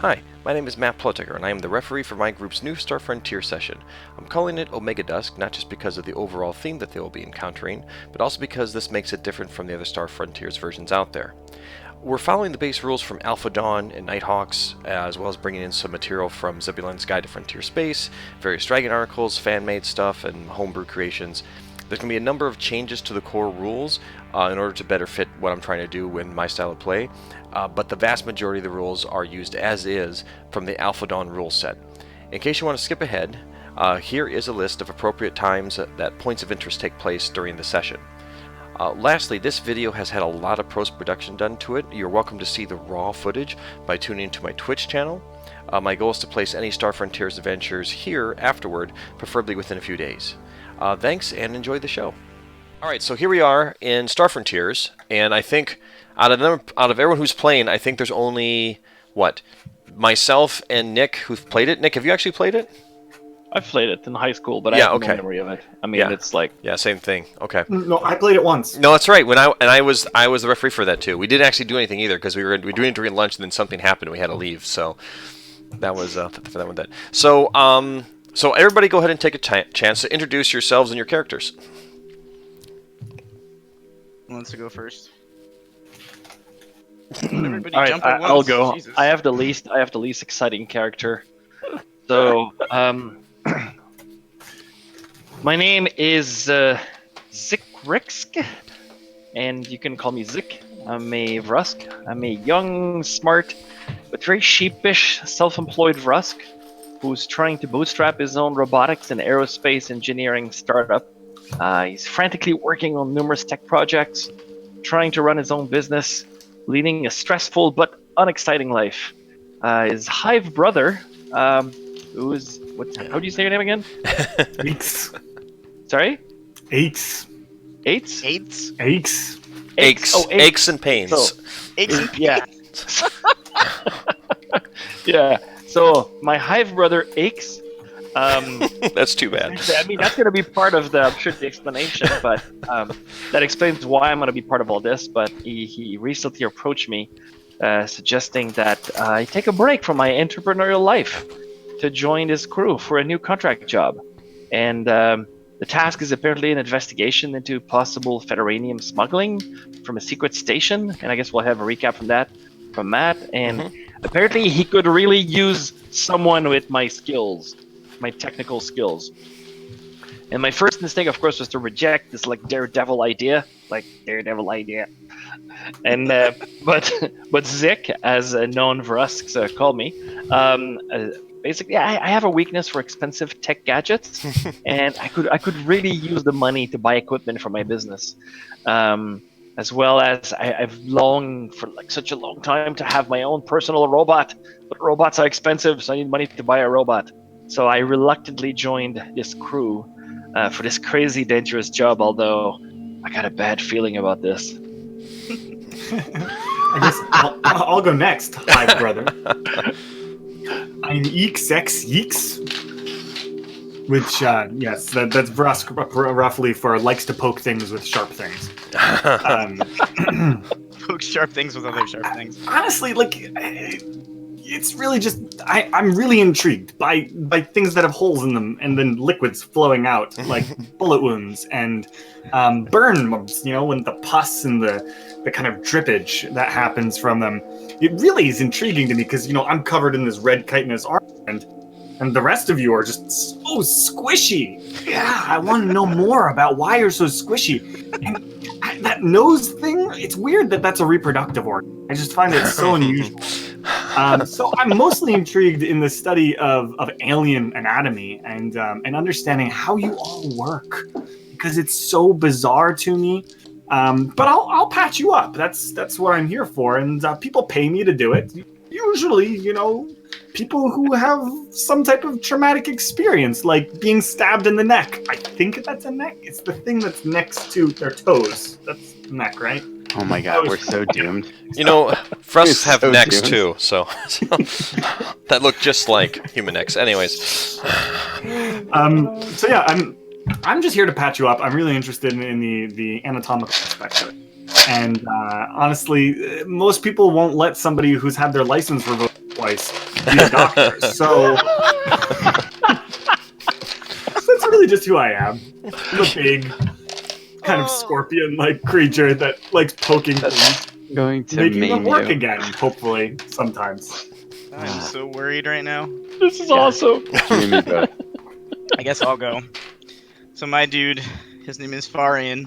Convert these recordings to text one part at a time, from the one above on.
Hi, my name is MacLeod, and I am the referee for my group's new Star Frontier session. I'm calling it Omega Dusk, not just because of the overall theme that they will be encountering, but also because this makes it different from the other Star Frontiers versions out there. We're following the base rules from Alpha Dawn and Nighthawks, as well as bringing in some material from Zebulon's Guide to Frontier Space, various Dragon articles, fan-made stuff, and homebrew creations. There's going to be a number of changes to the core rules in order to better fit what I'm trying to do in my style of play, but the vast majority of the rules are used as is from the Alpha Dawn rule set. In case you want to skip ahead, here is a list of appropriate times that points of interest take place during the session. Lastly, this video has had a lot of post-production done to it. You're welcome to see the raw footage by tuning into my Twitch channel. My goal is to place any Star Frontiers adventures here afterward, preferably within a few days. Thanks, and enjoy the show. Alright, so here we are in Star Frontiers, and I think out of everyone who's playing, I think there's only, myself and Nick who've played it. Nick, have you actually played it? I've played it in high school, but I have no memory of it. I mean, it's like... Yeah, same thing. Okay. No, I played it once. No, that's right. I was the referee for that too. We didn't actually do anything either because we were doing it during lunch, and then something happened and we had to leave. So that was for that one. So everybody, go ahead and take a chance to introduce yourselves and your characters. Who wants to go first? Everybody All right, jump at once. I'll go. Jesus. I have the least exciting character. So, my name is Zik Rixk, and you can call me Zik. I'm a Vrusk. I'm a young, smart, but very sheepish, self-employed Vrusk who's trying to bootstrap his own robotics and aerospace engineering startup. He's frantically working on numerous tech projects, trying to run his own business, leading a stressful but unexciting life. His hive brother, how do you say your name again? Aches. Sorry? Aches. Aches? Aches? Aches. Aches. Oh, aches and pains. So, Aches and yeah. Yeah. So my hive brother Aches. That's too bad. I mean, that's going to be part of the explanation, but that explains why I'm going to be part of all this. But he recently approached me, suggesting that I take a break from my entrepreneurial life to join his crew for a new contract job. And the task is apparently an investigation into possible Federanium smuggling from a secret station. And I guess we'll have a recap from that from Matt. And apparently he could really use someone with my skills, my technical skills. And my first instinct, of course, was to reject this daredevil idea. And but Zik, as a known Vrusks called me, basically I have a weakness for expensive tech gadgets, and I could really use the money to buy equipment for my business. As well as I've longed for such a long time to have my own personal robot, but robots are expensive, so I need money to buy a robot. So I reluctantly joined this crew for this crazy dangerous job, although I got a bad feeling about this. I guess I'll go next, hive brother. I'm Eeks X Yeeks, which, yes, that's Brusk roughly for likes to poke things with sharp things. Poke sharp things with other sharp things. Honestly, it's really just I'm really intrigued by things that have holes in them and then liquids flowing out, like bullet wounds and burn marks, when the pus and the kind of drippage that happens from them. It really is intriguing to me because I'm covered in this red chitinous armor and the rest of you are just so squishy. Yeah, I want to know more about why you're so squishy. And that nose thing, it's weird that that's a reproductive organ. I just find it so unusual. So I'm mostly intrigued in the study of alien anatomy and understanding how you all work, because it's so bizarre to me. But I'll patch you up. That's what I'm here for, and people pay me to do it. Usually, people who have some type of traumatic experience, like being stabbed in the neck. I think that's a neck. It's the thing that's next to their toes. That's the neck, right? Oh my god, we're so doomed. Frusks have necks too, so that look just like human necks. Anyways. So yeah, I'm just here to patch you up. I'm really interested in the anatomical aspect of it. And honestly, most people won't let somebody who's had their license revoked twice, be a doctor. So that's really just who I am. I'm a big, kind of scorpion-like creature that likes poking things, Going to making them maim work you. again, hopefully, sometimes. I'm so worried right now. This is awesome. You and me both. I guess I'll go. So my dude, his name is Farian.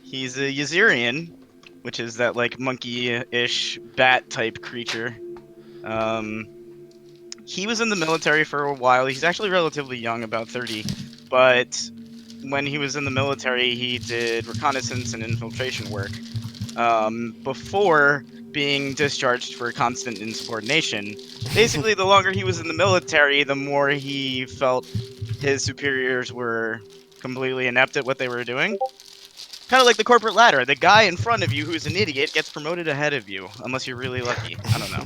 He's a Yazirian, which is that like monkey-ish bat-type creature. He was in the military for a while. He's actually relatively young, about 30, but when he was in the military, he did reconnaissance and infiltration work. Before being discharged for constant insubordination. Basically, the longer he was in the military, the more he felt his superiors were completely inept at what they were doing. Kind of like the corporate ladder. The guy in front of you who's an idiot gets promoted ahead of you, unless you're really lucky. I don't know.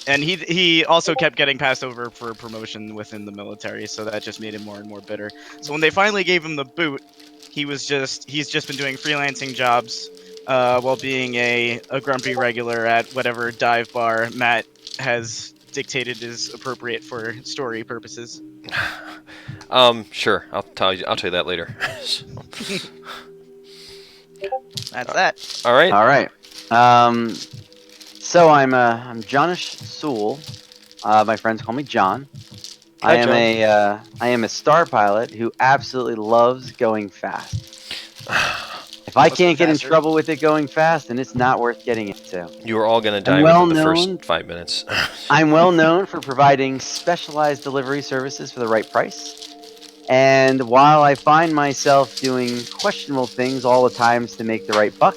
And he also kept getting passed over for promotion within the military, so that just made him more and more bitter. So when they finally gave him the boot, he's just been doing freelancing jobs while being a grumpy regular at whatever dive bar Matt has dictated is appropriate for story purposes. Sure. I'll tell you that later. That's that. All right. All right. So I'm Johnish Sewell. My friends call me John. Hi, I am a star pilot who absolutely loves going fast. If I can't get in faster. trouble with it going fast, then it's not worth getting into. You are all going to die well within the known. first 5 minutes. I'm well known for providing specialized delivery services for the right price. And while I find myself doing questionable things all the times to make the right buck,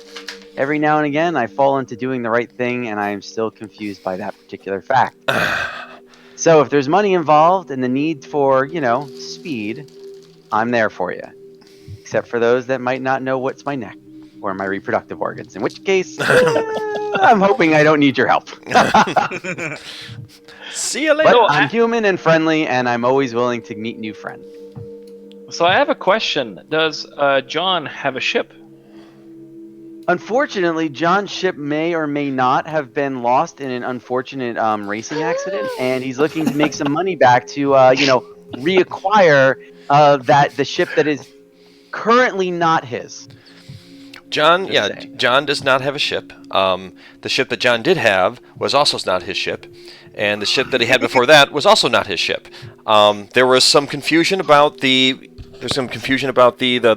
every now and again I fall into doing the right thing and I am still confused by that particular fact. So if there's money involved and the need for, speed, I'm there for you. Except for those that might not know what's my neck or my reproductive organs, in which case I'm hoping I don't need your help. See you later. But I'm human and friendly, and I'm always willing to meet new friends. So I have a question. Does John have a ship? Unfortunately, John's ship may or may not have been lost in an unfortunate racing accident, and he's looking to make some money back to, reacquire the ship that is currently not his. John, Just saying. John does not have a ship. The ship that John did have was also not his ship, and the ship that he had before that was also not his ship. There was some confusion about the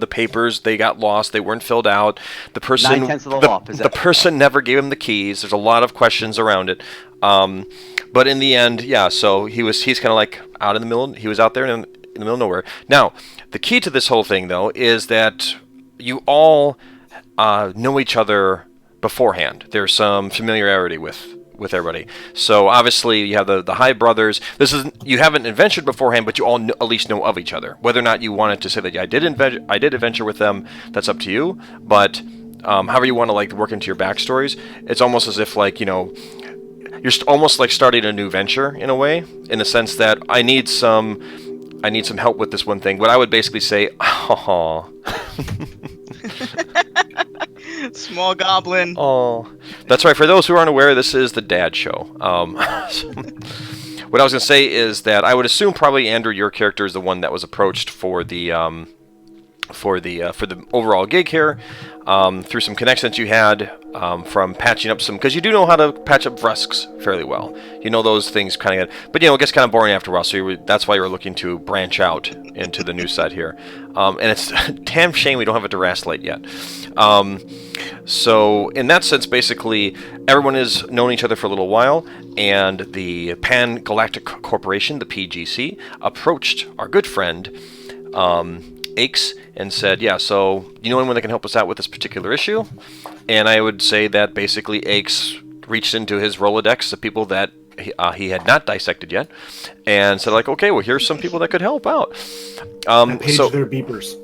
papers. They got lost. They weren't filled out. The person, 9/10 of the law. the person never gave him the keys. There's a lot of questions around it. But in the end, so he's kind of like out in the middle. He was out there in the middle of nowhere. Now, the key to this whole thing, though, is that you all know each other beforehand. There's some familiarity with everybody. So obviously you have the High Brothers. You haven't adventured beforehand, but you all at least know of each other. Whether or not you wanted to say that I did adventure with them, that's up to you. But however you want to work into your backstories, it's almost as if you're almost like starting a new venture in a way, in the sense that I need some help with this one thing. What I would basically say, oh. Small goblin. Oh, that's right. For those who aren't aware, this is the Dad Show. What I was going to say is that I would assume probably Andrew, your character is the one that was approached for the overall gig here, through some connections you had from patching up some, because you do know how to patch up rusks fairly well. You know those things kind of get, but it gets kind of boring after a while. So that's why you were looking to branch out into the new side here, and it's a damn shame we don't have a Duras light yet. So in that sense, basically, everyone has known each other for a little while, and the Pan Galactic Corporation, the PGC, approached our good friend Aches and said, so you know anyone that can help us out with this particular issue? And I would say that basically Aches reached into his Rolodex of people that he had not dissected yet, and said okay, well, here's some people that could help out. Page their beepers.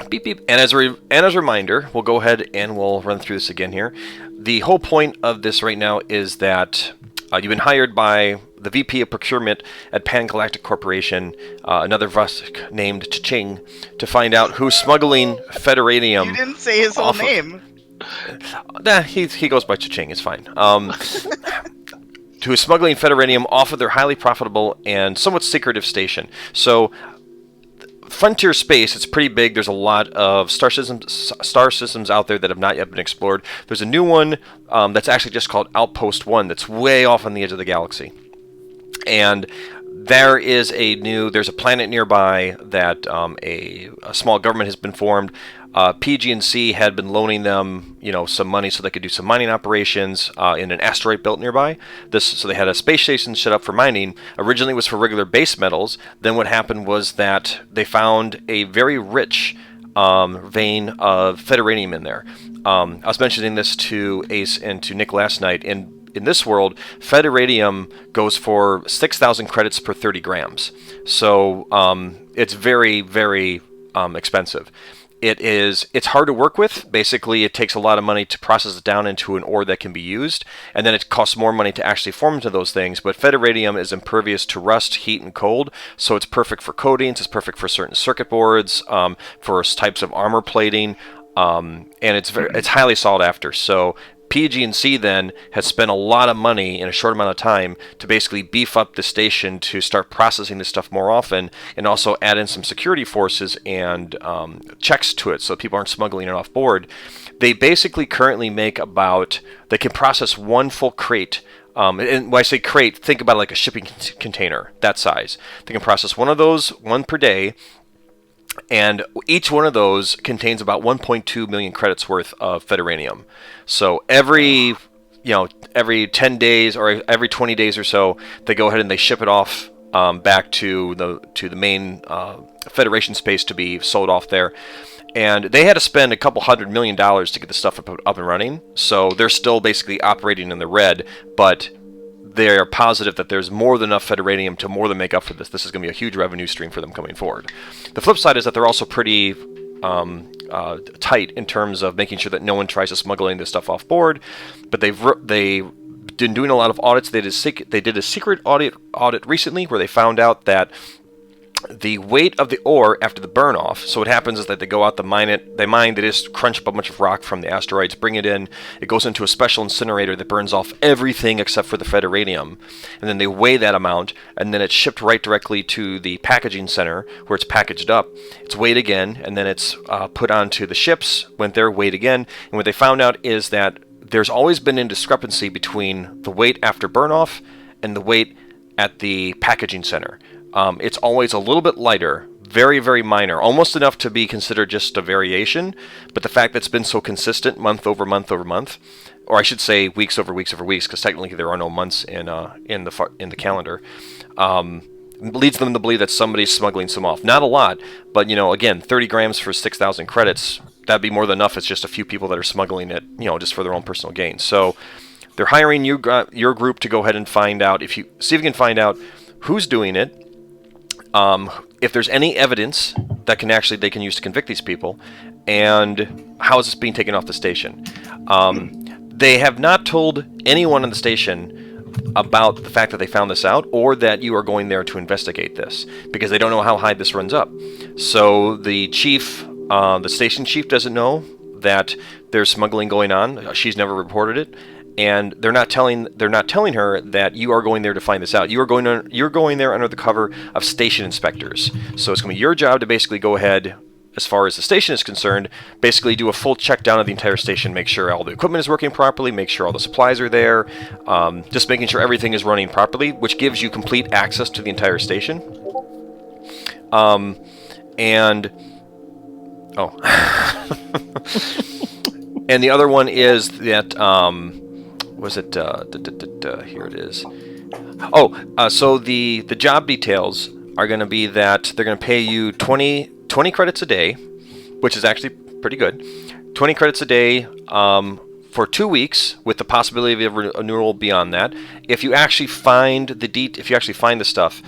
Beep beep. And as a reminder, we'll go ahead and we'll run through this again here. The whole point of this right now is that you've been hired by the VP of Procurement at Pan Galactic Corporation, another Vusk named Cha-Ching, to find out who's smuggling Federanium. You didn't say his whole name. He goes by Cha-Ching. It's fine. who is smuggling Federanium off of their highly profitable and somewhat secretive station. So, frontier space, it's pretty big. There's a lot of star systems out there that have not yet been explored. There's a new one that's actually just called Outpost 1 that's way off on the edge of the galaxy. And there's a planet nearby that a small government has been formed. PG&C had been loaning them, some money so they could do some mining operations in an asteroid belt nearby. So they had a space station set up for mining. Originally it was for regular base metals. Then what happened was that they found a very rich vein of Federanium in there. I was mentioning this to Ace and to Nick last night. In this world, Federanium goes for 6,000 credits per 30 grams. So it's very, very expensive. It's hard to work with. Basically, it takes a lot of money to process it down into an ore that can be used, and then it costs more money to actually form into those things. But Federanium is impervious to rust, heat, and cold, so it's perfect for coatings. It's perfect for certain circuit boards, for types of armor plating, and it's highly sought after. So PG&C then has spent a lot of money in a short amount of time to basically beef up the station to start processing this stuff more often, and also add in some security forces and checks to it so people aren't smuggling it off board. They basically currently make they can process one full crate. And when I say crate, think about it like a shipping container, that size. They can process one of those, one per day, and each one of those contains about 1.2 million credits worth of Federanium. So every 10 days or every 20 days or so, they go ahead and they ship it off back to the main Federation space to be sold off there. And they had to spend a couple $100 million to get the stuff up and running. So they're still basically operating in the red, but they are positive that there's more than enough Federanium to more than make up for this. This is going to be a huge revenue stream for them coming forward. The flip side is that they're also pretty tight in terms of making sure that no one tries to smuggle any of this stuff off board. But they've been doing a lot of audits. They did a secret audit recently where they found out that the weight of the ore after the burn off. So what happens is that they go out, they just crunch up a bunch of rock from the asteroids, bring it in, it goes into a special incinerator that burns off everything except for the Federanium, and then they weigh that amount, and then it's shipped right directly to the packaging center where it's packaged up. It's weighed again, and then it's put onto the ships, went there, weighed again, and what they found out is that there's always been a discrepancy between the weight after burn off and the weight at the packaging center. It's always a little bit lighter, very, very minor, almost enough to be considered just a variation, but the fact that it's been so consistent month over month over month, or I should say weeks over weeks over weeks, because technically there are no months in the calendar, leads them to believe that somebody's smuggling some off. Not a lot, but again, 30 grams for 6,000 credits, that'd be more than enough. It's just a few people that are smuggling it, just for their own personal gain. So they're hiring your group to go ahead and see if you can find out who's doing it. If there's any evidence that they can use to convict these people, and how is this being taken off the station. They have not told anyone on the station about the fact that they found this out, or that you are going there to investigate this, because they don't know how high this runs up. So the chief, the station chief, doesn't know that there's smuggling going on. She's never reported it. And they're not telling her that you are going there to find this out. You're going there under the cover of station inspectors. So it's going to be your job to basically go ahead, as far as the station is concerned, basically do a full check down of the entire station, make sure all the equipment is working properly, make sure all the supplies are there, just making sure everything is running properly, which gives you complete access to the entire station. And the other one is that here it is. So the job details are going to be that they're going to pay you 20 credits a day, which is actually pretty good. 20 credits a day for 2 weeks, with the possibility of renewal beyond that. If you actually find the stuff,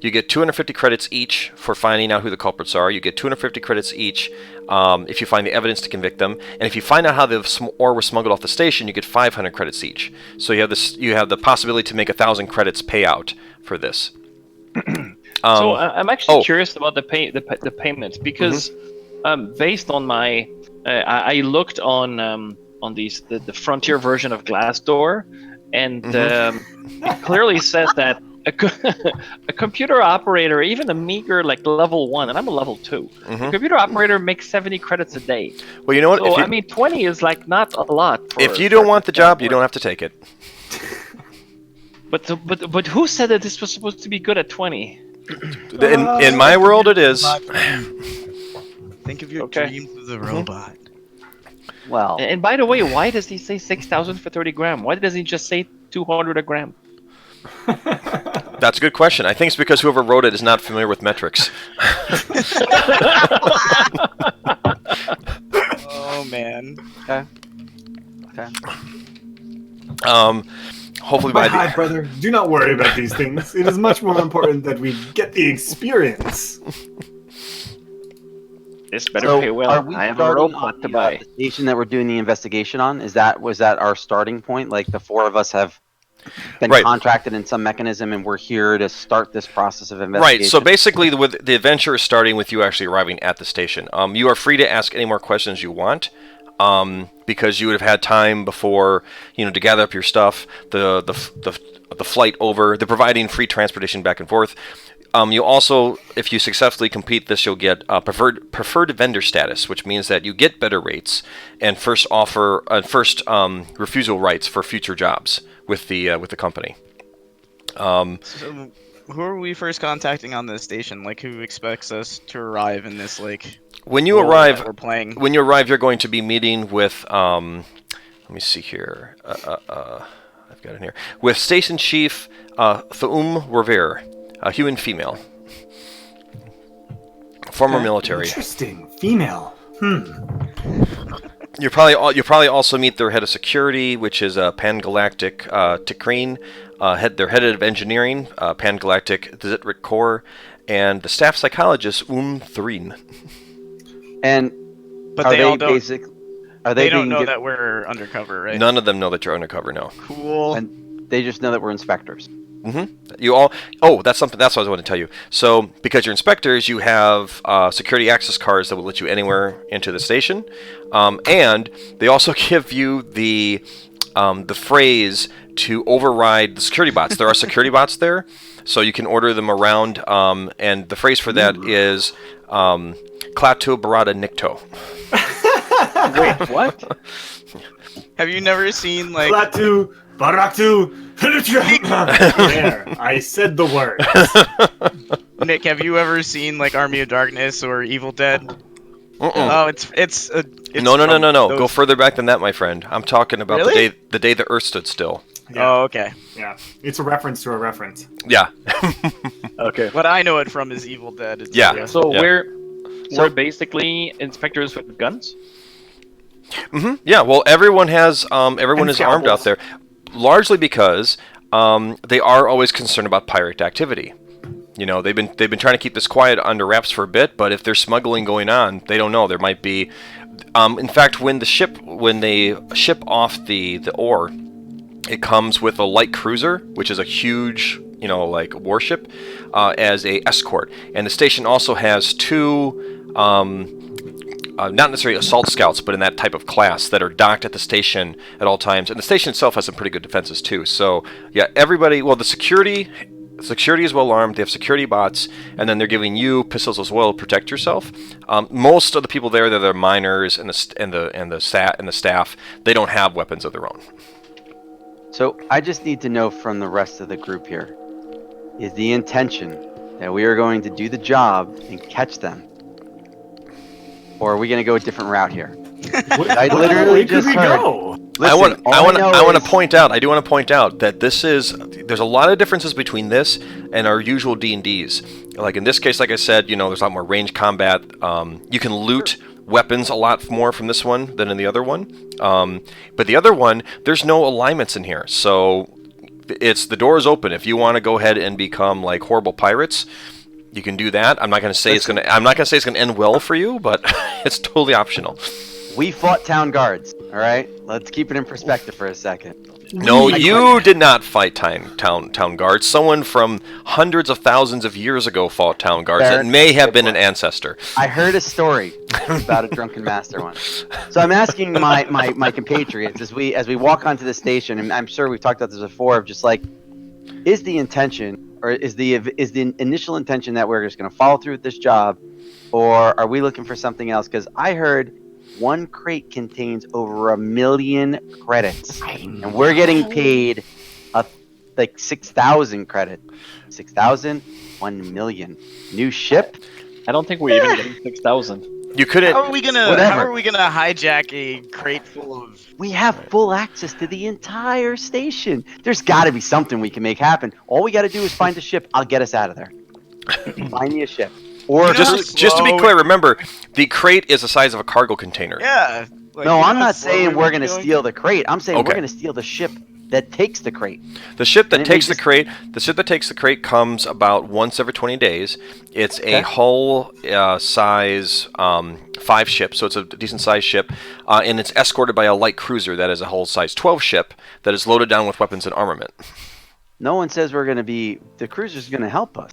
you get 250 credits each for finding out who the culprits are. You get 250 credits each if you find the evidence to convict them, and if you find out how the ore was smuggled off the station, you get 500 credits each. So you have the possibility to make 1,000 credits payout for this. So I'm actually curious about the payments, because based on my, I looked on the Frontier version of Glassdoor, and it clearly says that a computer operator, even a meager like level 1, and I'm a level 2, a computer operator makes 70 credits a day. Well, you know what? So, I mean, 20 is like not a lot. If you don't want the job, you don't have to take it. But who said that this was supposed to be good at 20? In my world, it is. Think of your dreams of the robot. Well, And by the way, why does he say 6,000 for 30 gram? Why doesn't he just say 200 a gram? That's a good question. I think it's because whoever wrote it is not familiar with metrics. Oh man. okay. Hopefully My by high the brother, do not worry about these things. It is much more important that we get the experience. This better So pay well. are we I have a starting robot on to the, buy. the station that we're doing the investigation on? Was that our starting point? Like the four of us have been Right. contracted in some mechanism, and we're here to start this process of investigation. Right, so basically the adventure is starting with you actually arriving at the station. You are free to ask any more questions you want, because you would have had time before, to gather up your stuff, the flight over, the providing free transportation back and forth. You also, if you successfully complete this, you'll get preferred vendor status, which means that you get better rates and first refusal rights for future jobs with the company. So, who are we first contacting on this station? Like, who expects us to arrive in this When you role arrive, that we're playing? when you arrive, you're going to be meeting with. Let me see here. I've got it here with Station Chief Thuum Werver, a human female, former military. Interesting. Female. You'll probably also meet their head of security, which is Pan-Galactic Tikreen, their head of engineering, Pan-Galactic Zitrik Core, and the staff psychologist Threen. And But are they all they don't. basic? Are They they don't being know giv- that we're undercover, right? None of them know that you're undercover. No. Cool. And they just know that we're inspectors. You all. Oh, that's something. That's what I was going to tell you. So, because you're inspectors, you have security access cards that will let you anywhere into the station, and they also give you the phrase to override the security bots. There are security bots there, so you can order them around. And the phrase for that is "Klaatu Barada Nikto." Wait, what? Have you never seen Klaatu, Baraktu, there. I said the word. Nick? Have you ever seen Army of Darkness or Evil Dead? Mm-mm. Oh, it's No. from Go those- further back than that, my friend. I'm talking about Really? the day the Earth stood still. Yeah, Oh, okay. yeah. It's a reference to a reference. Yeah. Okay. What I know it from is Evil Dead. It's- Yeah. So Yeah. we're basically inspectors with guns. Yeah. Well, everyone has everyone And is armed out scalpels. there, largely because they are always concerned about pirate activity. They've been trying to keep this quiet under wraps for a bit, but if there's smuggling going on, they don't know. There might be. In fact, when they ship off the ore, it comes with a light cruiser, which is a huge warship, as a escort, and the station also has two. Not necessarily assault scouts, but in that type of class that are docked at the station at all times. And the station itself has some pretty good defenses too. So yeah, everybody. Well, the security is well armed. They have security bots, and then they're giving you pistols as well to protect yourself. Most of the people there, they're miners and the staff. They don't have weapons of their own. So I just need to know from the rest of the group here, is the intention that we are going to do the job and catch them? Or are we going to go a different route here? I literally Where could just we heard. go? Listen, I want know to is- point out. I do want to point out that there's a lot of differences between this and our usual D&Ds. Like in this case, like I said, there's a lot more range combat. You can loot weapons a lot more from this one than in the other one. But the other one, there's no alignments in here, so the door is open. If you want to go ahead and become like horrible pirates, you can do that. I'm not going to say it's going to end well for you, but it's totally optional. We fought town guards, all right? Let's keep it in perspective for a second. No, you did not fight town guards. Someone from hundreds of thousands of years ago fought town guards. Fair. That may have been an ancestor. I heard a story about a drunken master once. So I'm asking my compatriots as we walk onto the station, and I'm sure we've talked about this before, of just like, is the intention, or is the initial intention that we're just going to follow through with this job, or are we looking for something else? Because I heard one crate contains over 1 million credits, and we're getting paid like 6,000 credits. 6,000, 1 million. New ship? I don't think we're even getting 6,000. You couldn't. How are we gonna hijack a crate full of? We have full access to the entire station. There's got to be something we can make happen. All we got to do is find a ship. I'll get us out of there. Find me a ship. Or Just to be clear, remember, the crate is the size of a cargo container. Yeah. Like, no, you know I'm how not slow saying we're we're going to going? steal the crate. I'm saying Okay. we're going to steal the ship that takes the crate. The ship that And it takes may the crate, comes about once every 20 days. It's a Okay. hull size 5 ship, so it's a decent sized ship, and it's escorted by a light cruiser that is a hull size 12 ship that is loaded down with weapons and armament. No one says we're going to be. The cruiser's going to help us.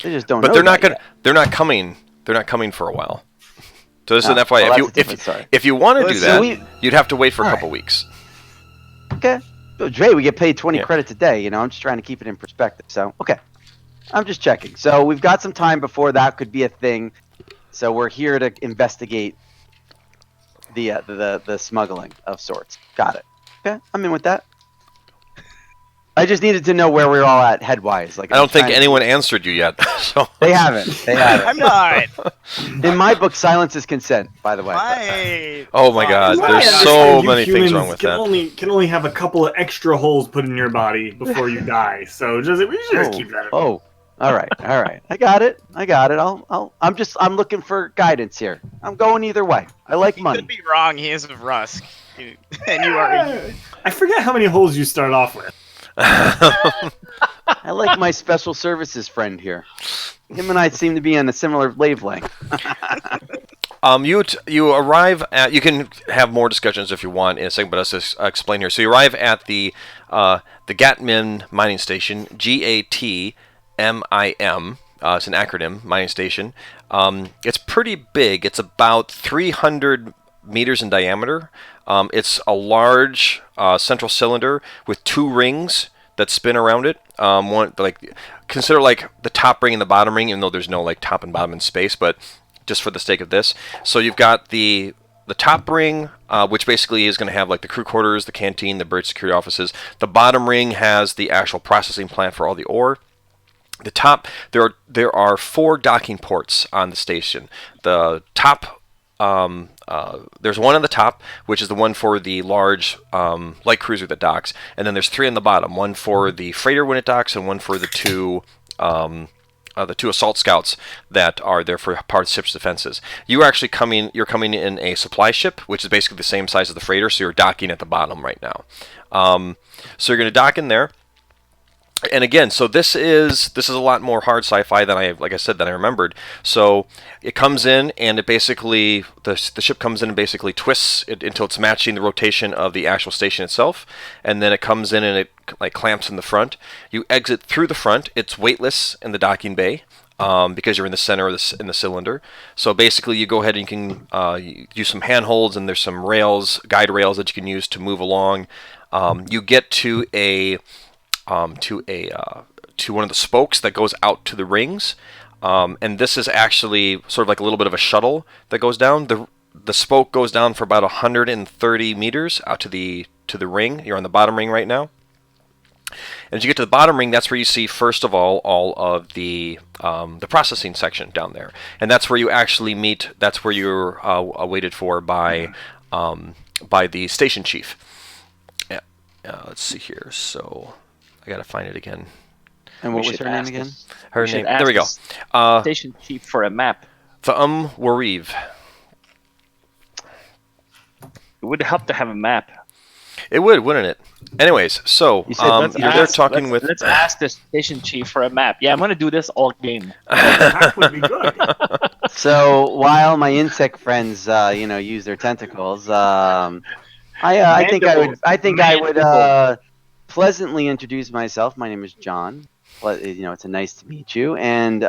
They just don't. But know they're not that gonna. They're not coming. They're not coming for a while. So this is an Oh, FYI. well, that's a if different story. if you want to do So that, you'd have to wait for a couple weeks. yet. Okay. So, Dre, we get paid 20 Yeah. credits a day. You know, I'm just trying to keep it in perspective. So, okay. I'm just checking. So we've got some time before that could be a thing. So we're here to investigate the smuggling of sorts. Got it. Okay, I'm in with that. I just needed to know where we're all at headwise. Like I don't think trying to- anyone answered you yet. So They haven't. They haven't. I'm not. In my book, silence is consent. By the way. My. Oh my God, I there's understand so you many things humans wrong with can that. Can only have a couple of extra holes put in your body before you die. So we should just keep that. Oh. All right. All right. I got it. I'm looking for guidance here. I'm going either way. I like He money. could be wrong. He is of Rusk, and you are. I forget how many holes you start off with. I like my special services friend here. Him and I seem to be on a similar wavelength. You arrive at. You can have more discussions if you want in a second, but let's just explain here. So you arrive at the Gatmin mining station, GATMIM. It's an acronym, mining station. It's pretty big. It's about 300 meters in diameter. It's a large central cylinder with 2 rings that spin around it. Consider like the top ring and the bottom ring, even though there's no like top and bottom in space, but just for the sake of this. So you've got the top ring, which basically is going to have like the crew quarters, the canteen, the bridge security offices. The bottom ring has the actual processing plant for all the ore. The top, there are 4 docking ports on the station. The top, there's one on the top, which is the one for the large light cruiser that docks, and then there's 3 on the bottom. One for the freighter when it docks, and one for the two assault scouts that are there for part of the ship's defenses. You're coming in a supply ship, which is basically the same size as the freighter, so you're docking at the bottom right now. So you're going to dock in there. And again, so this is a lot more hard sci-fi than I remembered. So it comes in and it basically the ship comes in and basically twists it until it's matching the rotation of the actual station itself, and then it comes in and it like clamps in the front. You exit through the front. It's weightless in the docking bay. Because you're in the center of in the cylinder. So basically, you go ahead and you can use some handholds, and there's some rails, guide rails that you can use to move along. You get to one of the spokes that goes out to the rings, and this is actually sort of like a little bit of a shuttle that goes down. The spoke goes down for about 130 meters out to the ring. You're on the bottom ring right now. And as you get to the bottom ring, that's where you see first of all of the processing section down there, and that's where you actually meet. That's where you're awaited for by the station chief. Yeah, let's see here. So I gotta find it again. And what was her name again? Her name. There we go. Station chief for a map. Wariv. It would help to have a map. It would, wouldn't it? Anyways, so You said you're there talking with. Let's ask the station chief for a map. Yeah, I'm gonna do this all game. That would be good. So while my insect friends, use their tentacles, I think I would pleasantly introduce myself. My name is John. It's a nice to meet you. And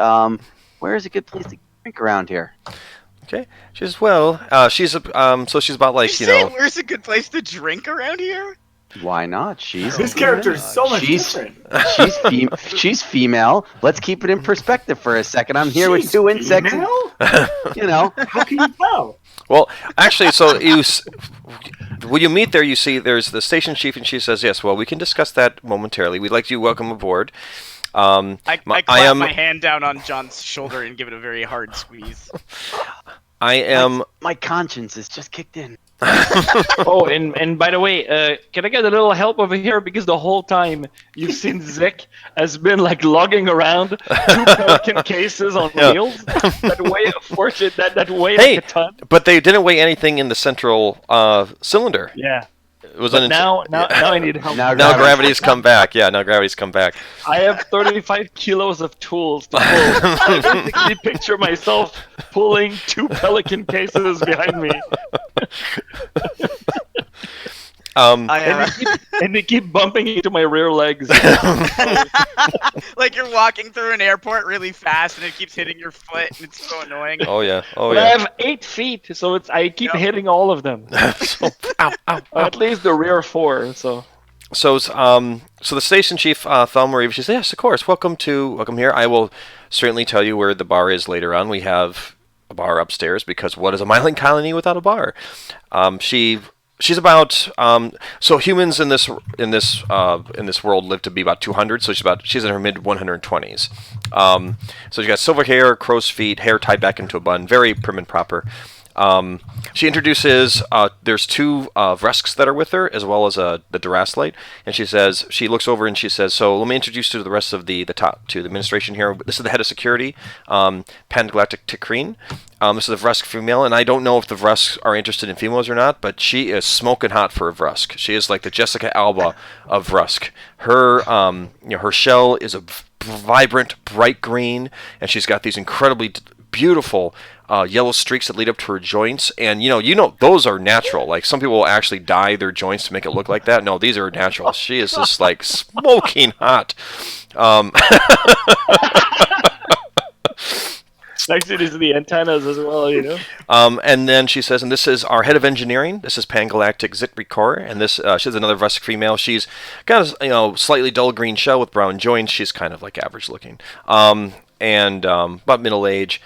where is a good place to drink around here? Okay. She says, well, she's so she's about like, You say where's a good place to drink around here? Why not? This character is so much different. She's female. Let's keep it in perspective for a second. I'm here with She's two insects. female? How can you tell? Well, actually, so when you meet there, you see there's the station chief, and she says, yes, well, we can discuss that momentarily. We'd like you welcome aboard. I clap my hand down on John's shoulder and give it a very hard squeeze. I am... My conscience is just kicked in. Oh, and by the way, can I get a little help over here? Because the whole time you've seen Zick has been like lugging around 2 Pelican cases on wheels that weigh a fortune, that weigh like a ton. But they didn't weigh anything in the central cylinder. Yeah. It was now I need help. Now gravity's come back. Yeah, now gravity's come back. I have 35 kilos of tools to pull. I basically picture myself pulling 2 Pelican cases behind me. And they keep bumping into my rear legs. Like you're walking through an airport really fast and it keeps hitting your foot and it's so annoying. Oh yeah. But I have 8 feet, so I keep hitting all of them. Ow. At least the rear 4. So the station chief Thelmarie, she says, yes, of course, welcome here. I will certainly tell you where the bar is later on. We have a bar upstairs because what is a mining colony without a bar? She's about so humans in this world live to be about 200. So she's in her mid 120s. So she got silver hair, crow's feet, hair tied back into a bun, very prim and proper. She introduces there's 2 Vresks that are with her, as well as the Duraslite, and she looks over and she says, so let me introduce you to the rest of the administration here. This is the head of security, Pangalactic Tikreen. This is the Vresk female, and I don't know if the Vresks are interested in females or not, but she is smoking hot for a Vresk. She is like the Jessica Alba of Vresk. Her her shell is a vibrant, bright green, and she's got these incredibly beautiful yellow streaks that lead up to her joints, and those are natural. Like some people will actually dye their joints to make it look like that. No, these are natural. She is just like smoking hot. next to the antennas as well, And then she says, and this is our head of engineering. This is Pangalactic Zitrikor, and this she's another Vresk female. She's got a slightly dull green shell with brown joints. She's kind of like average looking, and about middle age.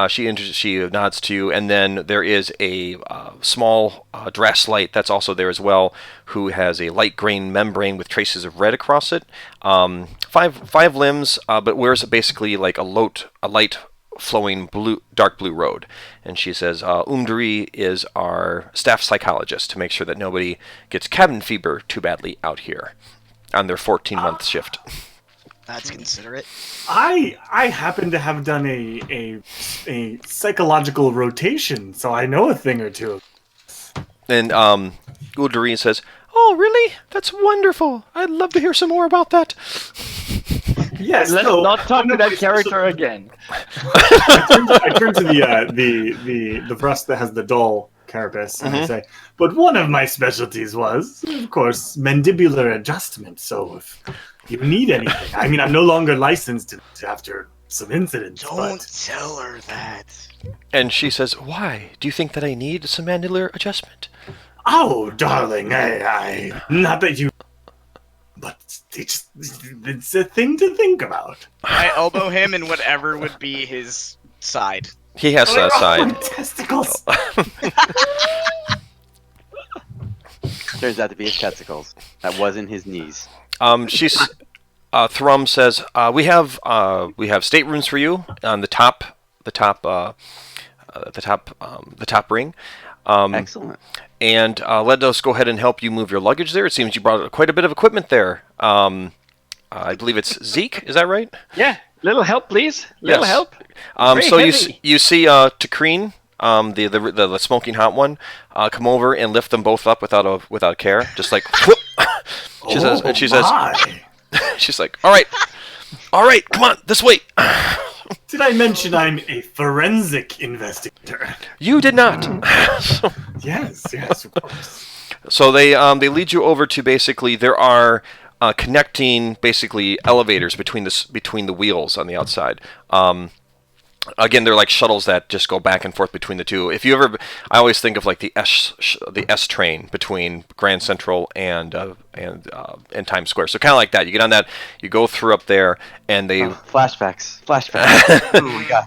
She nods to you, and then there is a small Draslite that's also there as well, who has a light green membrane with traces of red across it. 5 limbs, but wears basically like a light flowing dark blue robe. And she says, Umdari is our staff psychologist to make sure that nobody gets cabin fever too badly out here on their 14-month shift. That's considerate. I happen to have done a psychological rotation, so I know a thing or two. And Umdari says, oh, really? That's wonderful. I'd love to hear some more about that. Yes, let's not talk to that character again. I turn to the breast that has the dull carapace, and I say, but one of my specialties was, of course, mandibular adjustment. So if you need anything, I mean, I'm no longer licensed after some incidents. Don't tell her that. And she says, why? Do you think that I need some mandibular adjustment? Oh, darling, I not that you... But it's a thing to think about. I elbow him in whatever would be his side. He has a side. Testicles. Turns out to be his testicles. That wasn't his knees. Thrum says, we have staterooms for you on the top ring. Excellent. And let us go ahead and help you move your luggage there. It seems you brought quite a bit of equipment there. I believe it's Zeke, is that right? Yeah, little help, please. Little help. So you see Tikreen, the smoking hot one, come over and lift them both up without care, just like whoop. She says, she's like, all right, come on, this way. Did I mention I'm a forensic investigator? You did not. Yes, of course. So they lead you over to basically there are connecting basically elevators between the wheels on the outside. Again, they're like shuttles that just go back and forth between the two. If you ever, I always think of like the S train between Grand Central and Times Square. So kind of like that. You get on that, you go through up there, and they Flashbacks.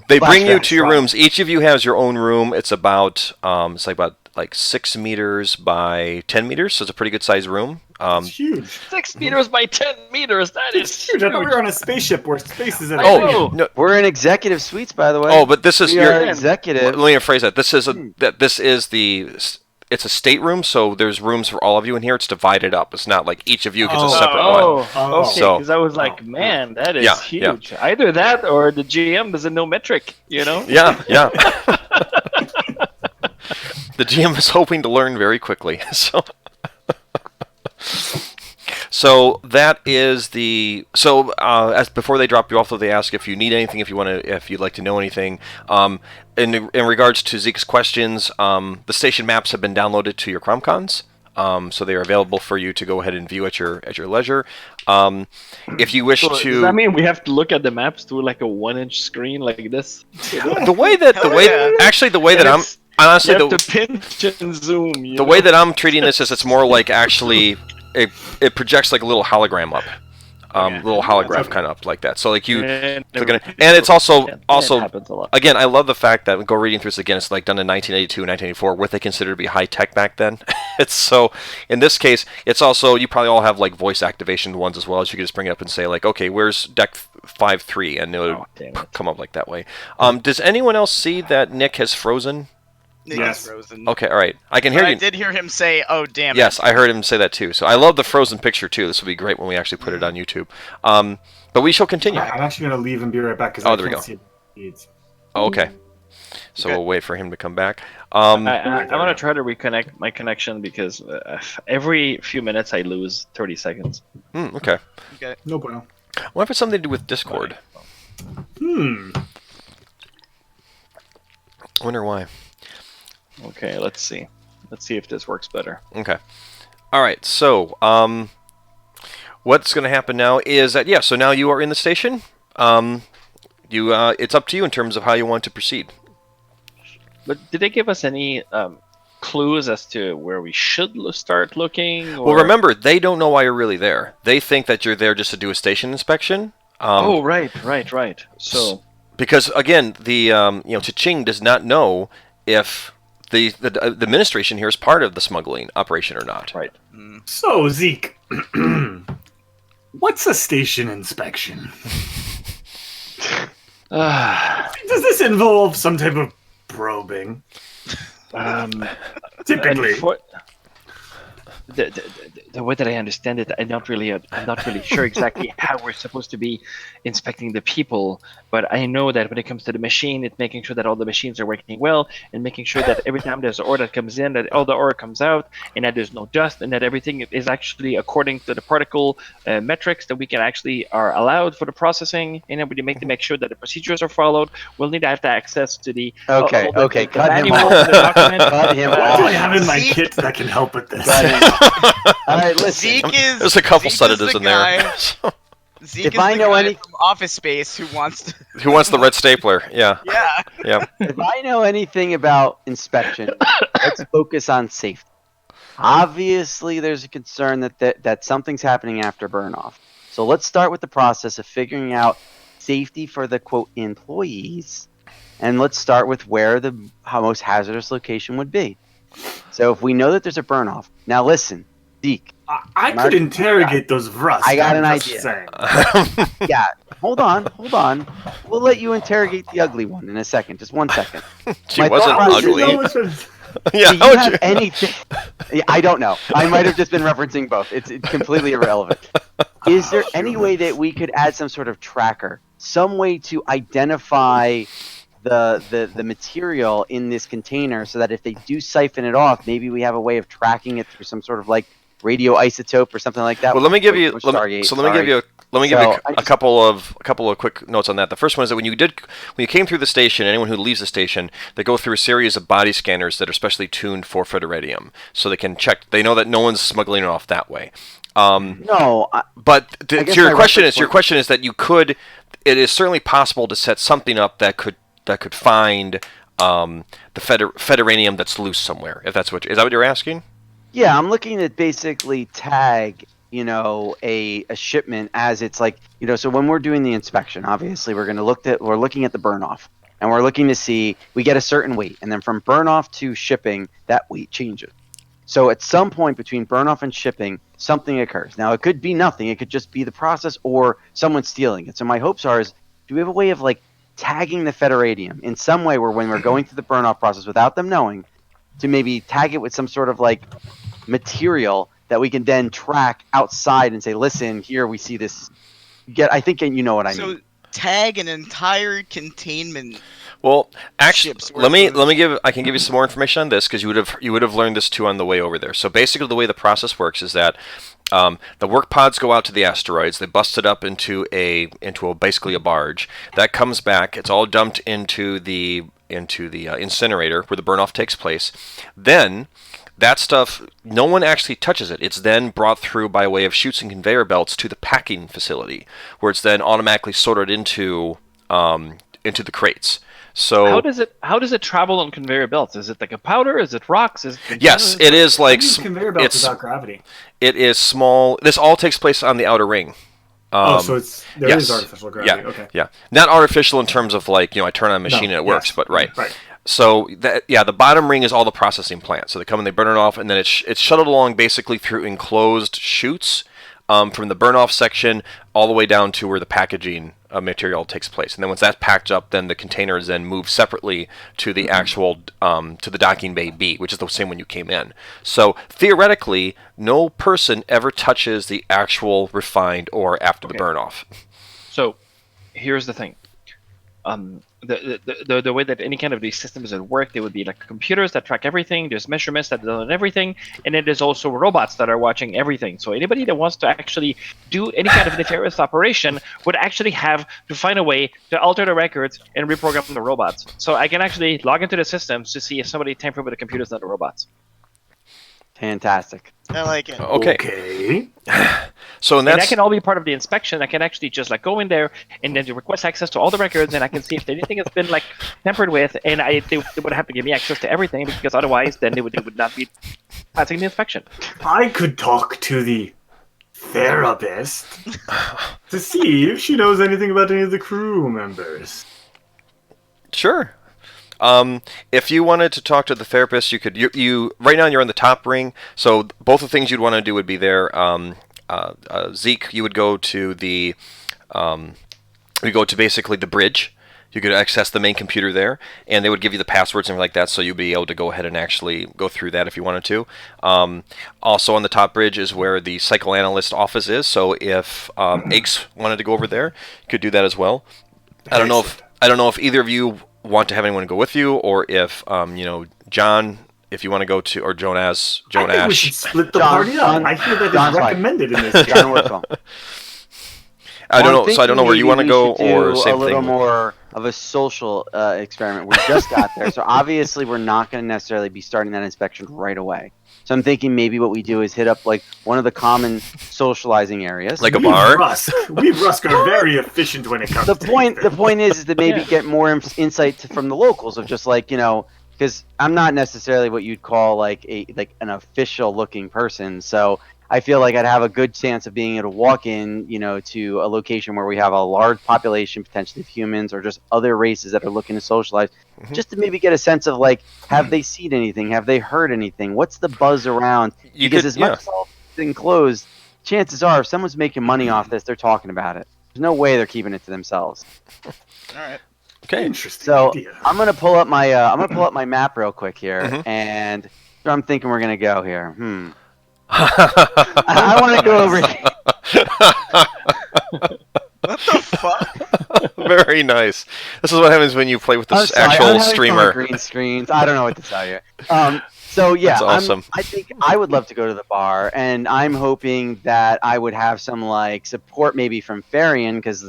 they bring you to your rooms. Each of you has your own room. It's about it's like 6 meters by 10 meters, so it's a pretty good sized room. It's huge. 6 meters by 10 meters. That is It's huge. I thought we were on a spaceship where space is at a Oh no! We're in executive suites, by the way. Oh, but this is we your are executive. Let me rephrase that. It's a stateroom, so there's rooms for all of you in here. It's divided up. It's not like each of you gets a separate one. Okay. So- Because I was like, man, that is Yeah, huge. Either that or the GM doesn't know metric. You know. Yeah. The GM is hoping to learn very quickly. So that is as before they drop you off, though, they ask if you need anything, if you'd like to know anything. In regards to Zeke's questions, the station maps have been downloaded to your CromCons. So they are available for you to go ahead and view at your leisure. If you wish So to, does that mean we have to look at the maps through like a 1-inch screen like this? the way that I'm It's- honestly You have to pinch and zoom. the way that I'm treating this is it's more like actually it projects like a little hologram up, little holograph kind of up like that. So like you click on it, and it's also it also happens a lot. again, I love the fact that go reading through this again. It's like done in 1982 and 1984, what they consider to be high tech back then. It's so in this case, it's also you probably all have like voice activation ones as well. As you can just bring it up and say like, okay, where's deck 5-3, and it'll come up like that way. Does anyone else see that Nick has frozen? Nick Yes. is frozen. Okay, all right. I can hear But I you. did hear him say, "Oh damn it." Yes, I heard him say that too. So I love the frozen picture too. This will be great when we actually put it on YouTube. But we shall continue. I'm actually going to leave and be right back because Oh, I there we can't go. see the feeds. Oh, okay. So Okay. we'll wait for him to come back. I'm gonna try to reconnect my connection because every few minutes I lose 30 seconds. Okay. No bueno. What if it's something to do with Discord? Hmm. I wonder why. Okay, let's see. Let's see if this works better. Okay. All right. So, what's going to happen now is that so now you are in the station. It's up to you in terms of how you want to proceed. But did they give us any clues as to where we should start looking? Or... Well, remember, they don't know why you're really there. They think that you're there just to do a station inspection. right. So Because again, the Cha-Ching does not know if the administration here is part of the smuggling operation or not. right. So, Zeke, what's a station inspection? Does this involve some type of probing? Typically. The way that I understand it, I'm not really sure exactly how we're supposed to be inspecting the people. But I know that when it comes to the machine, it's making sure that all the machines are working well, and making sure that every time there's an ore that comes in, that all the ore comes out, and that there's no dust, and that everything is actually according to the particle metrics that we can actually are allowed for the processing. And then we make sure that the procedures are followed. We'll need to have access to the Okay, all the cut him manual off. and the document. Cut him What off. do I have in my Zeke? kit that can help with this? All right, listen. Zeke is. There's a couple Zeke is sedatives the in there. guy- Zeke If is I the know guy any- from Office Space who wants to. Who wants the red stapler? Yeah. Yeah. If I know anything about inspection, let's focus on safety. Obviously, there's a concern that something's happening after burn off. So let's start with the process of figuring out safety for the quote employees, and let's start with where the most hazardous location would be. So if we know that there's a burn off, now listen, Zeke. I could interrogate those Vrust. I got I'm an just idea. saying. Yeah, hold on. We'll let you interrogate the ugly one in a second. Just 1 second. She My wasn't thought process ugly. is- Yeah. Do how you would have anything? Yeah, I don't know. I might have just been referencing both. It's completely irrelevant. Is there any way that we could add some sort of tracker, some way to identify the material in this container, so that if they do siphon it off, maybe we have a way of tracking it through some sort of like radioisotope or something like that? Let me give you. Which Let me give you I a couple of quick notes on that. The first one is that when you came through the station, anyone who leaves the station, they go through a series of body scanners that are specially tuned for Federidium, so they can check. They know that no one's smuggling it off that way. No, But I guess to your my question reference is, your point- question is that you could. It is certainly possible to set something up that could find the federanium that's loose somewhere. If that's what is that what you're asking? Yeah, I'm looking at basically tag, a shipment as it's like, so when we're doing the inspection, obviously we're looking at the burn off and we're looking to see we get a certain weight, and then from burn off to shipping, that weight changes. So at some point between burn off and shipping, something occurs. Now it could be nothing, it could just be the process or someone stealing it. So my hopes are is, do we have a way of like tagging the federadium in some way where when we're going through the burn off process without them knowing, to maybe tag it with some sort of like material that we can then track outside and say, listen, here we see this. I think you know what I So mean. tag an entire containment. Well, actually, Ships let me worth of- I can give you some more information on this because you would have learned this too on the way over there. So basically, the way the process works is that the work pods go out to the asteroids. They bust it up into basically a barge that comes back. It's all dumped into the incinerator where the burn off takes place. Then that stuff, no one actually touches it. It's then brought through by way of chutes and conveyor belts to the packing facility, where it's then automatically sorted into the crates. So How does it travel on conveyor belts? Is it like a powder? Is it rocks? Is it yes, it is like Use conveyor belts it's without gravity. it is small. This all takes place on the outer ring. So there is yes. artificial gravity. Yeah, Okay. yeah, not artificial in terms of like I turn on a machine and it works, yes. but right. Right. So the bottom ring is all the processing plant. So they come and they burn it off, and then it's shuttled along basically through enclosed chutes from the burn off section all the way down to where the packaging material takes place. And then once that's packed up, then the containers then move separately to the actual to the docking bay B, which is the same when you came in. So theoretically, no person ever touches the actual refined ore after the burn off. So, here's the thing. The way that any kind of these systems would work, they would be like computers that track everything. There's measurements that do everything, and then there's also robots that are watching everything. So anybody that wants to actually do any kind of nefarious operation would actually have to find a way to alter the records and reprogram the robots. So I can actually log into the systems to see if somebody tampered with the computers, not the robots. Fantastic. I like it. Okay. So And that can all be part of the inspection. I can actually just like go in there and then request access to all the records, and I can see if anything has been like tampered with, and they would have to give me access to everything, because otherwise then they would not be passing the inspection. I could talk to the therapist to see if she knows anything about any of the crew members. Sure. If you wanted to talk to the therapist, you could. You right now you're on the top ring, so both the things you'd want to do would be there. Zeke, you would go to the, basically the bridge. You could access the main computer there, and they would give you the passwords and everything like that, so you'd be able to go ahead and actually go through that if you wanted to. Also on the top bridge is where the psychoanalyst office is, so if Aches wanted to go over there, you could do that as well. I don't know if either of you want to have anyone go with you, or if John, if you want to go to, or Jonas. I think we should split the party up. I hear that John's is fine. recommended in this John game. Woodfall. I don't know. So I don't know where you want to Maybe go, we should or do same a little thing. more of a social experiment. We just got there, so obviously we're not going to necessarily be starting that inspection right away. So I'm thinking maybe what we do is hit up like one of the common socializing areas. Like a We bar. Rusk are very efficient when it comes the to point. things. The point is to maybe Yeah. get more insight from the locals of just like because I'm not necessarily what you'd call like an official looking person. So I feel like I'd have a good chance of being able to walk in, to a location where we have a large population, potentially of humans or just other races that are looking to socialize, just to maybe get a sense of like, have they seen anything? Have they heard anything? What's the buzz around? Because as much as all it's enclosed, chances are if someone's making money off this, they're talking about it. There's no way they're keeping it to themselves. All right. Okay. Interesting So idea. I'm gonna pull up my map real quick here, and I'm thinking we're gonna go here. I want to go over here. What the fuck? Very nice. This is what happens when you play with I'm this sorry, actual I'm having fun with streamer. green screens. I don't know what to tell you. So yeah, That's awesome. I think I would love to go to the bar, and I'm hoping that I would have some like support maybe from Farian, because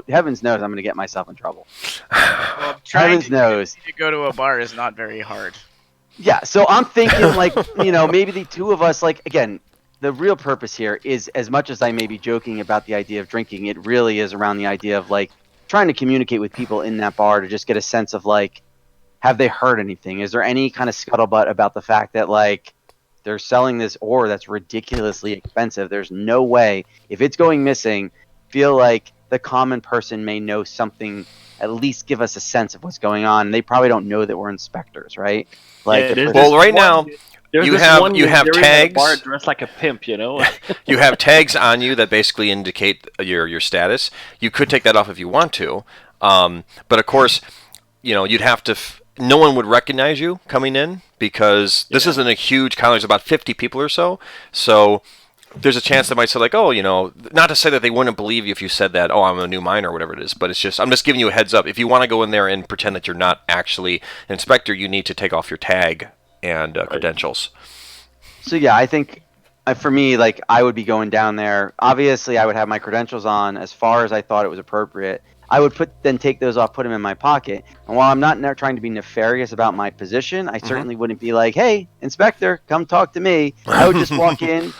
heavens knows I'm gonna get myself in trouble. Well, trying Heavens to knows. go to a bar is not very hard. Yeah, so I'm thinking like maybe the two of us, like again, the real purpose here is, as much as I may be joking about the idea of drinking, it really is around the idea of like trying to communicate with people in that bar to just get a sense of like, have they heard anything? Is there any kind of scuttlebutt about the fact that like they're selling this ore that's ridiculously expensive? There's no way, if it's going missing, feel like the common person may know something, at least give us a sense of what's going on. And they probably don't know that we're inspectors, right? Like, Yeah, there's Well, this right one- now, there's you this have- one you have there in the tags. bar dressed like a pimp, you know. you have tags on you that basically indicate your status. You could take that off if you want to, but of course, you'd have to. No one would recognize you coming in because this isn't a huge colony. There's about 50 people or so. So there's a chance they might say like, oh, not to say that they wouldn't believe you if you said that, oh, I'm a new miner or whatever it is, but it's just, I'm just giving you a heads up. If you want to go in there and pretend that you're not actually an inspector, you need to take off your tag and credentials. So yeah, I think for me, like I would be going down there. Obviously, I would have my credentials on as far as I thought it was appropriate. I would then take those off, put them in my pocket. And while I'm not trying to be nefarious about my position, I certainly wouldn't be like, "Hey, inspector, come talk to me." I would just walk in,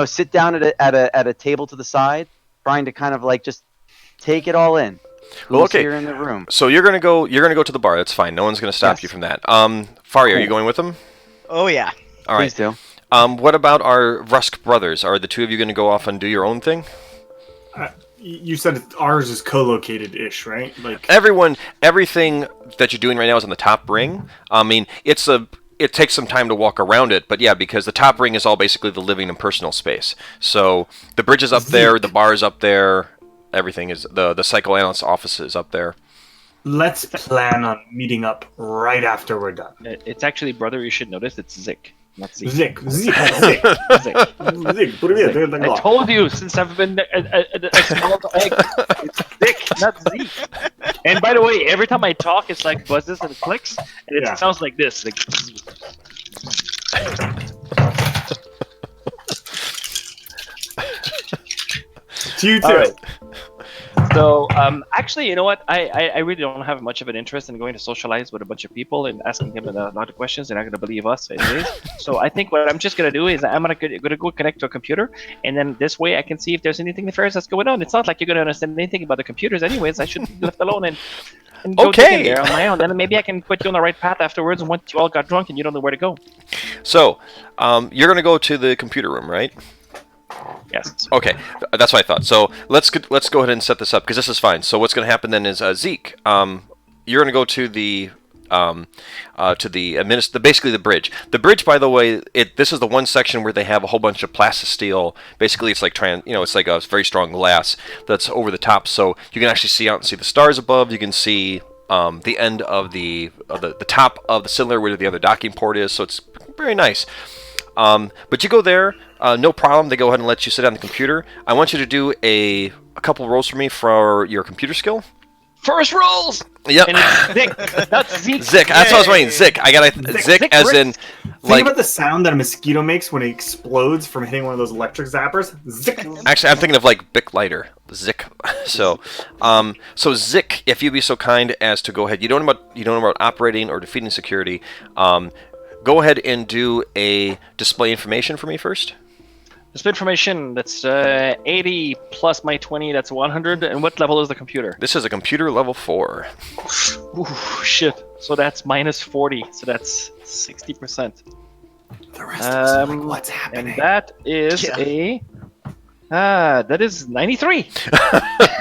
sit down at a table to the side, trying to kind of like just take it all in. Well, Who's okay. here in the room? So you're gonna go to the bar. That's fine. No one's gonna stop you from that. Fari, are you going with them? Oh yeah. All right. Please do. What about our Rusk brothers? Are the two of you going to go off and do your own thing? You said ours is co-located-ish, right? Like Everything that you're doing right now is on the top ring. I mean, it takes some time to walk around it, but yeah, because the top ring is all basically the living and personal space. So the bridge is up there, the bar is up there, everything is the psychoanalyst office is up there. let's plan on meeting up right after we're done. It's actually, brother, you should notice it's Zik, not Zeke. Zik. Zik. I told you since I've been a small egg. It's Zik, not Zeke. And by the way, every time I talk, it's like buzzes and clicks, and it sounds like this. Like, To you too. all right. So, actually, you know what? I really don't have much of an interest in going to socialize with a bunch of people and asking them a lot of questions. They're not going to believe us anyways. So I think what I'm just going to do is I'm going to go connect to a computer, and then this way I can see if there's anything nefarious that's going on. It's not like you're going to understand anything about the computers anyways. I should be left alone and go Okay. digging there on my own. Then maybe I can put you on the right path afterwards, and once you all got drunk and you don't know where to go. So, you're going to go to the computer room, right? Yes. Okay, that's what I thought. So let's go ahead and set this up because this is fine. So what's going to happen then is Zeke, you're going to go to the basically the bridge. The bridge, by the way, this is the one section where they have a whole bunch of plastisteel. Basically, it's like it's like a very strong glass that's over the top, so you can actually see out and see the stars above. You can see the end of the top of the cylinder where the other docking port is. So it's very nice. But you go there, no problem. They go ahead and let you sit on the computer. I want you to do a couple rolls for me for your computer skill. First rolls. Yep. And it's Zik. That's Zeke. Zik. That's what I was waiting. Zik. I got Zik as in Think like. about the sound that a mosquito makes when it explodes from hitting one of those electric zappers. Zik. Actually, I'm thinking of like Bic lighter. Zik. So Zik, if you'd be so kind as to go ahead. You don't know about operating or defeating security. Go ahead and do a display information for me first. Display information, that's 80 plus my 20, that's 100. And what level is the computer? This is a computer level 4. Ooh, shit. So that's minus 40. So that's 60%. The rest of us are like, what's happening? And that is that is 93.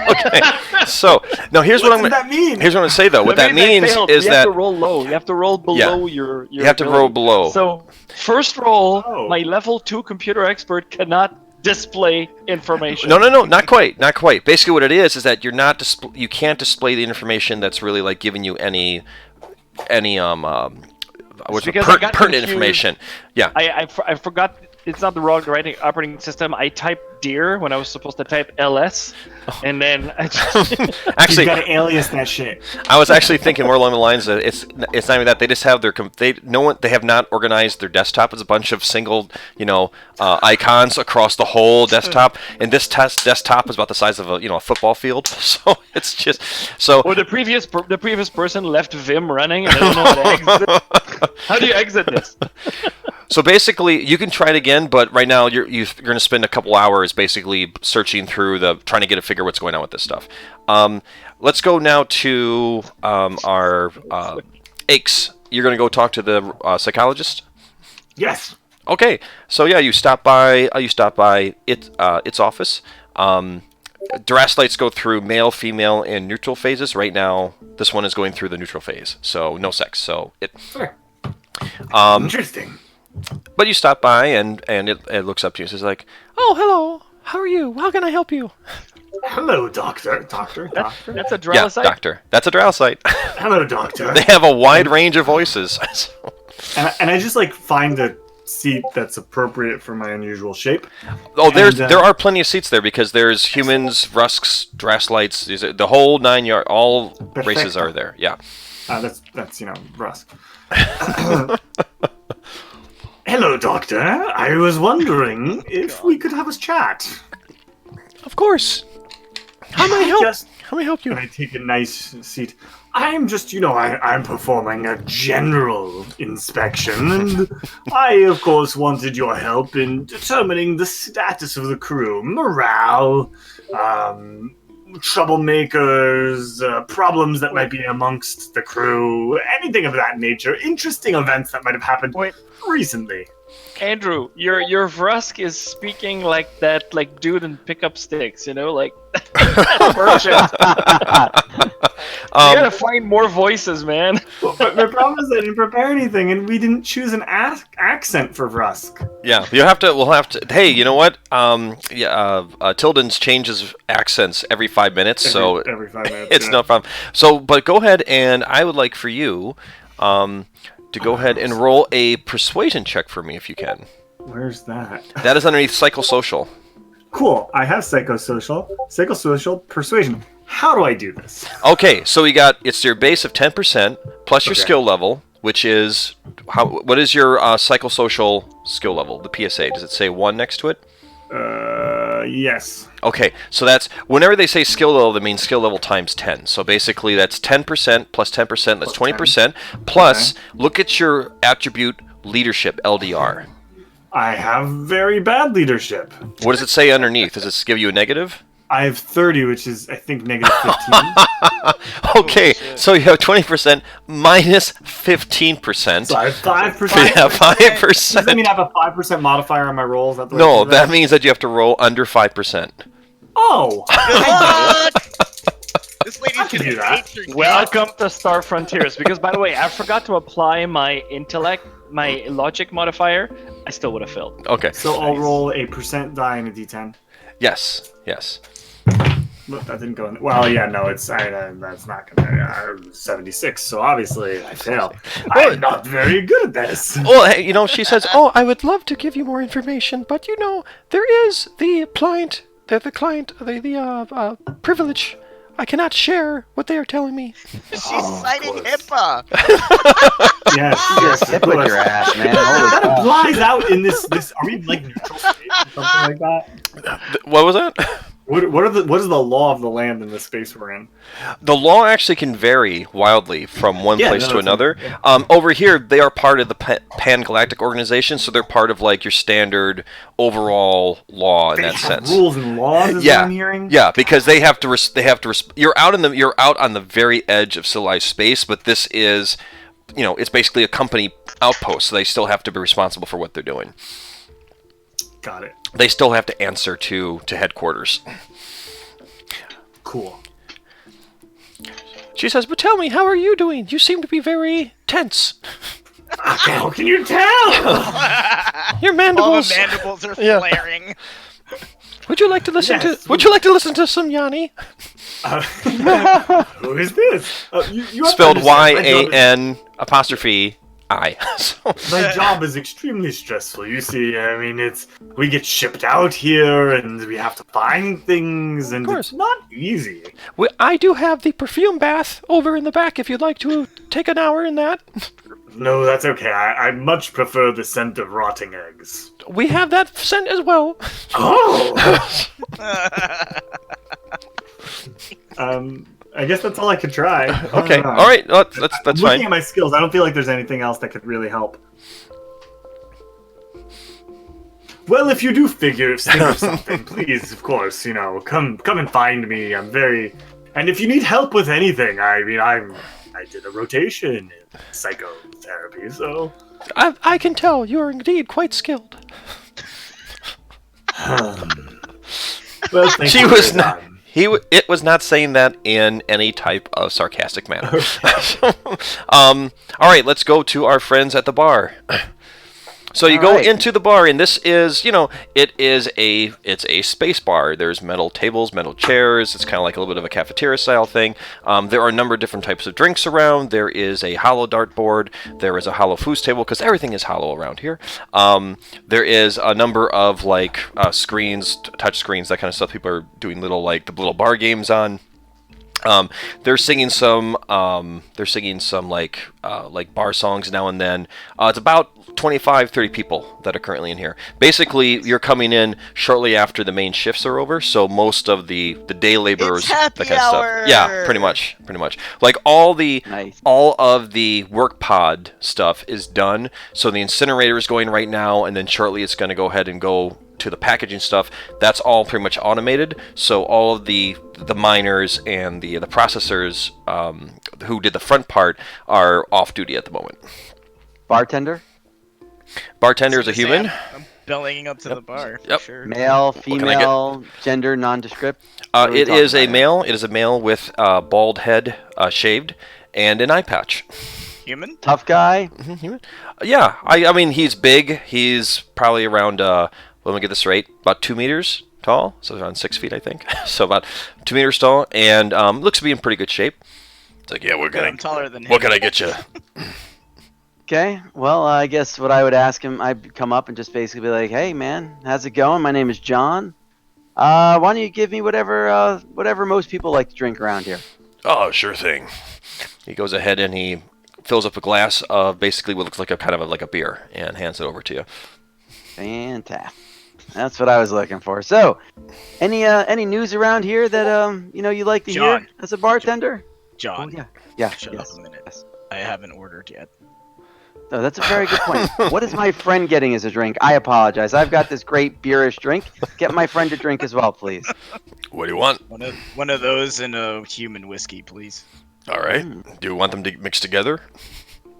Okay. So now here's what I'm What does gonna. that mean? Here's what I'm gonna say though. What that means failed. is you that have to roll low. You have to roll below your you have to ability. roll below. So first roll, Oh. my level 2 computer expert cannot display information. No, not quite. Basically, what it is that you're not you can't display the information that's really like giving you any what's because I got pertinent confused. information. Yeah. I forgot. It's not the right operating system. I typed deer when I was supposed to type ls, and then I just You Actually, gotta alias that shit. I was actually thinking more along the lines that it's not even that they just have they have not organized their desktop as a bunch of single icons across the whole desktop, and this desktop is about the size of a football field. So it's just so. Or the previous person left Vim running, and I don't know how to exit. How do you exit this? So basically, you can try it again. again, but right now you're going to spend a couple hours basically searching through trying to get a figure what's going on with this stuff. Let's go now to our Aches. You're going to go talk to the psychologist. Yes. Okay, so yeah, you stop by its office. Durastlights go through male, female, and neutral phases. Right now, this one is going through the neutral phase, so no sex. So Sure. Interesting. But you stop by and it looks up to you. It's like, "Oh, hello. How are you? How can I help you?" Hello, doctor. Doctor. That's a Yeah, Drellocite? doctor. That's a Drellocite. Hello, doctor. They have a wide range of voices. And I just like find a seat that's appropriate for my unusual shape. Oh, there And, are plenty of seats there because there's humans, Rusks, Drastlights, the whole 9 yard. All races are there. Yeah. That's Rusk. Hello, doctor. I was wondering if we could have a chat. Of course. How may I help? Just, How may I help you? and I take a nice seat. I'm just, I'm performing a general inspection, and I, of course, wanted your help in determining the status of the crew, morale, troublemakers, problems that might be amongst the crew, anything of that nature, interesting events that might have happened recently. Andrew, your Vrusk is speaking like that dude in Pickup Sticks, like that version. You gotta find more voices, man. But the problem is I didn't prepare anything, and we didn't choose an accent for Rusk. Yeah, we'll have to. Hey, you know what? Tilden's changes accents every 5 minutes, so every 5 minutes. it's no problem. So, but go ahead, and I would like for you to go ahead and roll a persuasion check for me if you can. Where's that? That is underneath psychosocial. Cool. I have psychosocial, persuasion. How do I do this? Okay, so it's your base of 10% plus your skill level, which is what is your psychosocial skill level? The PSA, does it say 1 next to it? Yes. Okay, so that's whenever they say skill level, that means skill level times 10. So basically, that's 10% plus 10%. That's 20%. Plus, look at your attribute leadership (LDR). I have very bad leadership. What does it say underneath? Does it give you a negative? I have 30, which is, I think, negative 15. Okay, so you have 20% minus 15%. So I have 5%. Yeah, 5%. Does that mean I have a 5% modifier on my rolls? No, that means that you have to roll under 5%. Oh! This lady's I can gonna do that. hate your game. Welcome to Star Frontiers. Because, by the way, I forgot to apply my intellect, my logic modifier. I still would have failed. Okay. So I'll roll a percent die and a d10. Yes. But that didn't go in. Well, yeah, no, that's not gonna. 76, so obviously I fail. I'm not very good at this. Well, hey, she says, "Oh, I would love to give you more information, but there is the client, the privilege. I cannot share what they are telling me." She's citing HIPAA. Yes, Hip with your ass, man. Holy That cow. applies out in this. Are we like neutral state or something like that? What was that? What is the law of the land in the space we're in? The law actually can vary wildly from one place to it's- another. Over here, they are part of the Pan-Galactic Organization, so they're part of your standard overall law in They that have sense. rules and laws, is what I'm hearing. Yeah, because they have to. You're out on the very edge of civilized space, but this is, it's basically a company outpost, so they still have to be responsible for what they're doing. Got it. They still have to answer to headquarters. Cool. She says, "But tell me, how are you doing? You seem to be very tense. How can you tell? Your All mandibles. the mandibles are Yeah. flaring. Would you like to listen Yes. Would you like to listen to some Yanni? Who is this? You have to Spelled understand, my job is- YAN''I. So, My job is extremely stressful. You see, we get shipped out here, and we have to find things, and course. it's not easy. I do have the perfume bath over in the back if you'd like to take an hour in that. No, that's okay. I much prefer the scent of rotting eggs. We have that scent as well. Oh. I guess that's all I could try. Okay, all right, that's Looking fine. at my skills, I don't feel like there's anything else that could really help. Well, if you do think of something, please, of course, come and find me. I'm very, and if you need help with anything, I mean, I did a rotation in psychotherapy, so. I can tell you are indeed quite skilled. Well, thank She you was for your not. time. It was not saying that in any type of sarcastic manner. All right, let's go to our friends at the bar. So you All go right. into the bar, and this is, it's a space bar. There's metal tables, metal chairs. It's kind of like a little bit of a cafeteria style thing. There are a number of different types of drinks around. There is a hollow dartboard. There is a hollow foos table because everything is hollow around here. There is a number of screens, touch screens, that kind of stuff. People are doing the little bar games on. They're singing some like bar songs now and then. It's about 25, 30 people that are currently in here. Basically, you're coming in shortly after the main shifts are over, so most of the day laborers, It's happy that kind of hour! stuff. Yeah, pretty much. Like all of the work pod stuff is done. So the incinerator is going right now, and then shortly it's going to go ahead and go to the packaging stuff. That's all pretty much automated. So all of the miners and the processors who did the front part are off duty at the moment. Bartender? Bartender is a human. I'm bellying up to the bar. Yep. Sure. Male, can I get? female, gender, nondescript? What are we It talking is a about? male. It is a male with bald head, shaved, and an eye patch. Human? Tough guy? Human. Yeah, I mean he's big. He's probably around. Let me get this right. About 2 meters tall, so around 6 feet, I think. So about 2 meters tall, and looks to be in pretty good shape. It's like, yeah, I'm taller than him. What can I get you? Okay, well, I guess what I would ask him, I'd come up and just basically be like, hey, man, how's it going? My name is John. Why don't you give me whatever most people like to drink around here? Oh, sure thing. He goes ahead and he fills up a glass of basically what looks like a beer and hands it over to you. Fantastic. That's what I was looking for. So, any news around here that you like to John. hear as a bartender? John. Oh, yeah. Shut Yes. up a minute. Yes. I haven't ordered yet. Oh, that's a very good point. What is my friend getting as a drink? I apologize. I've got this great beerish drink. Get my friend a drink as well, please. What do you want? One of those and a human whiskey, please. All right. Do you want them to mix together?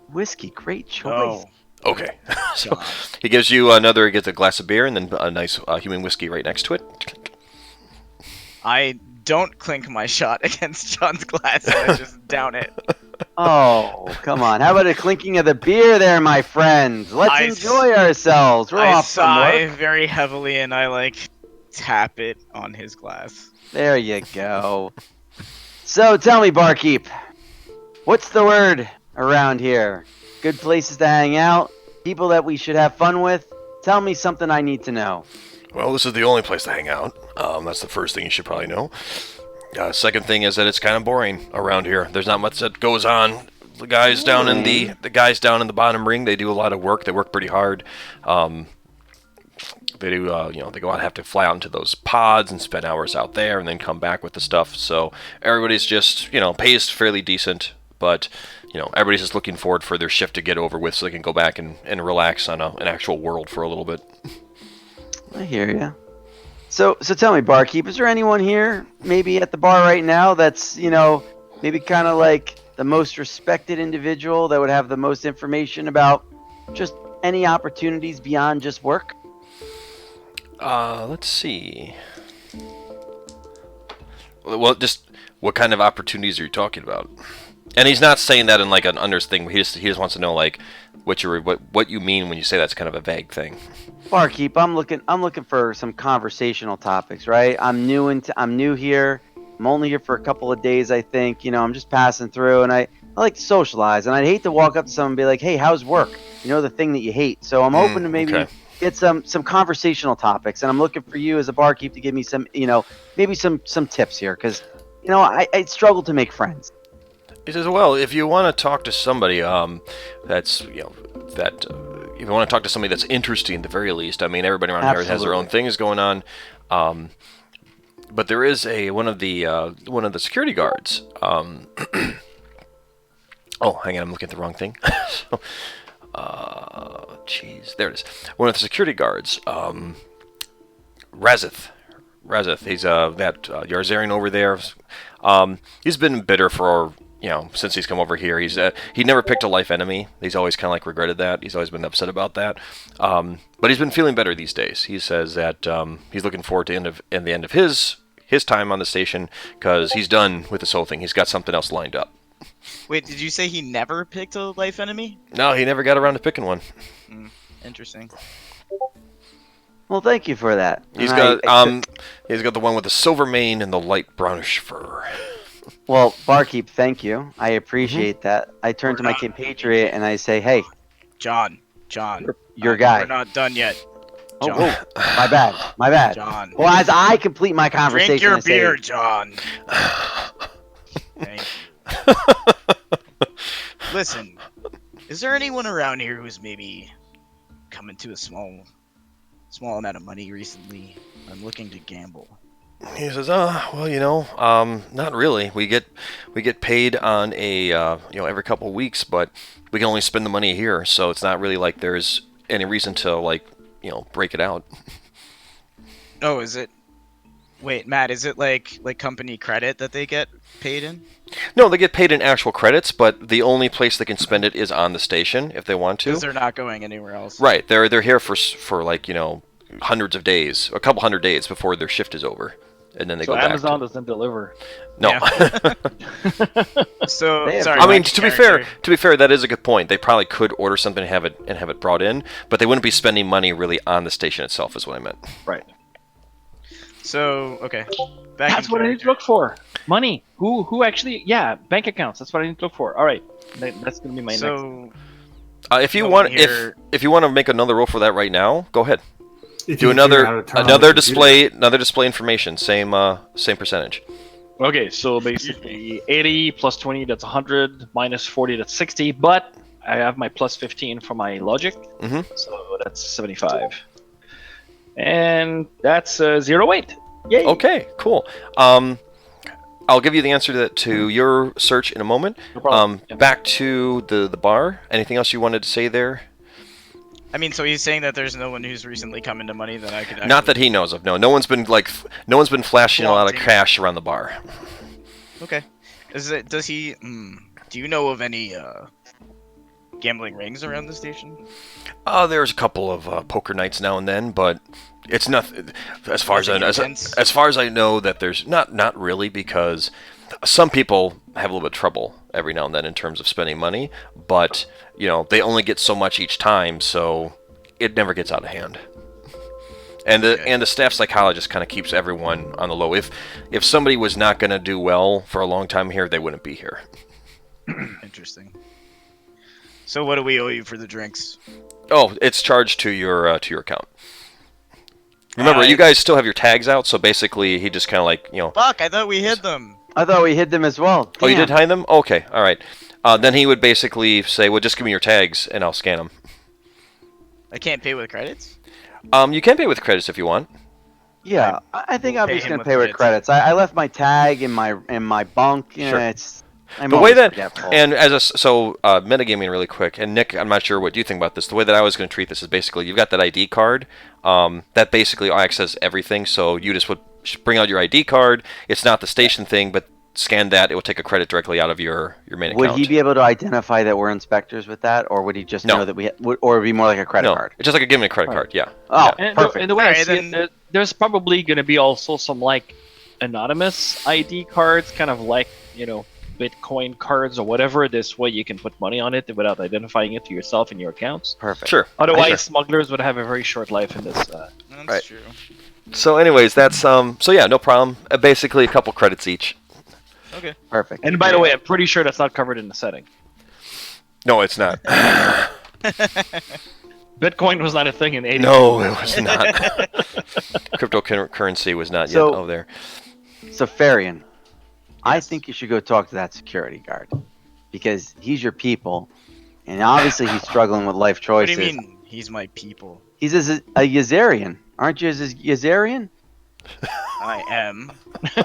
Whiskey, great choice. Oh, Okay. So John. he gives you another. He gets a glass of beer and then a nice human whiskey right next to it. I don't clink my shot against John's glass and I just down it. Oh, come on. How about a clinking of the beer there, my friends? Let's I enjoy ourselves. We're I off from sigh work. very heavily and I tap it on his glass. There you go. So tell me, barkeep, what's the word around here? Good places to hang out? People that we should have fun with? Tell me something I need to know. Well, this is the only place to hang out. That's the first thing you should probably know. Second thing is that it's kind of boring around here. There's not much that goes on. The guys down in the guys down in the bottom ring, they do a lot of work. They work pretty hard. They do, they go out and have to fly out into those pods and spend hours out there and then come back with the stuff. So everybody's just, pays fairly decent, but everybody's just looking forward for their shift to get over with so they can go back and relax on an actual world for a little bit. I hear you. So tell me, barkeep, is there anyone here, maybe at the bar right now, that's maybe kind of like the most respected individual that would have the most information about just any opportunities beyond just work? Let's see. Well, just what kind of opportunities are you talking about? And he's not saying that in an unders thing. He just wants to know what you mean when you say that's kind of a vague thing. Barkeep, I'm looking for some conversational topics, right? I'm new here. I'm only here for a couple of days, I think. I'm just passing through, and I like to socialize, and I'd hate to walk up to someone and be like, "Hey, how's work?" The thing that you hate. So I'm hoping to maybe get some conversational topics, and I'm looking for you as a barkeep to give me some, maybe some tips here, because I struggle to make friends. He says, "Well, if you want to talk to somebody, that's if you want to talk to somebody that's interesting, at the very least. I mean, everybody around here has their own things going on. But there is one of the security guards. Oh, hang on, I'm looking at the wrong thing. Jeez, there it is. One of the security guards, Razith. He's that Yarzarian over there. He's been bitter for since he's come over here. He never picked a life enemy. He's always kind of like regretted that. He's always been upset about that. But he's been feeling better these days. He says that he's looking forward to the end of his time on the station because he's done with this whole thing. He's got something else lined up. Wait, did you say he never picked a life enemy? No, he never got around to picking one. Interesting. Well, thank you for that. He's And got he's got the one with the silver mane and the light brownish fur. Well, barkeep, thank you. I appreciate that. I turn to my compatriot and I say, "Hey, John. your guy." We're not done yet. Oh, John. my bad. John. Well, as I complete my conversation, Drink your I say, beer, John. Thank you. Listen, is there anyone around here who's maybe come into a small amount of money recently? I'm looking to gamble. He says, well, not really. We get paid on a every couple of weeks, but we can only spend the money here, so it's not really like there's any reason to break it out. Oh, is it? Wait, Matt, is it like company credit that they get paid in? No, they get paid in actual credits, but the only place they can spend it is on the station if they want to. Because they're not going anywhere else. Right, they're here for hundreds of days, a couple hundred days before their shift is over, and then they go back. Amazon doesn't deliver. No. Yeah. So sorry. I mean, to be fair, that is a good point. They probably could order something and have it brought in, but they wouldn't be spending money really on the station itself, is what I meant. Right. So okay. That's what I need to look for. Money. Who actually? Yeah, bank accounts. That's what I need to look for. All right. That's gonna be my next. If you want to make another roll for that right now, go ahead. If Do you figure out how another to turn on the another display information, same percentage. Okay, so basically 80 plus 20, that's 100, minus 40, that's 60, but I have my plus 15 for my logic, so that's 75. And that's 08. Yay! Okay, cool. I'll give you the answer to your search in a moment. No problem. Back to the bar. Anything else you wanted to say there? I mean, so he's saying that there's no one who's recently come into money that I could actually... Not that he knows of. No one's been flashing a lot of cash around the bar. Okay. Does he... do you know of any gambling rings around the station? There's a couple of poker nights now and then, but it's nothing. As far as I know, that there's not really, because some people have a little bit of trouble every now and then in terms of spending money, but they only get so much each time, so it never gets out of hand. And the staff psychologist kind of keeps everyone on the low. If somebody was not going to do well for a long time here, they wouldn't be here. Interesting. So what do we owe you for the drinks? Oh, it's charged to your account. Remember, you guys still have your tags out, so basically he just kind of like Fuck! I thought we hid them. I thought we hid them as well. Oh, you Damn. did hide them? Okay, all right. Then he would basically say, well, just give me your tags, and I'll scan them. I can't pay with credits? You can pay with credits if you want. Yeah, I think I'm pay just him gonna with pay with credits. credits. I left my tag in my bunk. Sure. I'm The way always that, forgetful. and metagaming really quick, and Nick, I'm not sure what you think about this. The way that I was going to treat this is basically you've got that ID card, that basically accesses everything. So you just would bring out your ID card. It's not the station thing, but scan that. It will take a credit directly out of your main account. Would he be able to identify that we're inspectors with that, or would he just know that or would it be more like a credit card? It's just like giving a credit card. Yeah. Oh, And perfect. the way I Alright, see it, there's probably going to be also some like anonymous ID cards, kind of like Bitcoin cards or whatever. This way you can put money on it without identifying it to yourself in your accounts. Perfect. Sure. Otherwise, smugglers would have a very short life in this. That's Right. true. So, anyways, that's so yeah, no problem. Basically, a couple credits each. Okay. Perfect. And by the way, I'm pretty sure that's not covered in the setting. No, it's not. Bitcoin was not a thing in 80s. No, it was not. Cryptocurrency was not yet over there. So Farian, I think you should go talk to that security guard, because he's your people, and obviously he's struggling with life What choices. do you mean, he's my people? He's a Yazarian. Aren't you a Yazarian? I am.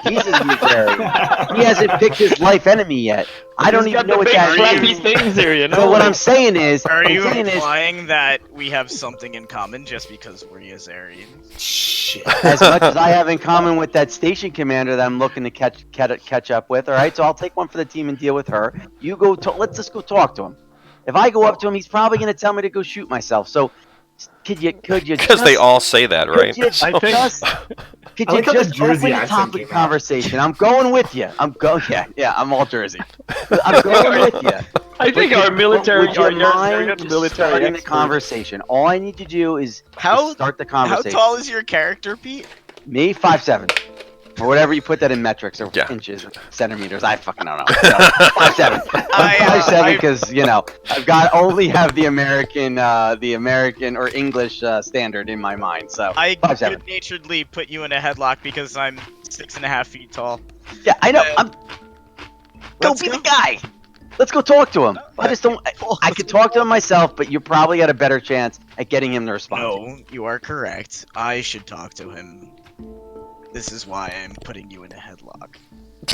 He's a Uzarian. He hasn't picked his life enemy yet. I don't He's even got know the what big that flappy means. things here, you know. So what I'm saying is, Are you I'm saying is, implying that we have something in common just because we're Yazarians? Shit. as much as I have in common with that station commander that I'm looking to catch up with, all right? So I'll take one for the team and deal with her. You go. Let's just go talk to him. If I go up to him, he's probably going to tell me to go shoot myself. So could you Because they all say that, right? Could you So- I think- just, could I you like how the just Jersey open the accent topic came of out. conversation? I'm going with you. Yeah, I'm all Jersey. I'm going with you. I think our military, Would you our mind Yazarian just military starting the expert. conversation? All I need to do is How just start the how conversation. tall is your character, Pete? Me, 5'7", or whatever you put that in metrics or Yeah. inches, or centimeters. I fucking don't know. 5'7". I, I'm 5'7" I- because I've only have the American or English standard in my mind. So I 5'7". good-naturedly put you in a headlock because I'm 6.5 feet tall. Yeah, I know. Uh, Go let's be go. the guy. Let's go talk to him. I just don't. I could talk to him myself, but you probably got a better chance at getting him to respond. No, you are correct. I should talk to him. This is why I'm putting you in a headlock.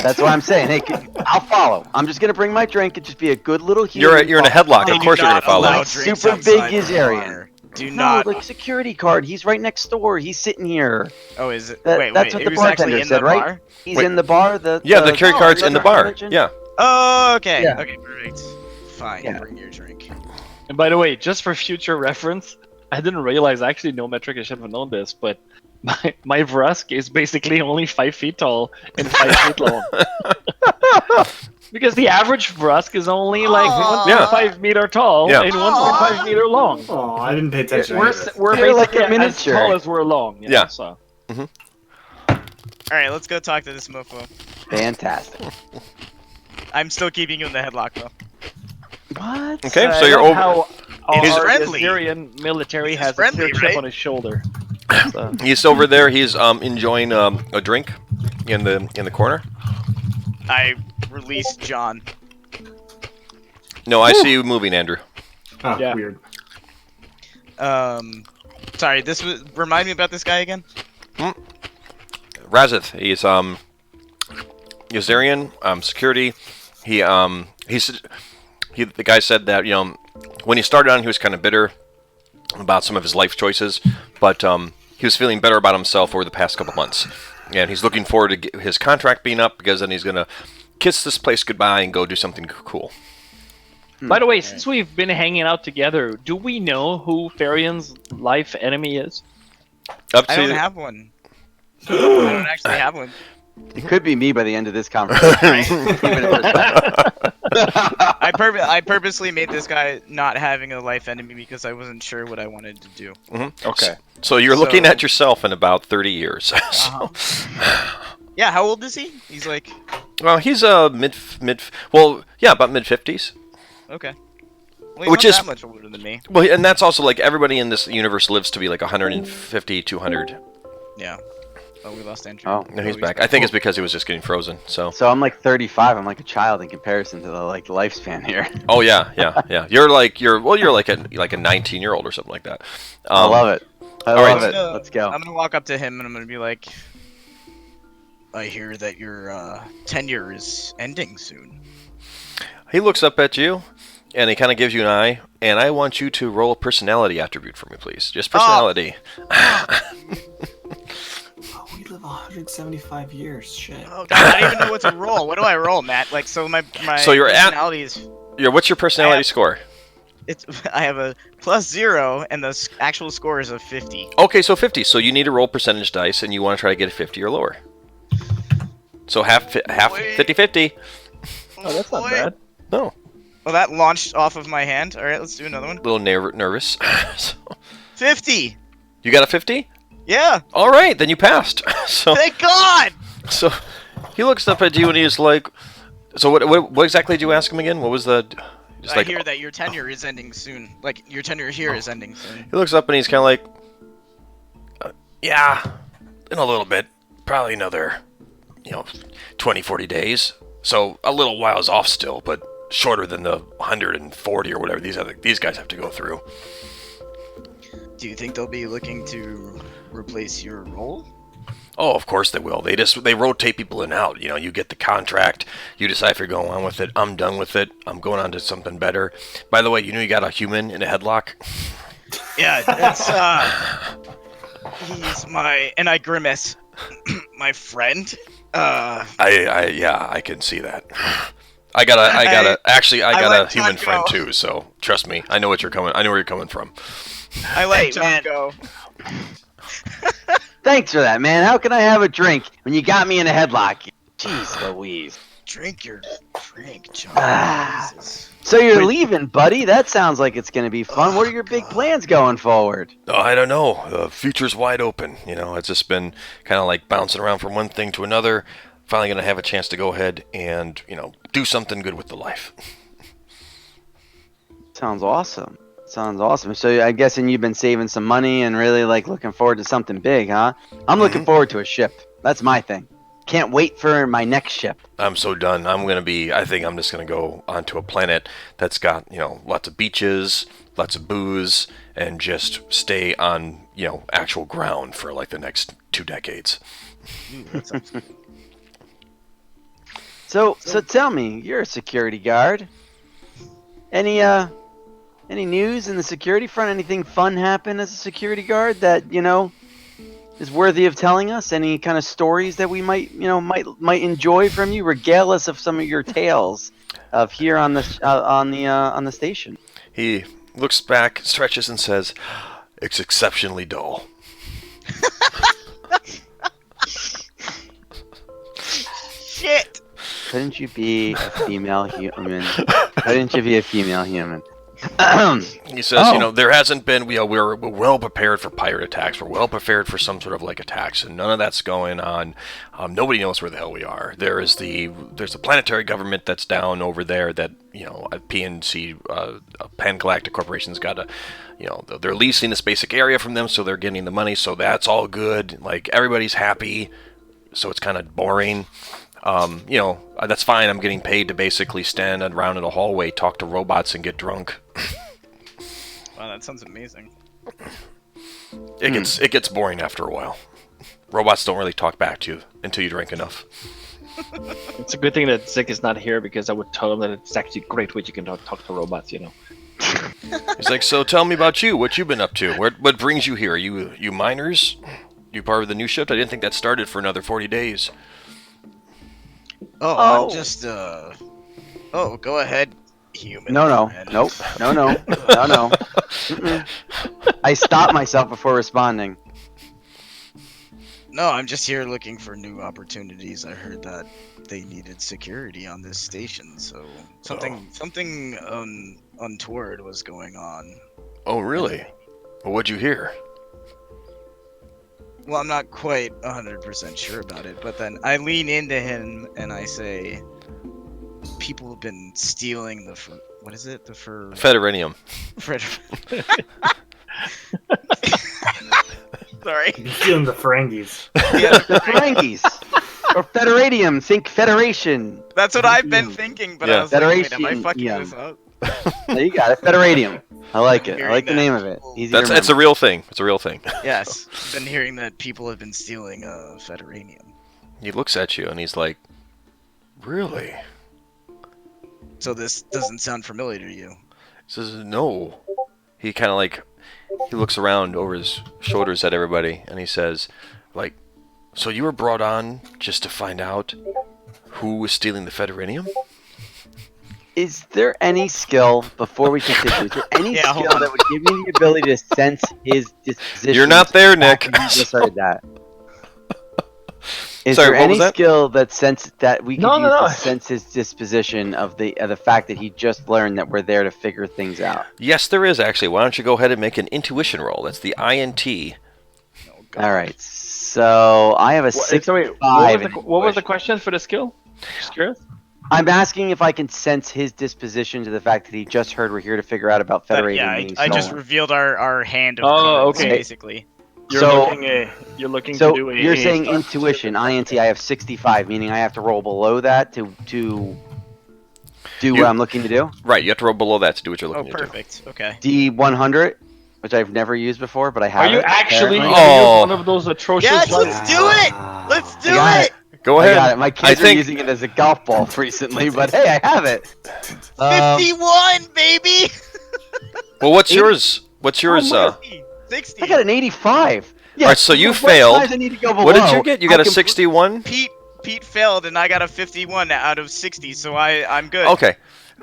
That's what I'm saying. Hey, I'll follow. I'm just gonna bring my drink and just be a good little human. You're in a headlock. They of do course you're gonna not follow. allow Like drinks super outside big the Yazarian. bar. Do No, not. like security card. He's right next door. He's sitting here. Oh, is it? That- wait, that's wait. what the He was actually bartender in said, the right? bar? He's Wait. in the bar. Yeah, the carry card's in the another bar. mention? Yeah. Oh, okay. Yeah. Okay, perfect. Fine. Yeah. Bring your drink. And by the way, just for future reference, I didn't realize, actually, no metric, I should have known this, but my Vrask is basically only 5 feet tall and 5 feet long. Because the average Vrask is only like Aw. 1.5 meter tall Yeah. and 1.5 meter long. Oh, I didn't pay attention. We're, to we're They're like basically a as miniature. tall as we're long. You know, Yeah. so. Alright, let's go talk to this mofo. Fantastic. I'm still keeping you in the headlock, though. What? Okay, I so you're like over. How He's our friendly. Syrian military He's has friendly, a tear chip right? on his shoulder. So. He's over there. He's enjoying a drink in the corner. I released John. No, I see you moving, Andrew. Oh, Yeah. weird. Sorry, this was. Remind me about this guy again? Razith. He's Yazarian security. The guy said that when he started on, he was kind of bitter about some of his life choices, but he was feeling better about himself over the past couple months, and he's looking forward to his contract being up because then he's gonna kiss this place goodbye and go do something cool. By the way, since we've been hanging out together, do we know who Farian's life enemy is? Up I to don't have one. I don't actually have one. It could be me by the end of this conversation. Keep it in perspective. I purposely made this guy not having a life enemy because I wasn't sure what I wanted to do. Okay. So you're looking So- at yourself in about 30 years. Yeah, how old is he? He's like, Well, he's about mid 50s. okay. Well, he's Which not is- that much older than me. Well, and that's also like everybody in this universe lives to be like 150, 200. Yeah. Oh, we lost Andrew. Oh. No, he's back. I think it's because he was just getting frozen. So. So I'm like 35. I'm like a child in comparison to the lifespan here. Oh yeah. You're like a 19-year-old or something like that. I love it. I all right, love it. so Let's go. I'm gonna walk up to him and I'm gonna be like, I hear that your tenure is ending soon. He looks up at you, and he kind of gives you an eye. And I want you to roll a personality attribute for me, please. Just personality. Oh, we live 175 years. Shit. Oh god, I don't even know what to roll. What do I roll, Matt? Like, so my So you're at- personality is. What's your personality score? I have a +0 and the actual score is a 50. Okay, so 50. So you need to roll percentage dice, and you want to try to get a 50 or lower. So half Wait. 50-50. Oh, that's not Boy. bad. No, Well, that launched off of my hand. All right, let's do another one. a little nervous. So, 50. you got a 50? Yeah. All right, then you passed. Thank God. So he looks up at you and he's like, "So what exactly did you ask him again? What was the?" Just I like, hear that your tenure is ending soon. Like your tenure here is ending soon. he looks up and he's kind of like, "Yeah, in a little bit, probably another, 20, 40 days. So a little while's off still, but shorter than the 140 or whatever these guys have to go through." Do you think they'll be looking to replace your role? Oh, of course they will. They rotate people in and out. You know, you get the contract, you decide if you're going on with it. I'm done with it. I'm going on to something better. By the way, you know you got a human in a headlock? Yeah, that's he's and I grimace. My friend. I can see that. I got a human friend too, so trust me. I know where you're coming from. I let John go. Thanks for that, man. How can I have a drink when you got me in a headlock? Jeez Louise. Drink your drink, John. Jesus. So you're leaving, buddy? That sounds like it's going to be fun. What are your big plans going forward? Oh, I don't know. The future's wide open. You know, it's just been kind of like bouncing around from one thing to another. Finally going to have a chance to go ahead and, you know, do something good with the life. Sounds awesome. So I guessing you've been saving some money and really like looking forward to something big, huh? I'm looking forward to a ship. That's my thing. Can't wait for my next ship. I'm so done. I think I'm just going to go onto a planet that's got, you know, lots of beaches, lots of booze, and just stay on, you know, actual ground for like the next 2 decades. That sounds good. So tell me, you're a security guard. Any news in the security front? Anything fun happen as a security guard that, you know, is worthy of telling us? Any kind of stories that we might enjoy from you? Regale us of some of your tales of here on the station. He looks back, stretches, and says, "It's exceptionally dull." Shit. Couldn't you be a female human? He says, you know, there hasn't been, we're well prepared for pirate attacks. We're well prepared for some sort of like attacks, and none of that's going on. Nobody knows where the hell we are. There's a planetary government that's down over there that, you know, a PNC, Pan-Galactic Corporation's got a, you know, they're leasing this basic area from them, so they're getting the money, so that's all good. Like, everybody's happy, so it's kind of boring. You know, that's fine. I'm getting paid to basically stand around in a hallway, talk to robots, and get drunk. Wow, that sounds amazing. It gets boring after a while. Robots don't really talk back to you until you drink enough. It's a good thing that Zik is not here, because I would tell him that it's actually great when you can talk to robots, you know. He's like, so tell me about you. What you been up to? What brings you here? Are you miners? You part of the new shift? I didn't think that started for another 40 days. I'm just go ahead, human. No. friend. Nope. No. Mm-mm. I stopped myself before responding. No, I'm just here looking for new opportunities. I heard that they needed security on this station, so something untoward was going on. Oh, really? Well, what'd you hear? Well, I'm not quite 100% sure about it, but then I lean into him and I say, people have been stealing what is it? The fur... Federanium. Sorry. You're stealing the Ferengis. Yeah, The Ferengis. Or Federadium. Think Federation. that's what I've been thinking, but Yeah. I was like, wait, am I Federation, fucking yeah. this up? There you got it. Federadium. I like it. I like the Hearing name that. of it. Easy to It's a remember. real thing. It's a real thing. Yes, I've been hearing that people have been stealing Federanium. He looks at you and he's like, really? So this doesn't sound familiar to you. He says, no. He kind of like, he looks around over his shoulders at everybody and he says, like, so you were brought on just to find out who was stealing the Federanium? Is there any skill, before we continue, is there any Yeah, hold skill on. that would give me the ability to sense his disposition? You're not there, Nick. You just heard that. Is Sorry, there what was any that? skill that we could No, use no. to sense his disposition of the fact that he just learned that we're there to figure things out? Yes, there is actually. Why don't you go ahead and make an intuition roll? That's the INT. Oh, God. All right, so I have a 65. What was the question for the skill? Just curious. I'm asking if I can sense his disposition to the fact that he just heard we're here to figure out about Federation Yeah, being I just stolen. revealed our hand of Oh, cards, okay. basically. You're So- looking So to do a... you're saying intuition, INT. I have 65, meaning I have to roll below that to do what I'm looking to do. Right, you have to roll below that to do what you're Oh, looking to do. perfect. Okay. D100 which I've never used before, but I have. Are you it, actually apparently. gonna Oh. use one of those atrocious Yes, ones? let's do it. Let's do I got it. it. Go I ahead. got it. My kids I are think. using it as a golf ball recently, but hey, I have it. 51, baby. Well, what's yours? What's yours? 60. I got an 85. Yeah. Alright, so you what failed. size I need to go below? What did you get? You got I a can- 61? Pete failed, and I got a 51 out of 60, so I'm good. Okay.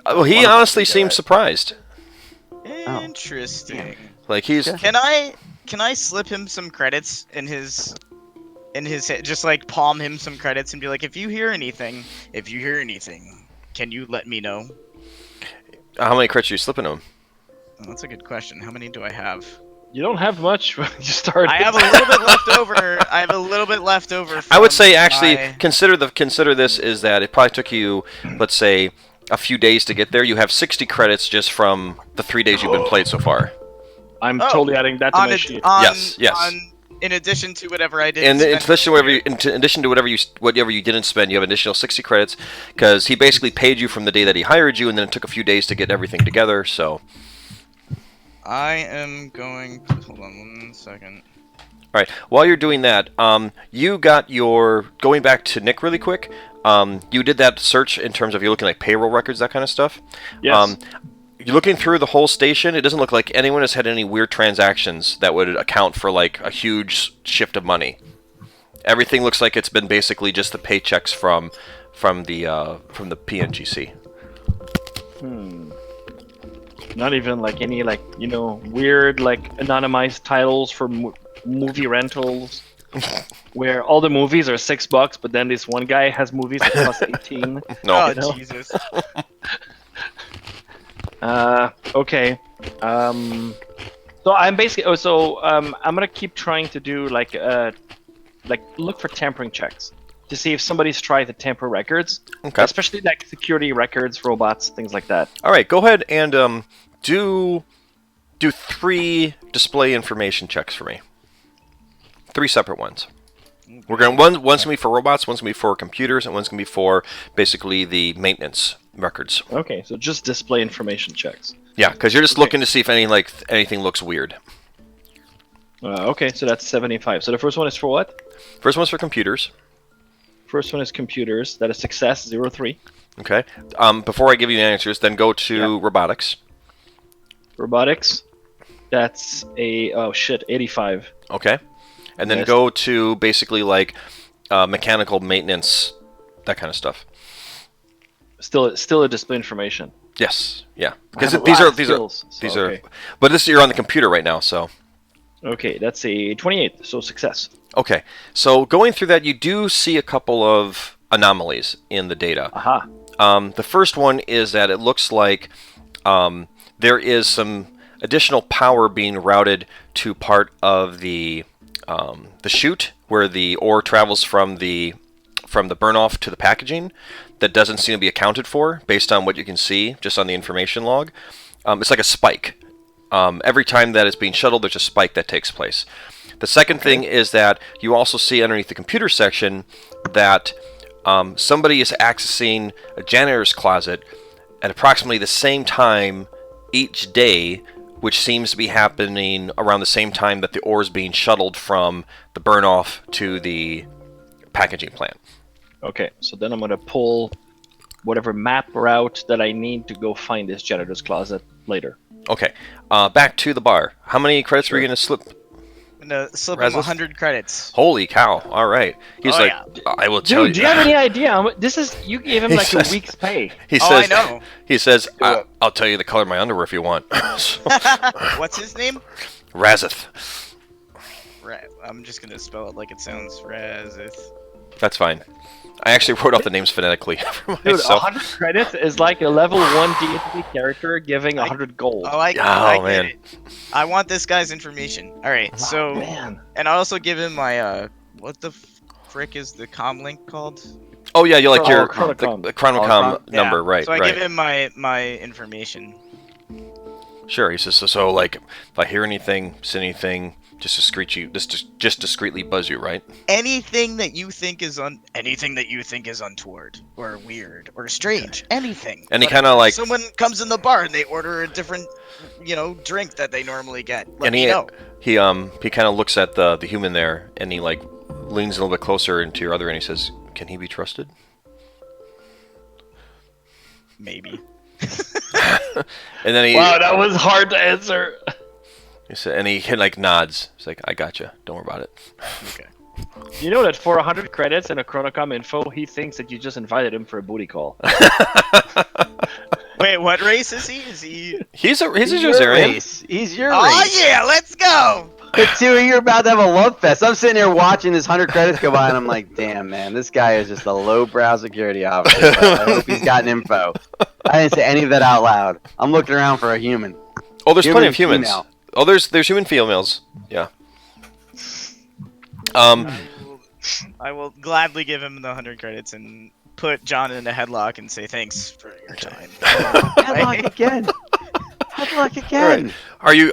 Well, he One of us honestly can do seems it. surprised. Interesting. Like he's. Yeah. Can I slip him some credits in his just like palm him some credits and be like, if you hear anything, can you let me know? How many crits are you slipping him? Oh, that's a good question. How many do I have? You don't have much when you start. I have a little bit left over. I would say from actually my- consider this is that it probably took you, let's say, a few days to get there. You have 60 credits just from the 3 days you've been played so far. I'm Oh, totally adding that to on my a- sheet. on- Yes, yes. in addition to whatever I did. And in addition to whatever you didn't spend, you have an additional 60 credits because he basically paid you from the day that he hired you, and then it took a few days to get everything together. So, I am going to hold on 1 second. all right. While you're doing that, you got your going back to Nick really quick. You did that search in terms of you're looking like payroll records, that kind of stuff. Yes. You're looking through the whole station. It doesn't look like anyone has had any weird transactions that would account for like a huge shift of money. Everything looks like it's been basically just the paychecks from the PNGC. Not even like any weird anonymized titles for movie rentals, where all the movies are $6, but then this one guy has movies that cost 18. No. Oh, You know? Jesus. Okay. So I'm basically. I'm gonna keep trying to do look for tampering checks to see if somebody's tried to tamper records, Okay. especially like security records, robots, things like that. All right. Go ahead and do 3 display information checks for me. 3 separate ones. We're going one's gonna be for robots, one's gonna be for computers, and one's gonna be for basically the maintenance records. Okay, so just display information checks. Yeah, because you're just looking to see if anything looks weird. Okay, so that's 75. So the first one is for what? First one's for computers. First one is computers. That is success 03. Okay. Before I give you the answers, then go to robotics. Robotics. That's 85. Okay. And then Yes. go to basically like mechanical maintenance, that kind of stuff. Still a display information. Yes. Yeah. I Because have a these lot are of these are skills, so, these okay. are. But you're on the computer right now, so. Okay, that's a 28. So success. Okay. So going through that, you do see a couple of anomalies in the data. Aha. The first one is that it looks like there is some additional power being routed to part of the chute where the ore travels from the burn off to the packaging that doesn't seem to be accounted for based on what you can see just on the information log. It's like a spike. Every time that it's being shuttled, there's a spike that takes place. The second thing is that you also see underneath the computer section that somebody is accessing a janitor's closet at approximately the same time each day, which seems to be happening around the same time that the ore is being shuttled from the burn off to the packaging plant. Okay, so then I'm gonna pull whatever map route that I need to go find this janitor's closet later. Okay, back to the bar. How many credits were you going to slip? I'm gonna slip him Razis? 100 credits. Holy cow! All right. He's Oh, like, yeah. I will tell Dude, do you have any idea? You gave him He like says- a week's pay. He Oh, says, I know. He says, I'll tell you the color of my underwear if you want. So, What's his name? Razith. I'm just gonna spell it like it sounds. Razith. That's fine. I actually wrote off the names phonetically for Dude, myself. 100 credits is like a level 1 D&D character giving 100 gold. Oh, I Oh, get man. it. I want this guy's information. All right, so Man. and I also give him my what the frick is the comm link called? Oh yeah, you like your Chronocom. the Chronocom Chronocom. number, Yeah, right? So I right. give him my information. Sure. He says so. Like, if I hear anything, see anything, Just discreetly buzz you, right? Anything that you think is untoward or weird or strange, anything. And he But kind of like, someone comes in the bar and they order a different, drink that they normally get. Let and me know. he kind of looks at the human there, and he like leans a little bit closer into your other, and he says, "Can he be trusted?" Maybe. And then Wow, that was hard to answer. he like nods. He's like, "I gotcha. Don't worry about it." Okay. You know that for 100 credits and a Chronocom info, he thinks that you just invited him for a booty call. Wait, what race is he? Is he? He's a your Josarian. race. He's your Oh race. yeah, let's go. The two of you are about to have a love fest. I'm sitting here watching this 100 credits go by, and I'm like, damn, man, this guy is just a lowbrow security officer. I hope he's gotten info. I didn't say any of that out loud. I'm looking around for a human. Oh, there's plenty of Human, humans. female. Oh, there's human females. Yeah. I will gladly give him the 100 credits and put John in a headlock and say thanks for your time. Headlock again. Headlock again. Are you?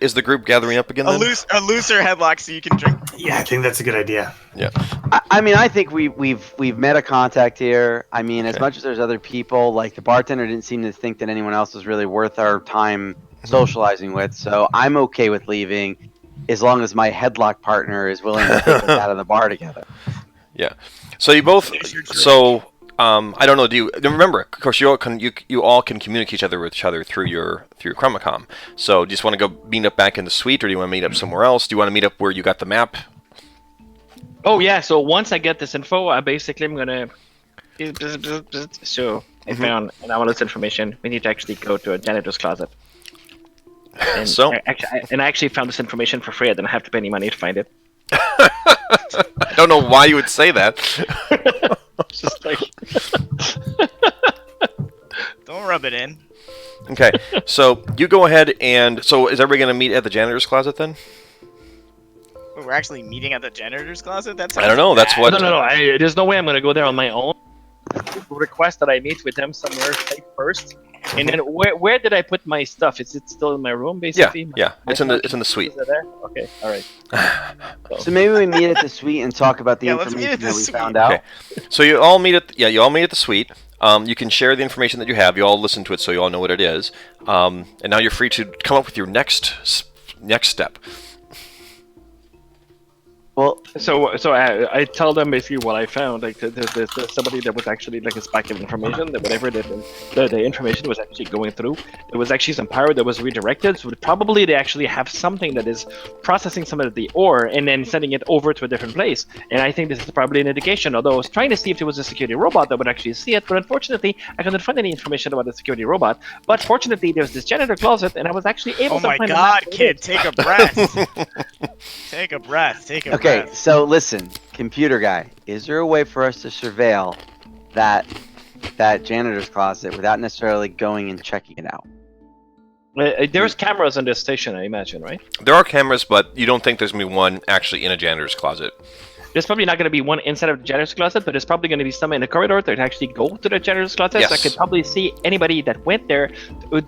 Is the group gathering up again? A Then? looser headlock so you can drink. Yeah, I think that's a good idea. Yeah. I mean, I think we've met a contact here. I mean, as Okay. much as there's other people, like the bartender didn't seem to think that anyone else was really worth our time socializing with. So I'm okay with leaving, as long as my headlock partner is willing to take us out of the bar together. Yeah. So you both. So I don't know. Do you remember? Of course, you all can communicate with each other through your Chromacom. So do you just want to go meet up back in the suite, or do you want to meet up somewhere else? Do you want to meet up where you got the map? Oh yeah, so once I get this info, I'm gonna. So I found anomalous information. We need to actually go to a janitor's closet. And So? I actually found this information for free. I didn't have to pay any money to find it. I don't know why you would say that. Just like Don't rub it in. Okay. So you go ahead and is everybody going to meet at the janitor's closet then? We're actually meeting at the janitor's closet? That's I don't know. That's what. no. There's no way I'm gonna go there on my own. Request that I meet with them somewhere safe first. And then where did I put my stuff? Is it still in my room, basically? Yeah. It's in the suite. Is it there? Okay, all right. So maybe we meet at the suite and talk about the Yeah, let's meet information at the that we suite. found out. Okay. So you all meet at the suite. You can share the information that you have. You all listen to it, so you all know what it is. And now you're free to come up with your next step. Well, So I tell them basically what I found. Like there's somebody that was actually like a spike of information that whatever the information was actually going through. There was actually some power that was redirected. So probably they actually have something that is processing some of the ore and then sending it over to a different place. And I think this is probably an indication. Although I was trying to see if there was a security robot that would actually see it, but unfortunately I couldn't find any information about the security robot. But fortunately there's this janitor closet, and I was actually able Oh to my find a god, map. kid, take a breath. Take a breath. okay, so listen, computer guy, is there a way for us to surveil that janitor's closet without necessarily going and checking it out? There's cameras on this station, I imagine, right? There are cameras, but you don't think there's going to be one actually in a janitor's closet. There's probably not going to be one inside of the janitor's closet, but there's probably going to be some in the corridor that actually go to the janitor's closet. Yes. So I could probably see anybody that went there.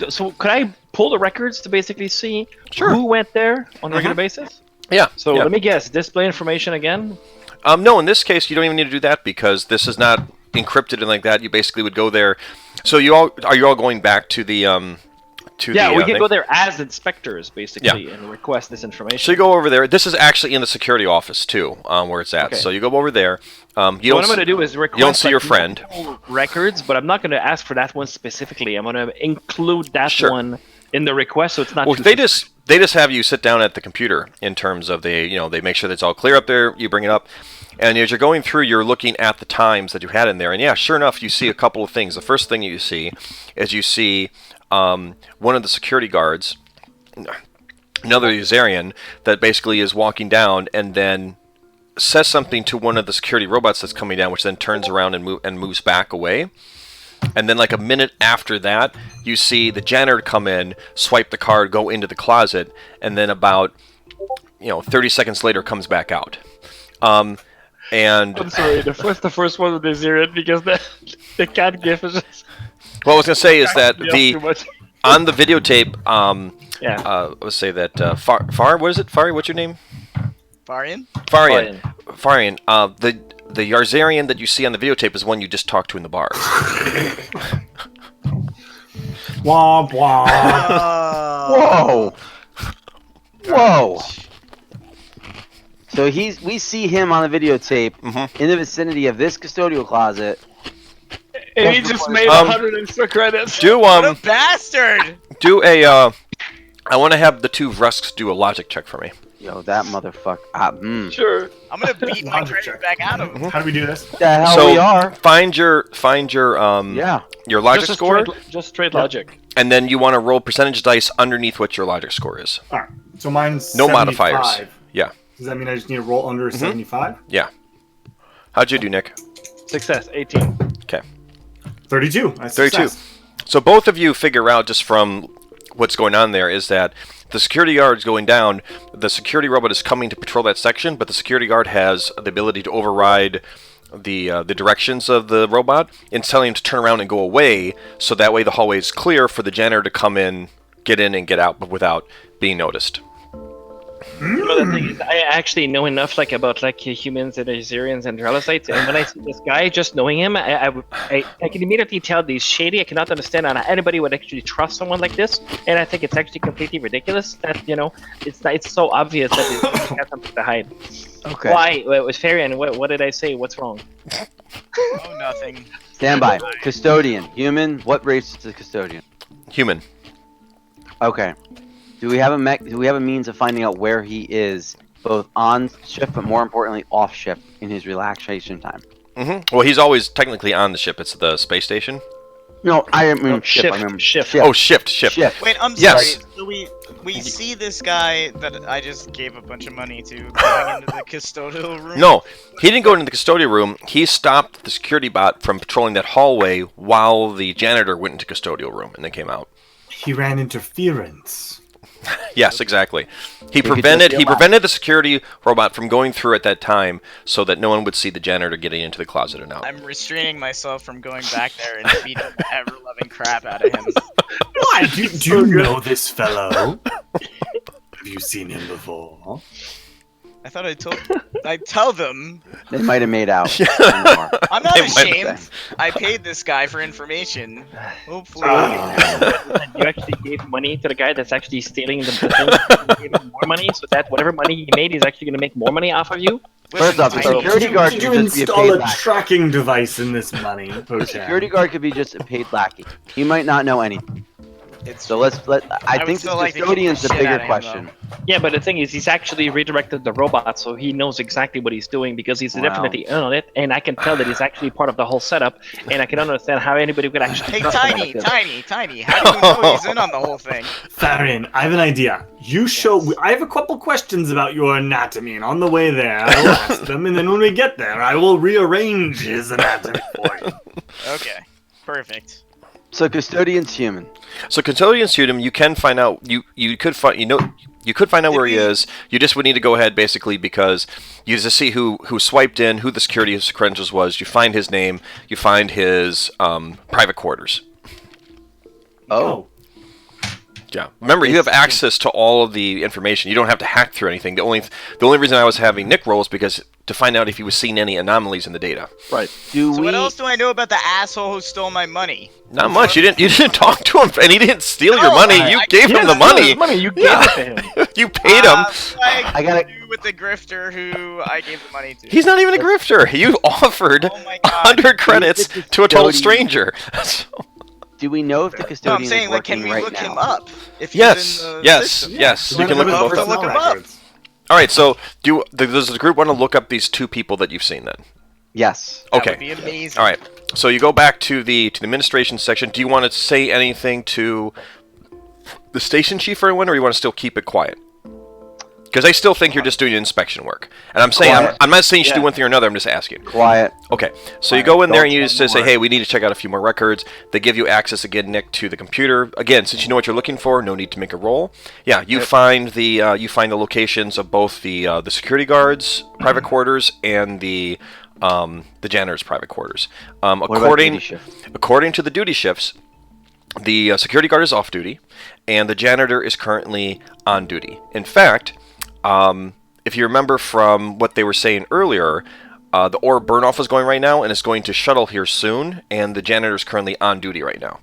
So could I pull the records to basically see who went there on a regular basis? Yeah. So yeah. let me guess, display information again? No, in this case, you don't even need to do that because this is not encrypted and like that. You basically would go there. So are you all going back to the Yeah, we can thing? go there as inspectors, basically, and request this information. So you go over there. This is actually in the security office too, where it's at. Okay. So you go over there. What I'm going to do is request you don't see your friend. multiple records, but I'm not going to ask for that one specifically. I'm going to include that one in the request, so it's not. Well, too they just have you sit down at the computer in terms of they make sure that it's all clear up there. You bring it up, and as you're going through, you're looking at the times that you had in there, and yeah, sure enough, you see a couple of things. The first thing you see is one of the security guards, another Usarian, that basically is walking down and then says something to one of the security robots that's coming down, which then turns around and moves back away. And then like a minute after that, you see the janitor come in, swipe the card, go into the closet, and then about 30 seconds later comes back out. And I'm sorry, the first one was zero because the cat gif is just what I was going to say is that too much. on the videotape, Yeah. Let's say that Far. What is it? Fari, what's your name? Varian? Farian. Farian. The Yarzarian that you see on the videotape is one you just talked to in the bar. Womp womp. Whoa! Whoa! So we see him on the videotape in the vicinity of this custodial closet. And he just made 100 extra credits. What a bastard! Do a I want to have the two Rusks do a logic check for me. Yo, that motherfucker. Sure. I'm gonna beat my Logic credit check. back out of him. How do we do this? The hell So we are. find your your logic Just score, just straight logic. and then you want to roll percentage dice underneath what your logic score is. All right. So mine's No 75. modifiers. Yeah. Does that mean I just need to roll under 75? Yeah. How'd you do, Nick? Success, 18. Okay. 32. That's 32. success. So both of you figure out just from what's going on there is that the security guard is going down. The security robot is coming to patrol that section, but the security guard has the ability to override the directions of the robot and telling him to turn around and go away, so that way the hallway is clear for the janitor to come in and get out, but without being noticed. You know, the thing is, I actually know enough about humans and Assyrians and Drelosites, and when I see this guy, just knowing him, I can immediately tell that he's shady. I cannot understand how anybody would actually trust someone like this, and I think it's actually completely ridiculous that it's so obvious that he has something to hide. Okay. Why? It was fair, and what did I say? What's wrong? Oh, nothing. Stand by. Custodian. Human. What race is the custodian? Human. Okay. Do we have a means of finding out where he is, both on shift, but more importantly, off shift in his relaxation time? Well, he's always technically on the ship. It's the space station. No, I mean No, shift. I shift, mean shift. Oh, shift. Shift. Wait, I'm Yes. sorry. So we see this guy that I just gave a bunch of money to going into the custodial room. No, he didn't go into the custodial room. He stopped the security bot from patrolling that hallway while the janitor went into custodial room and then came out. He ran interference. Yes, exactly. He could just prevented go out. the security robot from going through at that time so that no one would see the janitor getting into the closet and out. I'm restraining myself from going back there and beating the ever-loving crap out of him. Why? Do you know this fellow? Have you seen him before? I thought I'd tell them. They might have made out. I'm not They might have ashamed. I paid this guy for information. Hopefully. You actually gave money to the guy that's actually stealing the thing. You gave him more money, so that whatever money he made, he's actually going to make more money off of you. First off, the Tiny. security guard Did could you just be a install paid a lackey. tracking device in this money, The Pochan? security guard could be just a paid lackey. He might not know anything. It's So I would think still the like to kick custodian's the the shit bigger out of him, question. Yeah, but the thing is, he's actually redirected the robot, so he knows exactly what he's doing because he's Wow. definitely in on it, and I can tell that he's actually part of the whole setup, and I can understand how anybody could actually. Hey, trust someone like this. Tiny. How do you know he's in on the whole thing? Farin, I have an idea. I have a couple questions about your anatomy, and on the way there, I will ask them, and then when we get there, I will rearrange his anatomy for you. Okay, perfect. So custodian's human. So custodian Student, you can find out. You could find out where he is. You just would need to go ahead basically because you just see who swiped in, who the security credentials was. You find his name. You find his private quarters. Oh. Yeah. Remember, you have access to all of the information. You don't have to hack through anything. The only reason I was having Nick roll is because to find out if he was seeing any anomalies in the data. Right. Do So we? what else do I know about the asshole who stole my money? Not much. You didn't talk to him, and he didn't steal your No, money. I- You I- gave him Yes, the money. his money. You gave it to him. You paid him. I gotta- do with the grifter who I gave the money to. He's not even a grifter. You offered Oh my God. 100 credits He's the to a total custodian. stranger. So- Do we know if the No, custodian I'm saying, is like, working can we right look now? him up? If he's yes, in the yes, system? yes. You can look look him them up. both up. Look him up. Records. All right. So, does the group want to look up these two people that you've seen then? Yes. That Okay. would be amazing. All right. So you go back to the administration section. Do you want to say anything to the station chief or anyone, or you want to still keep it quiet? Because I still think you're just doing inspection work. And I'm saying Quiet. I'm not saying you should do Yeah. one thing or another. I'm just asking. Quiet. Okay, so you go in there and you Don't just tell say, more. hey, we need to check out a few more records. They give you access again, Nick, to the computer. Again, since you know what you're looking for, no need to make a roll. Yeah, you find the locations of both the security guards' private quarters and the janitor's private quarters. What about duty shift? According to the duty shifts, The security guard is off duty, and the janitor is currently on duty. In fact, if you remember from what they were saying earlier, the ore burn-off is going right now, and it's going to shuttle here soon, and the janitor is currently on duty right now.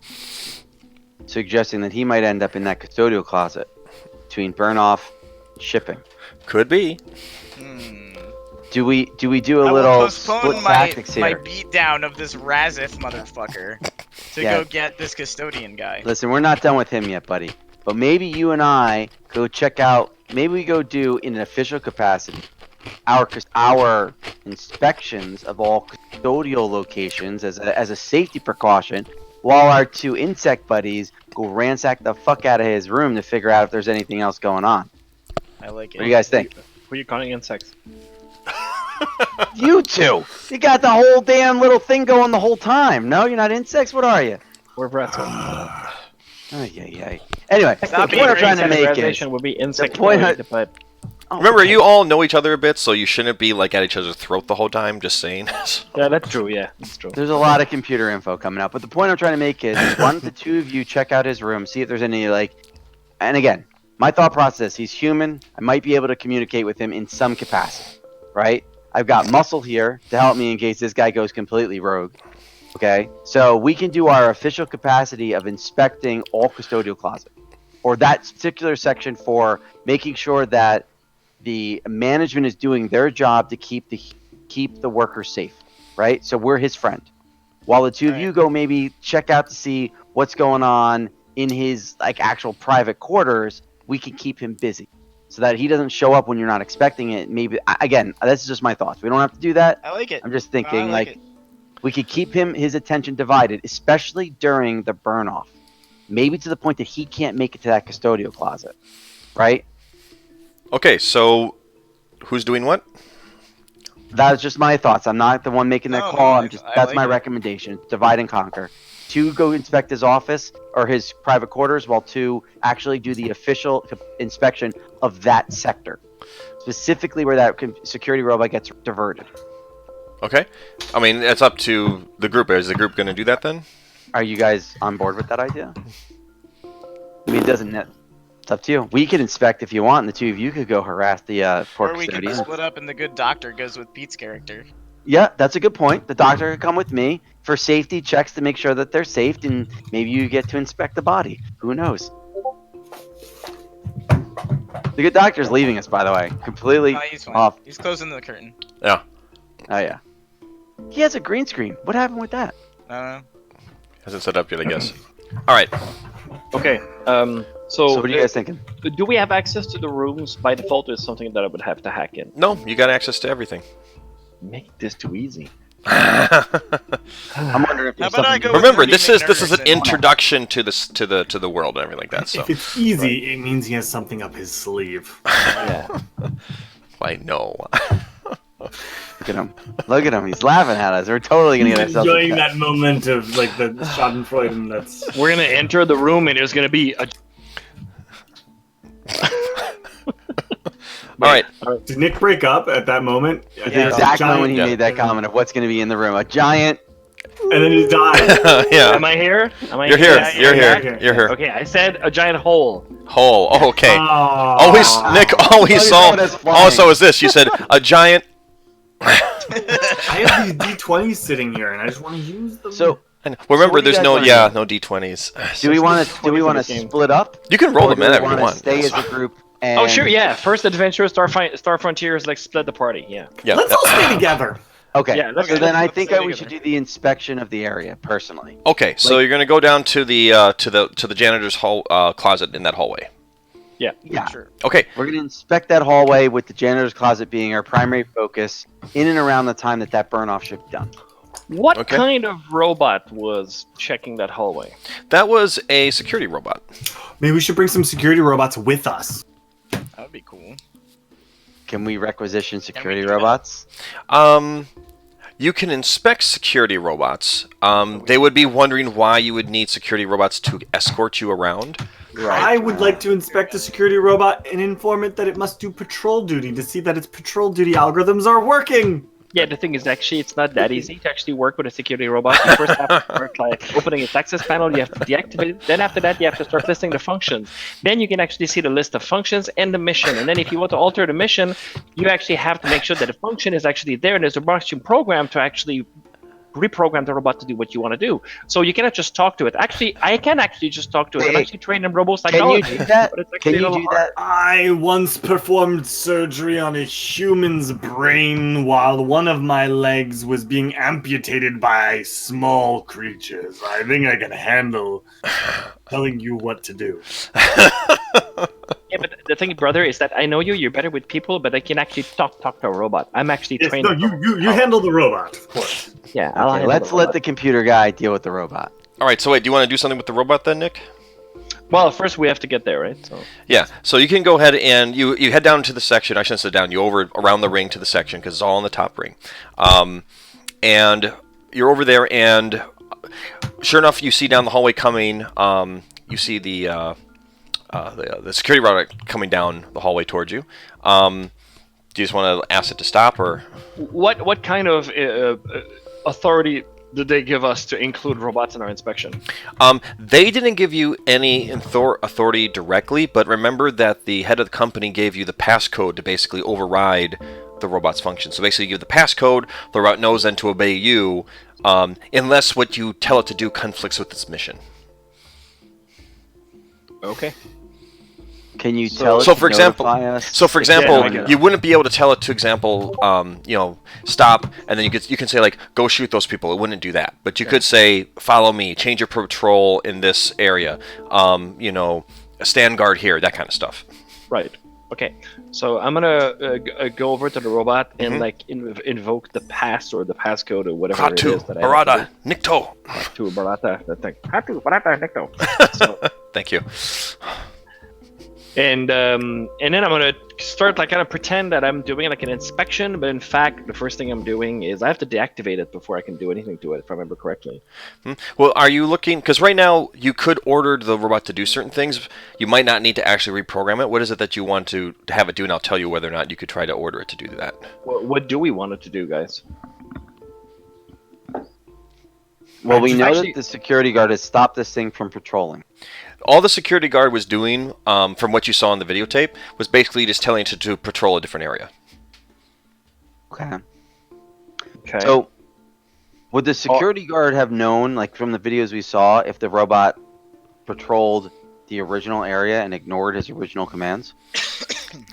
Suggesting that he might end up in that custodial closet between burn-off and shipping. Could be. Do we do a I will little postpone split my tactics my here? beatdown of this Razif motherfucker to Yeah. go get this custodian guy. Listen, we're not done with him yet, buddy. But maybe you and I go check out. Maybe we go do in an official capacity our inspections of all custodial locations as a safety precaution, while our two insect buddies go ransack the fuck out of his room to figure out if there's anything else going on. I like it. What do you guys think? Who are you calling insects? You two! You got the whole damn little thing going the whole time. No, you're not insects? What are you? We're rats. Ay. Anyway, Stop the being point I'm trying to make is... Categorization would be insect point related, but Oh, Remember, okay. you all know each other a bit, so you shouldn't be like at each other's throat the whole time. Just saying. yeah, that's true. Yeah, that's true. There's a lot of computer info coming out, but the point I'm trying to make is why don't the two of you check out his room, see if there's any, like... And again, my thought process, he's human. I might be able to communicate with him in some capacity, right? I've got muscle here to help me in case this guy goes completely rogue. Okay? So we can do our official capacity of inspecting all custodial closet, or that particular section for making sure that the management is doing their job to keep the workers safe, right? So we're his friend. While the two of you go maybe check out to see what's going on in his like actual private quarters, we can keep him busy so that he doesn't show up when you're not expecting it. Maybe again, this is just my thoughts. We don't have to do that. I like it. I'm just I thinking like like it. we could keep his attention divided, especially during the burn off. Maybe to the point that he can't make it to that custodial closet, right? Okay, so who's doing what? That's just my thoughts. I'm not the one making that No, call. no, I That's like my it. recommendation. Divide and conquer. 2, go inspect his office or his private quarters, while 2, actually do the official inspection of that sector, specifically where that security robot gets diverted. Okay. I mean, it's up to the group. Is the group going to do that then? Are you guys on board with that idea? I mean, it doesn't. It's up to you. We could inspect if you want, and the two of you could go harass the poor Or we could custodian. split up and the good doctor goes with Pete's character. Yeah, that's a good point. The doctor could come with me for safety checks to make sure that they're safe, and maybe you get to inspect the body. Who knows? The good doctor's leaving us, by the way. Completely No, he's fine. off. He's closing the curtain. Yeah. Oh, yeah. He has a green screen. What happened with that? I don't know. Hasn't set up yet, I guess. All right. Okay. So what are you guys thinking? Do we have access to the rooms by default, or is something that I would have to hack in? No, you got access to everything. Make this too easy. I'm wondering if How there's about I something... go with Remember, Rudy this is an McNerds and- introduction to this to the world and everything like that. So If it's easy, it means he has something up his sleeve. Yeah. I know. Look at him. Look at him. He's laughing at us. We're totally going to get ourselves... Enjoying that moment of like the Schadenfreude. That's We're gonna enter the room, and there's gonna be a. All right. Did Nick break up at that moment? At the exact moment he made that comment of what's going to be in the room. A giant... And then he died. Yeah. Am I here? Am I You're here. Yeah, You're yeah, here. yeah. You're here. Okay, I said a giant hole. Hole. Oh, okay. Oh. Always, Nick. All he Look at saw. what is flying. Also, is this? You said a giant. I have these D20s sitting here, and I just want to use them. So, Well, remember, what do you there's guys no wanna do? no d20s. do we want to 20 for the game. split up? You can roll Or them do in we if you wanna want. stay as a group and... Oh sure, yeah. First adventure, Star Frontiers, like split the party. Yeah. Yeah. let's all stay together. Okay, Yeah, let's- so then I let's think stay we together. should do the inspection of the area, personally. Okay, so you're gonna go down to the to the janitor's hall closet in that hallway. Yeah, Sure. Okay. we're going to inspect that hallway with the janitor's closet being our primary focus in and around the time that burn-off should be done. What Okay. kind of robot was checking that hallway? That was a security robot. Maybe we should bring some security robots with us. That would be cool. Can we requisition security do that? robots? You can inspect security robots. They would be wondering why you would need security robots to escort you around. I would like to inspect a security robot and inform it that it must do patrol duty to see that its patrol duty algorithms are working. Yeah, the thing is, actually, it's not that easy to actually work with a security robot. You first have to start like opening its access panel. You have to deactivate it. Then after that, you have to start listing the functions. Then you can actually see the list of functions and the mission. And then if you want to alter the mission, you actually have to make sure that the function is actually there and there's a marching program to actually reprogram the robot to do what you want to do. So you cannot just talk to it. Actually, I can actually just talk to it. I'm actually trained in robopsychology. Can you do that? But it's Can actually a you little do hard. that? I once performed surgery on a human's brain while one of my legs was being amputated by small creatures. I think I can handle telling you what to do. Yeah, but the thing, brother, is that I know you're better with people, but I can actually talk to a robot. I'm actually Yes, trained. no, you handle the robot, of course. Yeah, I'll Okay, handle let's the let robot. the computer guy deal with the robot. All right, so wait, do you want to do something with the robot then, Nick? Well, first we have to get there, right? So Yeah, so you can go ahead and you head down to the section. I shouldn't say down. You over around the ring to the section because it's all on the top ring, and you're over there. And sure enough, you see down the hallway coming. You see the security robot coming down the hallway towards you. Do you just want to ask it to stop, or what kind of authority did they give us to include robots in our inspection? they didn't give you any authority directly, but remember that the head of the company gave you the passcode to basically override the robot's function. So basically, you give the passcode, the robot knows then to obey you, unless what you tell it to do conflicts with its mission. Okay. Can you tell it So to for example, notify us? I get it. you wouldn't be able to tell it to example, stop, and then you can say like, go shoot those people. It wouldn't do that, but you could say, follow me, change your patrol in this area, stand guard here, that kind of stuff. Right. Okay. So I'm gonna go over to the robot and like invoke the pass or the passcode or whatever it Hatu, is that I have Barada, Nikto. to Barata. That thing. Hatu, Barata, Necto. So, Thank you. and then I'm gonna start like kind of pretend that I'm doing like an inspection, but in fact, the first thing I'm doing is I have to deactivate it before I can do anything to it, if I remember correctly. Well, are you looking? Because right now you could order the robot to do certain things. You might not need to actually reprogram it. What is it that you want to have it do? And I'll tell you whether or not you could try to order it to do that. What do we want it to do, guys? Well, we know Actually- that the security guard has stopped this thing from patrolling. All the security guard was doing, from what you saw on the videotape, was basically just telling it to patrol a different area. Okay. Okay. So, would the security guard have known, like from the videos we saw, if the robot patrolled the original area and ignored his original commands?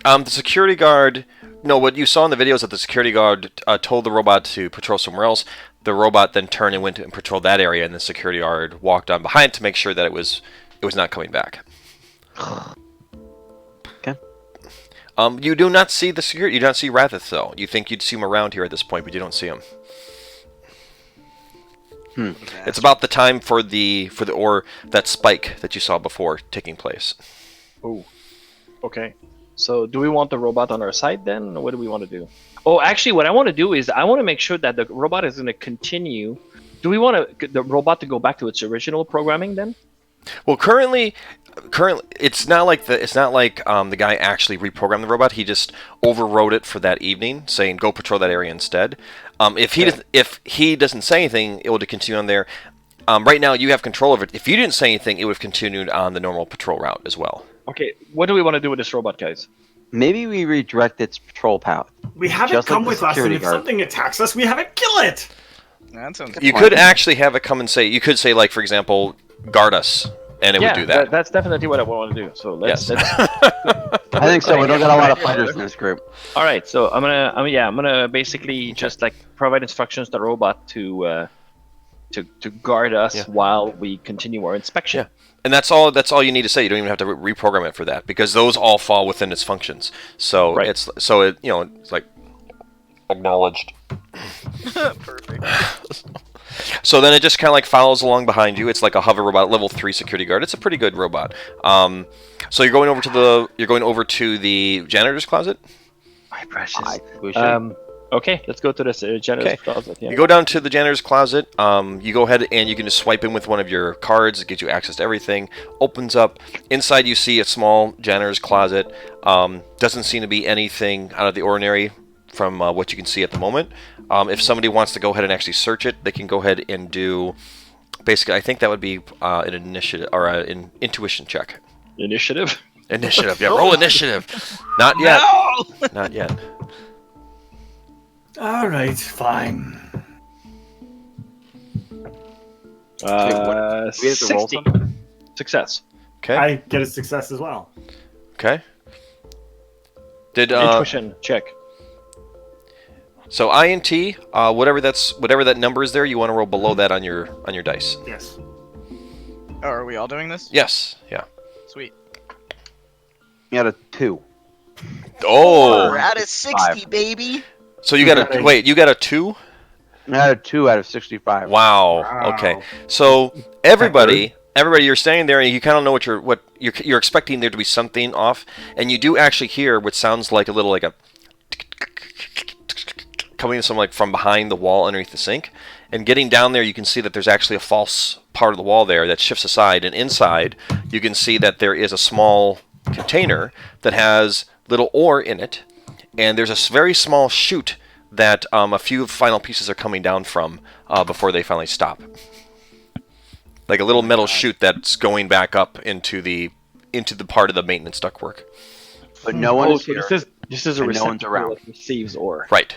The security guard... No, what you saw in the video is that the security guard told the robot to patrol somewhere else. The robot then turned and went and patrolled that area, and the security guard walked on behind to make sure that it was not coming back. Okay. You do not see the security. You do not see Rathith, though. You think you'd see him around here at this point, but you don't see him. It's about the time for that spike that you saw before taking place. Oh, okay. So do we want the robot on our side then? Or what do we want to do? Oh, actually, what I want to do is I want to make sure that the robot is going to continue. Do we want the robot to go back to its original programming then? Well, currently, it's not like the guy actually reprogrammed the robot. He just overrode it for that evening, saying go patrol that area instead. If he doesn't say anything, it will continue on there. Right now, you have control of it. If you didn't say anything, it would have continued on the normal patrol route as well. Okay, what do we want to do with this robot, guys? Maybe we redirect its patrol path. We have Just it come like the with us, and security if guard. something attacks us, we have it kill it! That sounds You could actually have it come and say, you could say, like, for example, guard us, and it would do that. That's definitely what I want to do. So let's. Yes. I think so. We don't got a lot of fighters in this group. All right, so I'm gonna basically just like provide instructions to the robot to guard us while we continue our inspection. Yeah. And that's all you need to say. You don't even have to reprogram it for that, because those all fall within its functions. So Right. it's like acknowledged. perfect. So then it just kind of like follows along behind you. It's like a hover robot, level 3 security guard. It's a pretty good robot. So you're going over to the janitor's closet. My precious. We should. Okay, let's go to this janitor's Okay. closet. Yeah. You go down to the janitor's closet. You go ahead and you can just swipe in with one of your cards. It gives you access to everything. Opens up. Inside you see a small janitor's closet. Doesn't seem to be anything out of the ordinary. from what you can see at the moment. If somebody wants to go ahead and actually search it, they can go ahead and do. Basically, I think that would be an initiative or an intuition check. Initiative. Initiative. Yeah, roll initiative. Not yet. No! Not yet. All right, fine. we have to roll 60. something? Success. Okay. I get a success as well. Okay. Did Intuition check. so INT, whatever that number is there, you want to roll below that on your dice. Yes. Oh, are we all doing this? Yes. Yeah. Sweet. You got a 2. Oh. We're out of 60, baby. So you got a wait. You got a 2. I got a 2 out of 65. Wow. Wow. Okay. So everybody, you're standing there and you kind of know what you're expecting there to be something off, and you do actually hear what sounds like a little like a coming from behind the wall underneath the sink. And getting down there, you can see that there's actually a false part of the wall there that shifts aside, and inside you can see that there is a small container that has little ore in it, and there's a very small chute that a few final pieces are coming down from before they finally stop. Like a little metal chute that's going back up into the part of the maintenance ductwork. But no one is so here. this is a and no one's receptacle around. that receives ore. Right.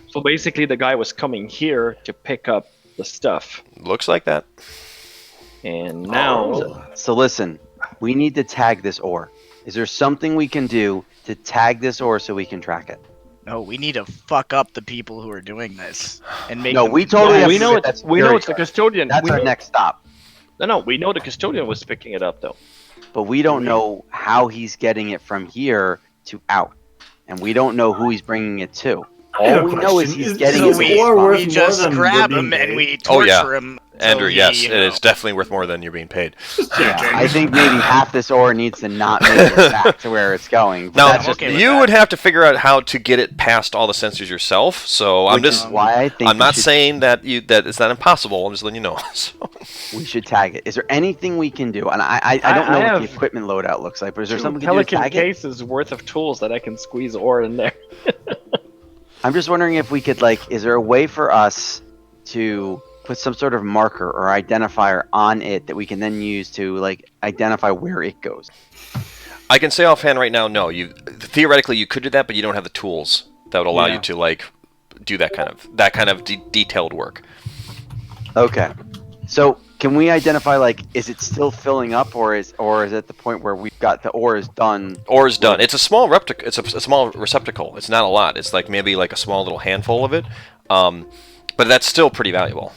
So basically, the guy was coming here to pick up the stuff, Looks like that. and now Oh. So listen, we need to tag this ore. Is there something we can do to tag this ore so we can track it? No, we need to fuck up the people who are doing this and make No, them we totally Well, have we to know get it's that we know security it's the guard. custodian. That's we our know, next stop. No, we know the custodian was picking it up though. But we don't know how he's getting it from here to out. And we don't know who he's bringing it to. I have All a we know is question. he's Is getting this it we, ore from worth we more just than grab we're him being and we paid? Oh, yeah. torture him. Andrew, till yes, he, it is definitely worth more than you're being paid. Yeah, I think maybe half this ore needs to not make it back to where it's going. But Now, that's just okay with you that. would have to figure out how to get it past all the sensors yourself. So I'm which is just, why I think I'm we not should- saying that it's not impossible. I'm just letting you know. So, we should tag it. Is there anything we can do? And I don't know I what the have equipment loadout looks like, but is there 2 something we can do to Pelican tag it? cases worth of tools that I can squeeze ore in there. I'm just wondering if we could, like, is there a way for us to put some sort of marker or identifier on it that we can then use to, like, identify where it goes? I can say offhand right now, no. Theoretically you could do that, but you don't have the tools that would allow you to like do that kind of detailed work. Okay. So can we identify, like, is it still filling up, or is it the point where we've got the ore is done? Ore is done. It's a small It's a small receptacle. It's not a lot. It's like maybe like a small little handful of it, but that's still pretty valuable.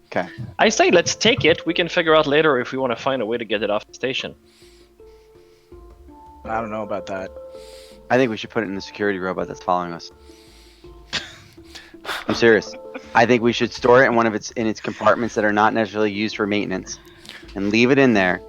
Okay. I say let's take it. We can figure out later if we want to find a way to get it off the station. I don't know about that. I think we should put it in the security robot that's following us. I'm serious. I think we should store it in one of its compartments that are not necessarily used for maintenance, and leave it in there.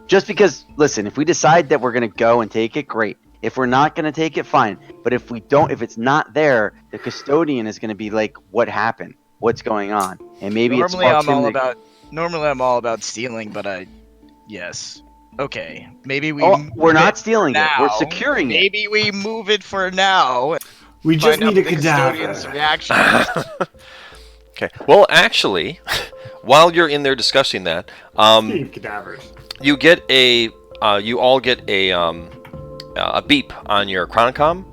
Just because, listen, if we decide that we're gonna go and take it, great. If we're not gonna take it, fine. But if we don't, if it's not there, the custodian is gonna be like, "What happened? What's going on?" And maybe Normally it sparks I'm all him to- about stealing, but yes. Okay. Maybe we Oh, move we're not it stealing it. We're now. securing it. Maybe we move it for now. We just Find out need a the custodian's cadaver. reaction. Okay. Well, actually, while you're in there discussing that, Speaking of cadavers. you get you all get a beep on your Chronicom,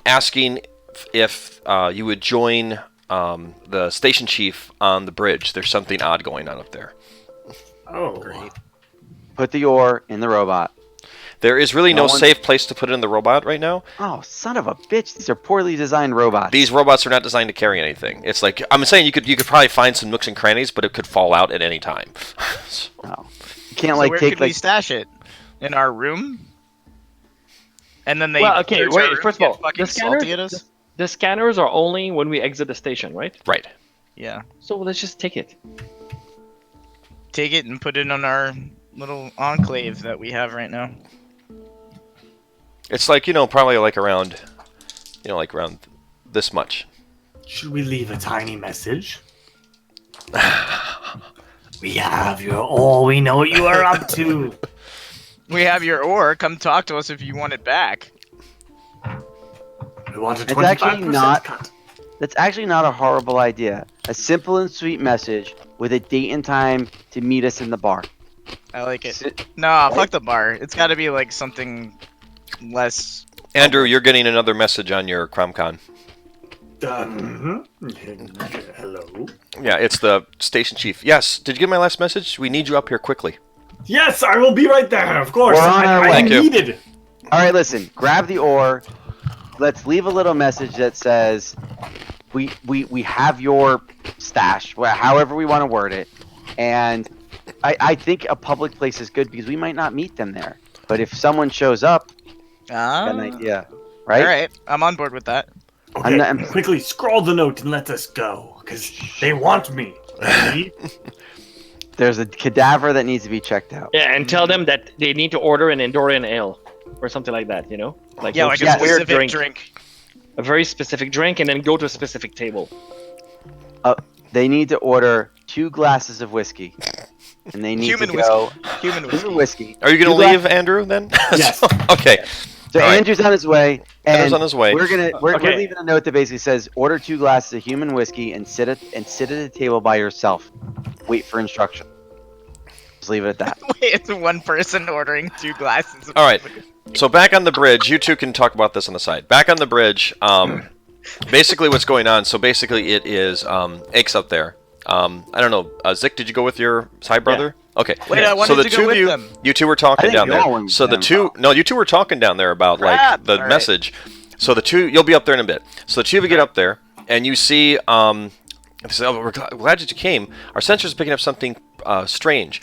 asking if you would join the station chief on the bridge. There's something odd going on up there. Oh, Great. Put the ore in the robot. There is really No no one- safe place to put it in the robot right now. Oh, son of a bitch! These are poorly designed robots. These robots are not designed to carry anything. It's like I'm saying you could probably find some nooks and crannies, but it could fall out at any time. So- Oh. You can't So like where take could we like. stash it? In our room? And then they Well, okay, search our wait. room, First of get all, fucking the scanners, salty at us? the scanners are only when we exit the station, right? right. Yeah. So let's just take it. Take it and put it on our little enclave that we have right now. It's like probably like around this much. should we leave a tiny message? We have your all. We know what you are up to. We have your ore. Come talk to us if you want it back. We want a It's 25% actually not- cut. That's actually not a horrible idea. A simple and sweet message with a date and time to meet us in the bar. I like it. Si- Nah, fuck the bar. It's got to be like something less. Andrew, you're getting another message on your CromCon. Hello. Yeah, it's the station chief. Yes, did you get my last message? We need you up here quickly. Yes, I will be right there. Of course. We're on our way. I Thank you. needed. All right, listen. Grab the ore. Let's leave a little message that says, "We have your stash." However we want to word it. And I think a public place is good because we might not meet them there. But if someone shows up, got an idea, right? All right, I'm on board with that. Okay, I'm- quickly scroll the note and let us go, because they want me. There's a cadaver that needs to be checked out. Yeah, and tell them that they need to order an Endorian ale or something like that. You know, like Yeah, a like a Yes. weird specific drink. a very specific drink, and then go to a specific table. They need to order 2 glasses of whiskey, and they need Human to go Human whiskey. human whiskey. Are you going 2 to leave, glasses- Andrew, then? Yes. Okay. So All right. Andrew's on his way, and Andrew's on his way. we're Okay. leaving a note that basically says, "Order 2 glasses of human whiskey and sit at the table by yourself. Wait for instruction." Just leave it at that. Wait, it's one person ordering 2 glasses. Of All right. So back on the bridge, you two can talk about this on the side. Back on the bridge, basically what's going on, so basically it is Aches up there. I don't know, Zik, did you go with your side brother? Okay. Wait, I wanted so the to two go of with you, them. you two were talking I think down you all there. went So the with two, no, you two were talking down there about like Crap. the All right. message. So the two, you'll be up there in a bit. So the two of you get up there, and you see, they say, "Oh, we're glad that you came. Our sensors are picking up something strange."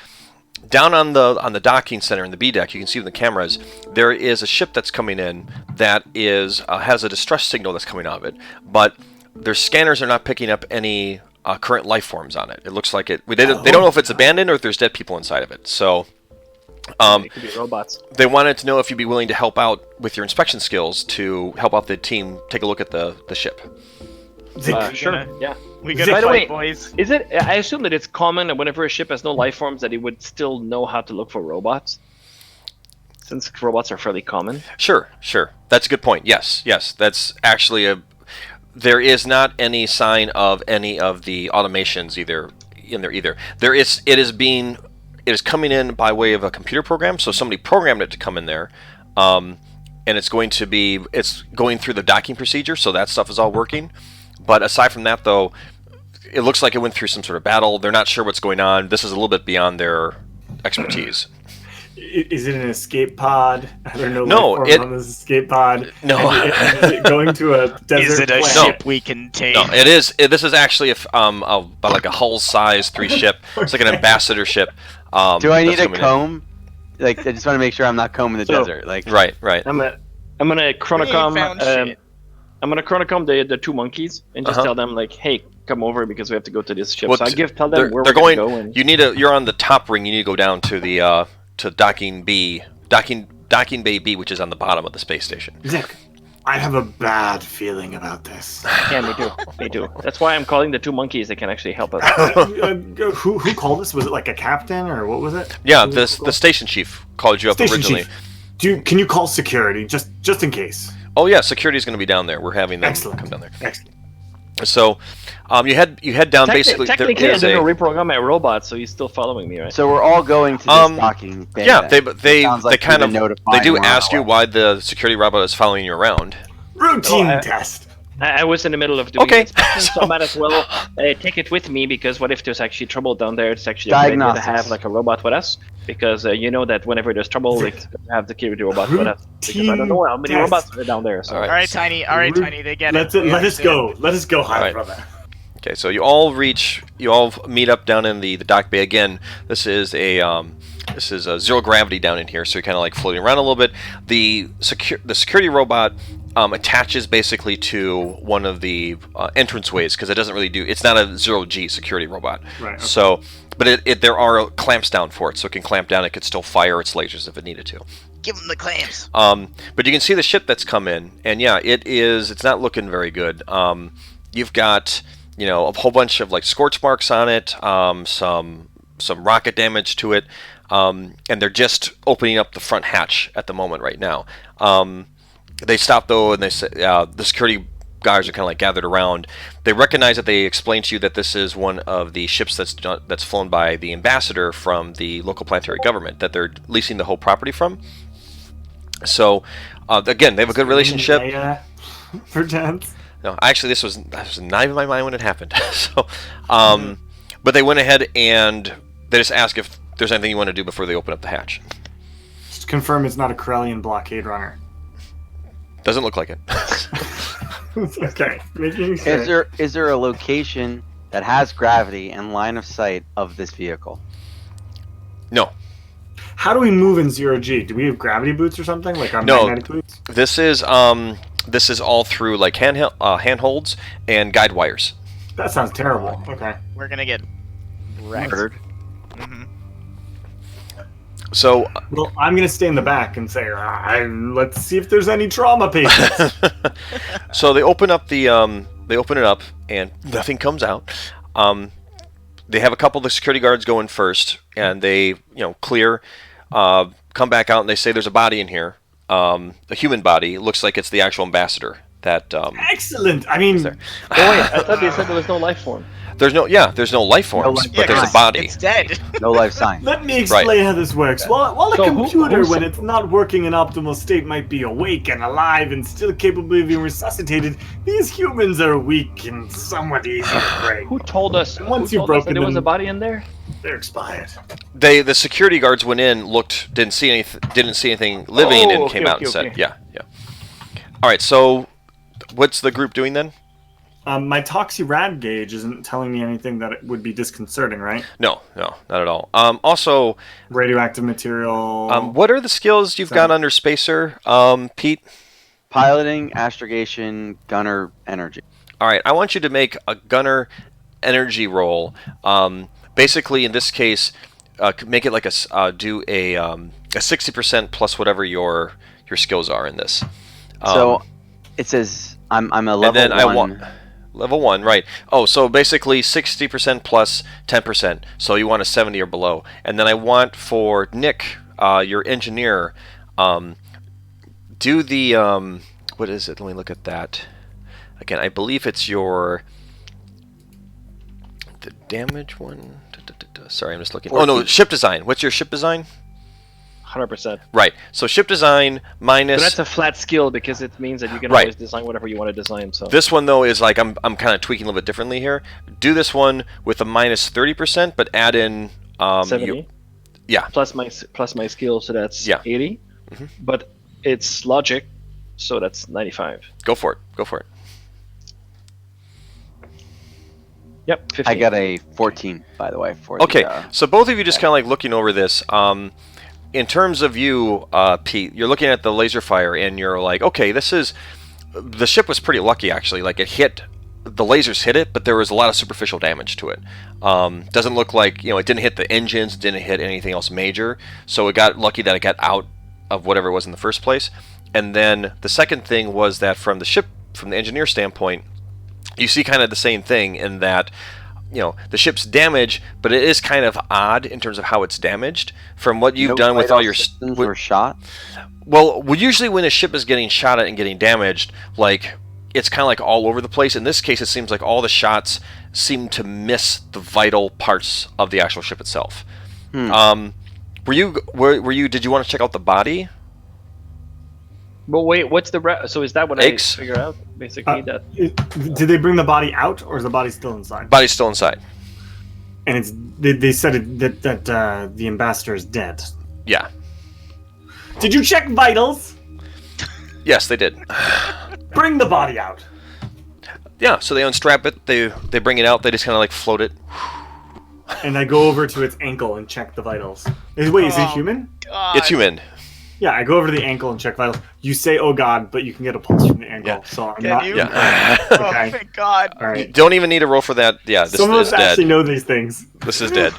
Down on the docking center in the B deck, you can see in the cameras, there is a ship that's coming in that is has a distress signal that's coming out of it, but their scanners are not picking up any current life forms on it. It looks like it. They don't know if it's abandoned or if there's dead people inside of it. So It could be robots. they wanted to know if you'd be willing to help out with your inspection skills to help out the team take a look at the ship. Sure. gonna- Yeah. We By gotta the way- fight, boys. Is it? I assume that it's common that whenever a ship has no life forms, that it would still know how to look for robots, since robots are fairly common. Sure. That's a good point. Yes. That's actually there is not any sign of any of the automations either in there either. There is. It is coming in by way of a computer program. So somebody programmed it to come in there, and it's going through the docking procedure. So that stuff is all working. But aside from that, though, it looks like it went through some sort of battle. They're not sure what's going on. This is a little bit beyond their expertise. Is it an escape pod? I don't know. No, life forms it- on this escape pod. No. And is it going to a desert? Is it a planet? ship we can take? No, it is. This is actually about like a hull-size 3 ship. It's like an ambassador ship. Do I need that's a coming in. comb? Like, I just want to make sure I'm not combing the So- desert. Like, Right. I'm gonna We ain't chronocom. found shit. I'm gonna chronocom the 2 monkeys and just Uh-huh. tell them like, hey, come over because we have to go to this ship. Well, so I tell them they're, where they're we're going. gonna go. And You're on the top ring. You need to go down to the to docking bay B, which is on the bottom of the space station. Nick, I have a bad feeling about this. yeah, me too. That's why I'm calling the 2 monkeys. They can actually help us. Who called this? Was it like a captain or what was it? Yeah, Who the called? station chief called you up Station originally. chief. Can you call security just in case? Oh yeah, security's going to be down there. We're having them Excellent. come down there. Excellent. So, you head down basically. Technically, there I is didn't a, reprogram my robot, so he's still following me, right? so we're all going to this docking bay. yeah, then. they Sounds like kind we've of been notified they do we're on ask our you way. why the security robot is following you around. Routine Oh, test. I was in the middle of doing Okay, an inspection, so I so- might as well take it with me because what if there's actually trouble down there? It's actually a good idea to Diagnostics. have like a robot with us because you know that whenever there's trouble, we have the security robot with us. Because I don't know how many Routine robots are down there. So. All All right, Tiny. All right, Tiny. They get it. We Let us understand. go. Let us go, high Alright. brother. Okay, so you all meet up down in the dock bay again. This is a zero gravity down in here, so you're kind of like floating around a little bit. The security robot attaches basically to one of the entranceways because it doesn't really do. It's not a 0G security robot. Right, okay. So, but there are clamps down for it, so it can clamp down. It could still fire its lasers if it needed to. Give them the clamps. But you can see the ship that's come in, and yeah, it's not looking very good. You've got a whole bunch of like scorch marks on it, some rocket damage to it, and they're just opening up the front hatch at the moment right now. They stop though, and they say the security guards are kind of like gathered around. They recognize that they explain to you that this is one of the ships that's flown by the ambassador from the local planetary government that they're leasing the whole property from. So again, they have a good relationship. Perchance. No, actually, this was not even my mind when it happened. So, but they went ahead and they just ask if there's anything you want to do before they open up the hatch. Just confirm it's not a Corellian blockade runner. Doesn't look like it. Okay, making sure. Is there a location that has gravity and line of sight of this vehicle? No. How do we move in 0G? Do we have gravity boots or something? Like our No. magnetic boots? This is all through like handholds and guide wires. That sounds terrible. Okay. We're gonna get wrecked. Murdered. Mhm. So Well, I'm going to stay in the back and say, let's see if there's any trauma patients. so they open up the they open it up and nothing comes out. They have a couple of the security guards go in first, and they clear, come back out, and they say there's a body in here, a human body. It looks like it's the actual ambassador. That Excellent. I mean, Oh wait, I thought they said there was no life form. there's no life forms, life but there's a 'cause body. It's dead. No life sign. let me explain how this works. While a So who- computer, who's- when it's not working in optimal state, might be awake and alive and still capable of being resuscitated, these humans are weak and somewhat easy to break. Who told us? Once who you've told us that broken there was a them- body in there? They're expired. The security guards went in, looked, didn't see anything living, and came out and said, yeah. All right, so what's the group doing then? My toxirad gauge isn't telling me anything that it would be disconcerting, right? No, not at all. Also, Radioactive material. what are the skills you've got under Spacer, Pete? Piloting, astrogation, gunner, energy. All right, I want you to make a gunner energy roll. Basically, in this case, make it like do a 60% plus whatever your skills are in this. So it says I'm a level and then one. I want level 1, right? Oh, so basically 60% plus 10%. So you want a 70 or below. And then I want for Nick, your engineer, do the what is it? Let me look at that again. I believe it's the damage one. Sorry, I'm just looking. 14. Oh no, ship design. What's your ship design? 100%. Right. So ship design minus. But that's a flat skill because it means that you can Right. always design whatever you want to design. So This one though is like I'm kind of tweaking a little bit differently here. Do this one with a minus 30%, but add in 70. yeah. Plus my skill, so that's Yeah. 80. Mhm. But it's logic, so that's 95. Go for it. Yep. 15. I got a 14, by the way. For Okay, The, so both of you just kind of like looking over this. In terms of you, Pete, you're looking at the laser fire and you're like, okay, the ship was pretty lucky actually. Like the lasers hit it, but there was a lot of superficial damage to it. Doesn't look like, it didn't hit the engines, didn't hit anything else major. So it got lucky that it got out of whatever it was in the first place. And then the second thing was that from the engineer standpoint, you see kind of the same thing in that the ship's damaged, but it is kind of odd in terms of how it's damaged from what you've done with all your systems were shot. well, usually when a ship is getting shot at and getting damaged, like it's kind of like all over the place. In this case, it seems like all the shots seem to miss the vital parts of the actual ship itself. Were you did you want to check out the body? But wait, what's the so is that what Eggs. I figure out? Basically, that Did they bring the body out, or is the body still inside? Body's still inside. And they said that the ambassador is dead. Yeah. Did you check vitals? Yes, they did. Bring the body out. Yeah, so they unstrap it, they bring it out, they just kind of like float it. And I go over to its ankle and check the vitals. Wait, is it Oh. human? God. It's human. Yeah, I go over to the ankle and check vitals. You say, "Oh God," but you can get a pulse from the ankle. Yeah. So I'm Can not. you? Yeah. Oh, Okay. thank God. All right. Don't even need a roll for that. Yeah, this Some of is us actually dead. know these things. This is dead.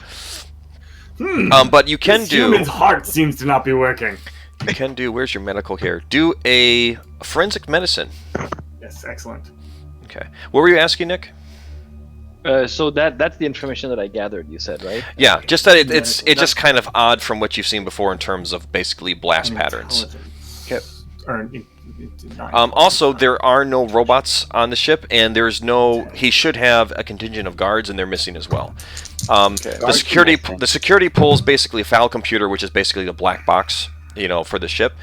But you can This do. human's heart seems to not be working. You can do. Where's your medical here? Do a forensic medicine. Yes, excellent. Okay. What were you asking, Nick? so that's the information that I gathered. You said, right? Yeah, just that it's Medical. just kind of odd from what you've seen before in terms of basically blast patterns. Intelligence. Okay. Or not. Also, there are no robots on the ship, and there's no. He should have a contingent of guards, and they're missing as well. The security pool is basically a FAL computer, which is basically a black box, for the ship.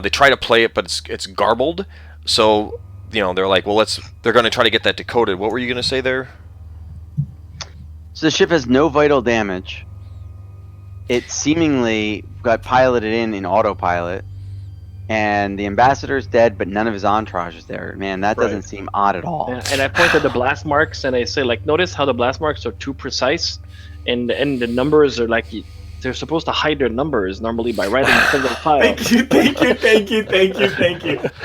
They try to play it, but it's garbled. So they're like, well, they're going to try to get that decoded. What were you going to say there? So the ship has no vital damage. It seemingly got piloted in autopilot, and the ambassador's dead, but none of his entourage is there. Man, that doesn't seem odd at all. And I point at the blast marks, and I say, notice how the blast marks are too precise, and the numbers are they're supposed to hide their numbers normally by writing a single file. Thank you.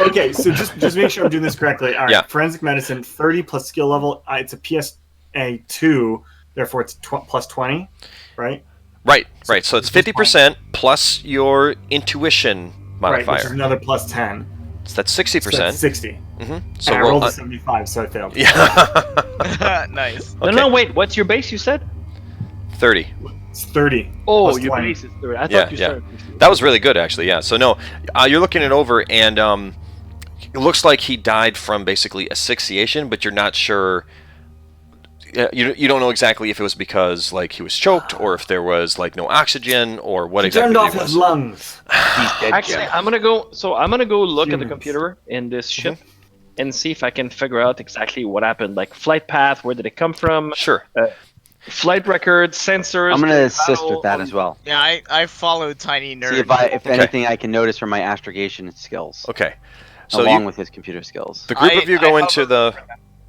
Okay, so just make sure I'm doing this correctly. All right, Yeah. Forensic medicine, 30 plus skill level. It's a PSA 2, therefore it's plus 20, right? Right. So it's 50% plus your intuition modifier. Right, which is another plus 10. So that's 60%. So that's 60. So And I rolled a 75, so I failed. Yeah. Nice. Okay. No, wait. What's your base? You said? 30. It's 30. Oh, plus your 20. base is 30. I Yeah, thought you yeah. started. That was really good, actually. Yeah. So no, you're looking it over, and it looks like he died from basically asphyxiation, but you're not sure. You don't know exactly if it was because he was choked, or if there was no oxygen, or what He exactly turned off it his was. lungs. He's dead. Actually, I'm gonna go. So I'm gonna go look at the Humans. computer in this ship and see if I can figure out exactly what happened. Like flight path, where did it come from? Sure. Flight records, sensors. I'm going to assist battle- with that as well. Yeah, I followed Tiny Nerd. See if anything I can notice from my astrogation skills, Okay. So along with his computer skills. the group I- of you I go hover- into the.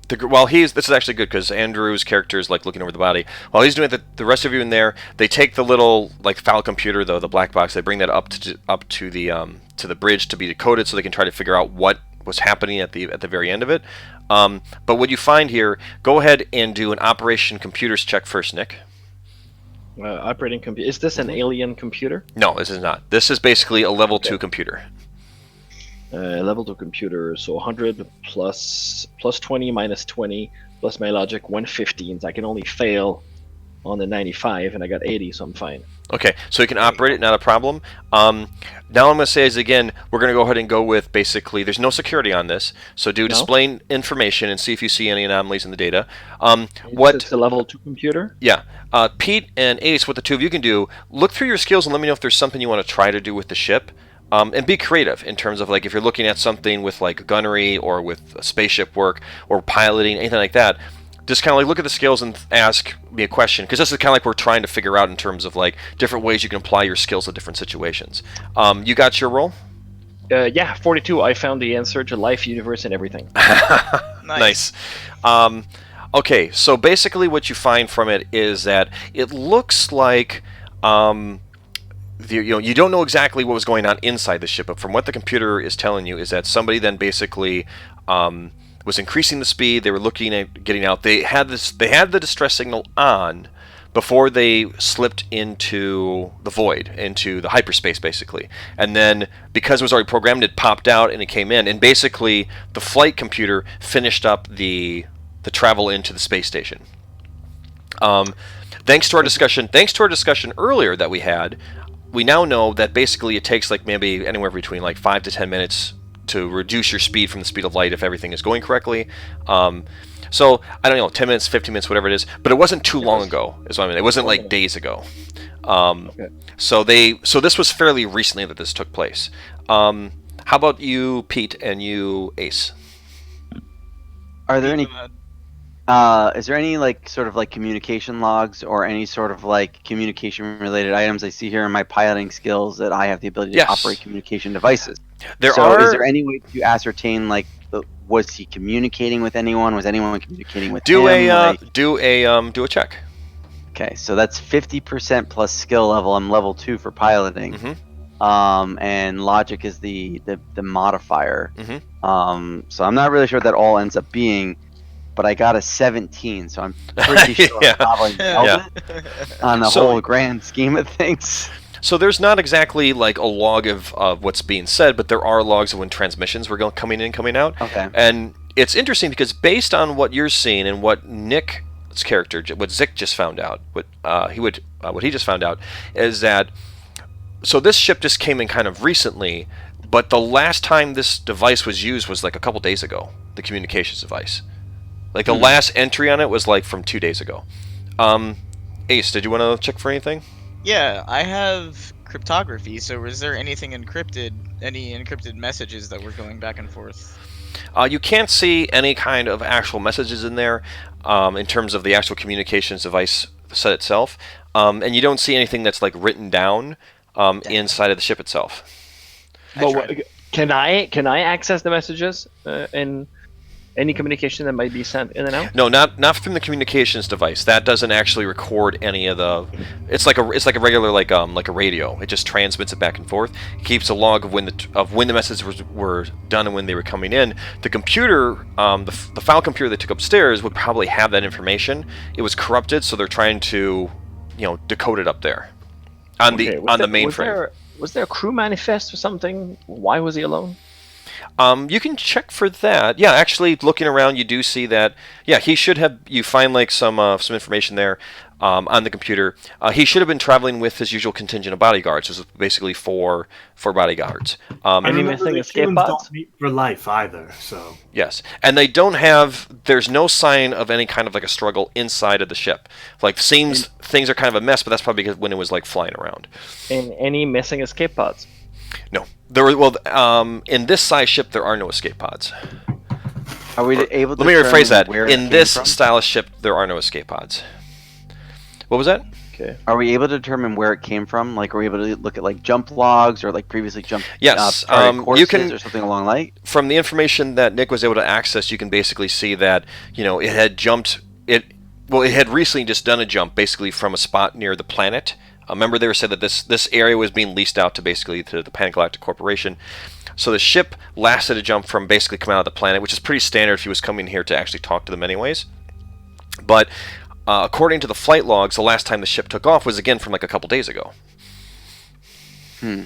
This is actually good because Andrew's character is looking over the body. While he's doing it, the rest of you in there, they take the little FAL computer, the black box. They bring that up to the bridge to be decoded, so they can try to figure out what was happening at the very end of it. But what you find here, go ahead and do an operation computers check first, Nick. Operating computer. Is this an alien computer? No, this is not. This is basically a level 2 computer. Level 2 computer. So 100 plus 20 minus 20 plus my logic 115. I can only fail on the 95, and I got 80, so I'm fine. Okay, so you can operate it, not a problem. Now I'm going to say is, again, we're going to go ahead and go with basically, there's no security on this, so do display information and see if you see any anomalies in the data. It's a level 2 computer? Yeah. Pete and Ace, what the two of you can do, look through your skills and let me know if there's something you want to try to do with the ship. And be creative in terms of if you're looking at something with gunnery or with spaceship work or piloting, anything like that. Just kind of look at the skills and ask me a question, because this is kind of we're trying to figure out in terms of different ways you can apply your skills to different situations. You got your roll? Yeah, 42. I found the answer to life, universe, and everything. Nice. Okay, so basically what you find from it is that it looks like you don't know exactly what was going on inside the ship, but from what the computer is telling you is that somebody then basically was increasing the speed. They were looking at getting out. They had the distress signal on before they slipped into the void, into the hyperspace, basically. And then, because it was already programmed, it popped out and it came in. And basically, the flight computer finished up the travel into the space station. Thanks to our discussion earlier that we had, we now know that basically it takes maybe anywhere between 5 to 10 minutes to reduce your speed from the speed of light if everything is going correctly. So, I don't know, 10 minutes, 15 minutes, whatever it is, but it wasn't too long ago, is what I mean. It wasn't days ago. So this was fairly recently that this took place. How about you, Pete, and you, Ace? Are there any? Is there any communication logs or any sort of communication related items I see here in my piloting skills that I have the ability to operate communication devices? Is there any way to ascertain was he communicating with anyone? Was anyone communicating with him? Do a check. Okay, so that's 50% plus skill level. I'm level 2 for piloting. And logic is the modifier. So I'm not really sure what that all ends up being, but I got a 17, so I'm pretty sure I probably nailed it on the whole grand scheme of things. So there's not exactly a log of what's being said, but there are logs of when transmissions were coming in and coming out. Okay. And it's interesting because based on what you're seeing and what Nick's character, what Zick just found out, what he just found out is that, so this ship just came in kind of recently, But the last time this device was used was like a couple days ago. The communications device. Like the last entry on it was like from 2 days ago. Ace, did you want to check for anything? Yeah, I have cryptography. So was there anything encrypted? Any encrypted messages that were going back and forth? You can't see any kind of actual messages in there in terms of the actual communications device set itself. And you don't see anything that's like written down inside of the ship itself. But can I access the messages in any communication that might be sent in and out? No, not from the communications device. That doesn't actually record any of the. It's like a regular like a radio. It just transmits it back and forth. It keeps a log of when the messages were done and when they were coming in. The computer, the file computer they took upstairs would probably have that information. It was corrupted, so they're trying to, decode it up there on the mainframe. Was there a crew manifest or something? Why was he alone? You can check for that. Yeah, actually, looking around, you do see that. Yeah, he should have. You find like some information there on the computer. He should have been traveling with his usual contingent of bodyguards. This was basically four bodyguards. Any missing escape pods? Don't meet for life either. So yes, and they don't have. There's no sign of any kind of like a struggle inside of the ship. Like seems things are kind of a mess, but that's probably because when it was like flying around. And any missing escape pods? No, there were. In this size ship, there are no escape pods. Are we able to Let me rephrase that. where it In came this from? style of ship, there are no escape pods. What was that? Okay. Are we able to determine where it came from? Like, are we able to look at like jump logs or like previously jumped Yes, target courses you can- or something along like? From the information that Nick was able to access, you can basically see that it had jumped. It had recently just done a jump, basically from a spot near the planet. Remember, they were said that this area was being leased out to the Pan-Galactic Corporation. So the ship lasted a jump from basically coming out of the planet, which is pretty standard if he was coming here to actually talk to them anyways. But according to the flight logs, the last time the ship took off was again from like a couple days ago. I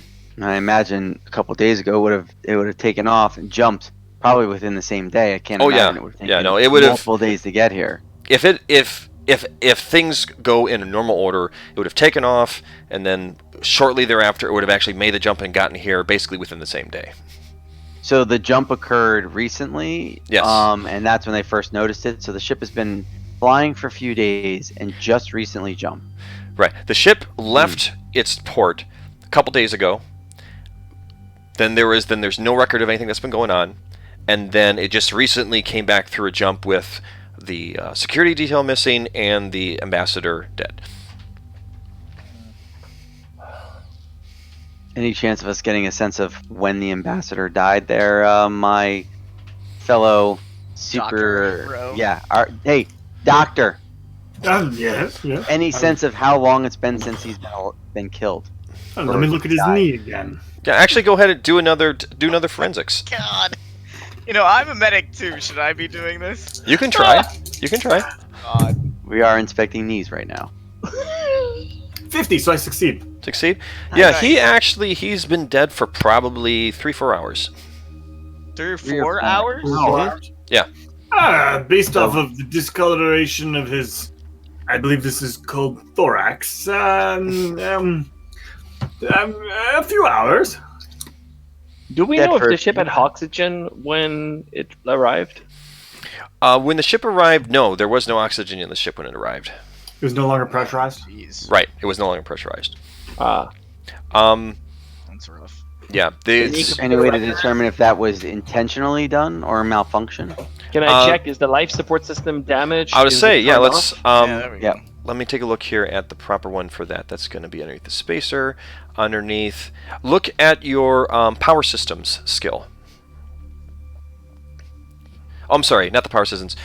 imagine a couple days ago it would have taken off and jumped probably within the same day. I can't imagine it would have taken it would have multiple days to get here. If things go in a normal order, it would have taken off, and then shortly thereafter, it would have actually made the jump and gotten here basically within the same day. So the jump occurred recently, Yes. And that's when they first noticed it. So the ship has been flying for a few days and just recently jumped. Right. The ship left its port a couple days ago. Then there's no record of anything that's been going on, and then it just recently came back through a jump with the security detail missing and the ambassador dead. Any chance of us getting a sense of when the ambassador died there, my fellow super... Doctor, bro. Yeah. Hey, doctor. yes. Any sense of how long it's been since he's been killed? Let me look at his knee again. Yeah, actually, go ahead and do another forensics. God. I'm a medic too. Should I be doing this? You can try. You can try. God. We are inspecting knees right now. 50, so I succeed. Succeed. Yeah, Nice. he's been dead for probably 3-4 hours. 3 or 3 or 4 4. hours? Yeah. Based off of the discoloration of his, I believe this is called thorax. A few hours. Do we Dead know if for- the ship had oxygen when it arrived? When the ship arrived, no, there was no oxygen in the ship when it arrived. It was no longer pressurized. Jeez. Right, it was no longer pressurized. That's rough. Yeah, Any way to determine if that was intentionally done or malfunction? Can I check? Is the life support system damaged? I would Is say, it yeah. turned Let's off? Yeah, there we yeah. go. let me take a look here at the proper one for that. That's going to be underneath the spacer. Underneath, look at your power systems skill. Oh, I'm sorry, not the power systems.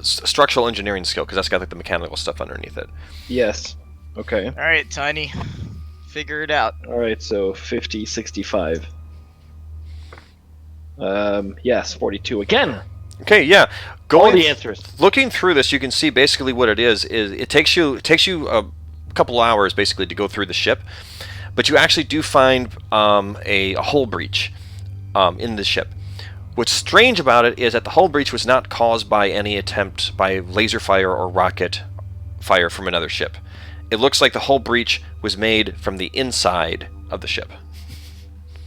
Structural engineering skill, because that's got like the mechanical stuff underneath it. Yes. Okay. All right, Tiny. Figure it out. All right. So 50, 65. Yes, 42 again. Okay, yeah. All the answers. Looking through this, you can see basically what it is it takes you a couple hours basically to go through the ship, but you actually do find a hull breach in the ship. What's strange about it is that the hull breach was not caused by any attempt by laser fire or rocket fire from another ship. It looks like the hull breach was made from the inside of the ship.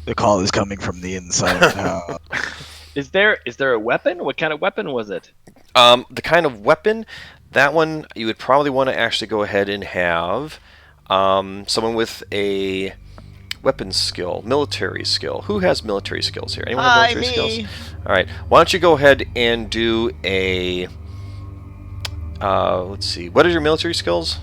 The call is coming from the inside of the house. Is there a weapon? What kind of weapon was it? The kind of weapon, that one you would probably want to actually go ahead and have someone with a weapons skill, military skill. Who has military skills here? Anyone have military skills? All right. Why don't you go ahead and do a let's see. What are your military skills?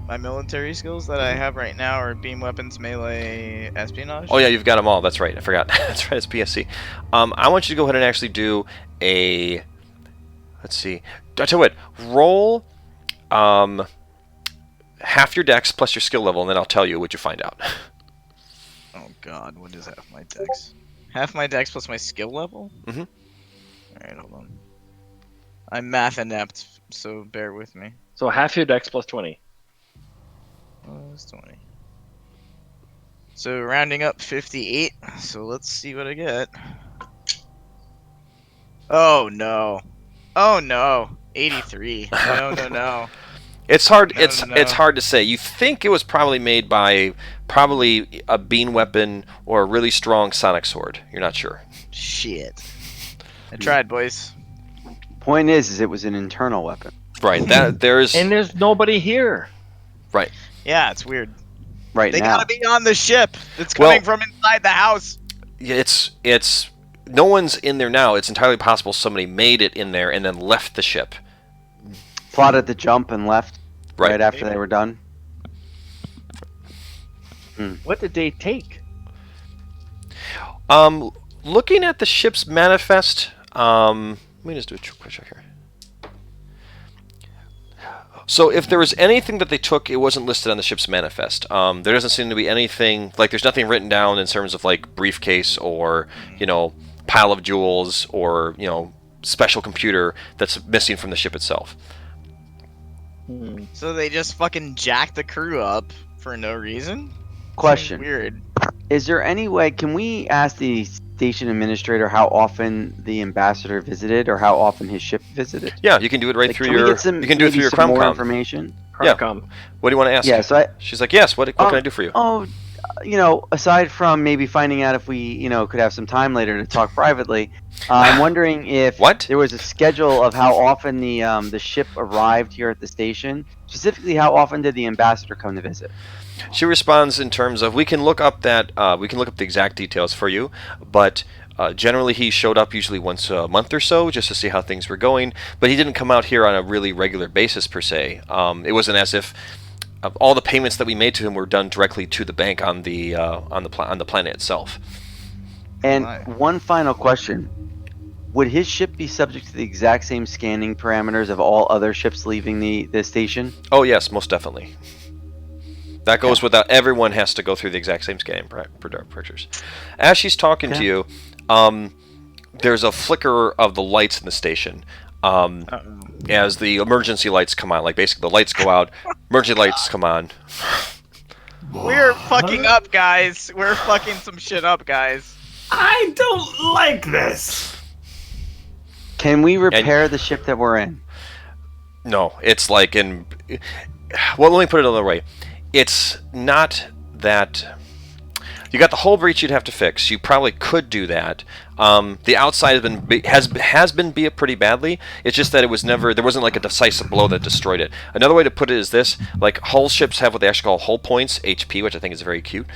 My military skills that I have right now are beam weapons, melee, espionage. Oh yeah, you've got them all. That's right. I forgot. That's right. It's PSC. I want you to go ahead and actually do a. Let's see. I tell you what. Roll half your dex plus your skill level, and then I'll tell you what you find out. Oh god, what is half my dex? Half my dex plus my skill level? Mhm. Alright, hold on. I'm math inept, so bear with me. So half your dex plus 20. Plus 20. So rounding up 58. So let's see what I get. Oh no. Oh no. 83. No. It's hard. No, It's no. it's hard to say. You think it was probably made by a bean weapon or a really strong sonic sword. You're not sure. Shit. I tried, boys. Point is it was an internal weapon. Right. That there's And there's nobody here. right. Yeah, it's weird. Right They now. gotta be on the ship. It's Well- coming from inside the house. Yeah, it's no one's in there now. It's entirely possible somebody made it in there and then left the ship. Plotted the jump and left Right. after they were done. What did they take? Looking at the ship's manifest, let me just do a quick check here. So if there was anything that they took, it wasn't listed on the ship's manifest. There doesn't seem to be anything, like there's nothing written down in terms of like briefcase or, pile of jewels or, special computer that's missing from the ship itself. So they just fucking jacked the crew up for no reason? Question. Weird. Is there any way, can we ask the station administrator how often the ambassador visited or how often his ship visited? Yeah, you can do it right Like, through can we your. get some, You can do it through maybe your some more CromCom. information? Yeah. Cromcom. What do you want to ask? Yeah, so She's like, yes. What can I do for you? aside from maybe finding out if we, could have some time later to talk privately, I'm wondering if What? there was a schedule of how often the ship arrived here at the station. Specifically, how often did the ambassador come to visit? She responds in terms of we can look up the exact details for you, but generally he showed up usually once a month or so just to see how things were going, but he didn't come out here on a really regular basis per se. It wasn't as if all the payments that we made to him were done directly to the bank on the planet itself. And Right. one final question. Would his ship be subject to the exact same scanning parameters of all other ships leaving the station? Oh yes, most definitely. That goes without. Everyone has to go through the exact same scanning pressures. As she's talking to you, there's a flicker of the lights in the station. As the emergency lights come on, like basically the lights go out, emergency lights come on. We're fucking up, guys. We're fucking some shit up, guys. I don't like this. Can we repair the ship that we're in? No, it's like in. Well, let me put it another way. It's not that. You got the hull breach you'd have to fix. You probably could do that. The outside has been beat up pretty badly. It's just that there wasn't like a decisive blow that destroyed it. Another way to put it is this: like hull ships have what they actually call hull points, HP, which I think is very cute.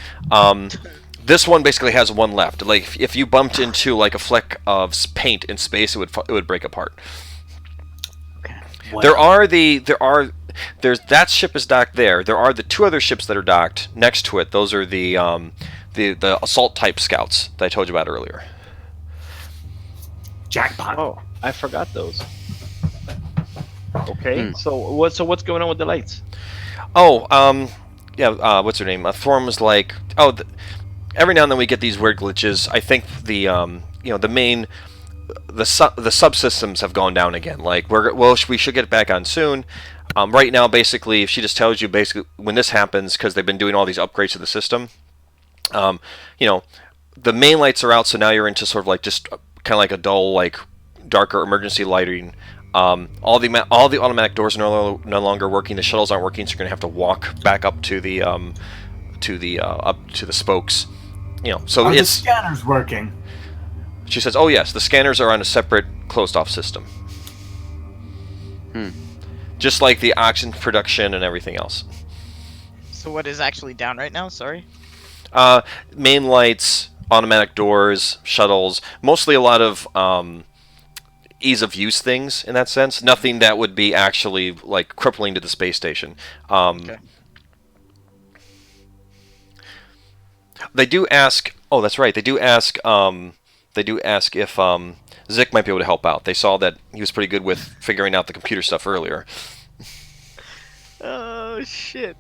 This one basically has one left. Like if you bumped into like a fleck of paint in space, it would break apart. There's that ship is docked there. There are the two other ships that are docked next to it. Those are the assault type scouts that I told you about earlier. Jackpot. Oh, I forgot those. Okay, so what's going on with the lights? Oh, what's her name? Thorm was like, every now and then we get these weird glitches. I think the subsystems have gone down again. Like we should get it back on soon. Right now, basically, if she just tells you basically when this happens, because they've been doing all these upgrades to the system, the main lights are out, so now you're into sort of like just kind of like a dull, like darker emergency lighting. All the automatic doors are no longer working. The shuttles aren't working, so you're gonna have to walk back up to the spokes. so Are the it's. scanners working? She says, "Oh yes, the scanners are on a separate closed-off system, just like the oxygen production and everything else. So what is actually down right now? Sorry. Main lights, automatic doors, shuttles, mostly a lot of ease of use things in that sense. Nothing that would be actually like crippling to the space station. Okay. They do ask. Oh, that's right. They do ask. They do ask if Zik might be able to help out. They saw that he was pretty good with figuring out the computer stuff earlier. Oh shit.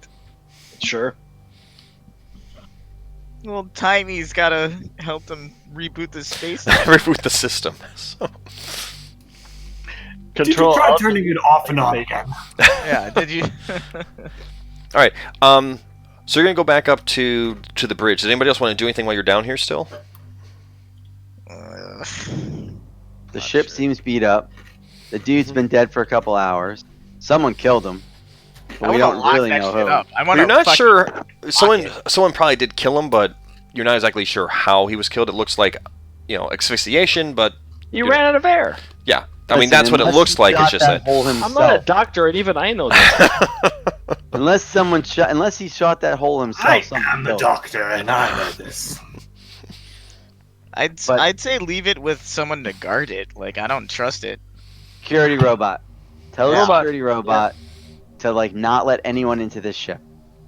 Sure. Well, Timey's gotta help them reboot the space. Reboot the system. So. Did you Control. try Alt- turning it off and on again? Yeah. Did you? All right. So you're gonna go back up to the bridge. Does anybody else want to do anything while you're down here still? The ship seems beat up. The dude's been dead for a couple hours. Someone killed him. But we don't really know who. I You're not sure. Someone probably did kill him, but you're not exactly sure how he was killed. It looks like, asphyxiation, but You ran out of air. yeah. I mean, Listen, that's what it unless looks he like. It's shot just that that. hole I'm not a himself. doctor, and even I know this. Unless he shot that hole himself. I someone am the killed him. doctor, and I know this. But- I'd say leave it with someone to guard it. Like I don't trust it. Security robot. Tell the Yeah. security robot to not let anyone into this ship,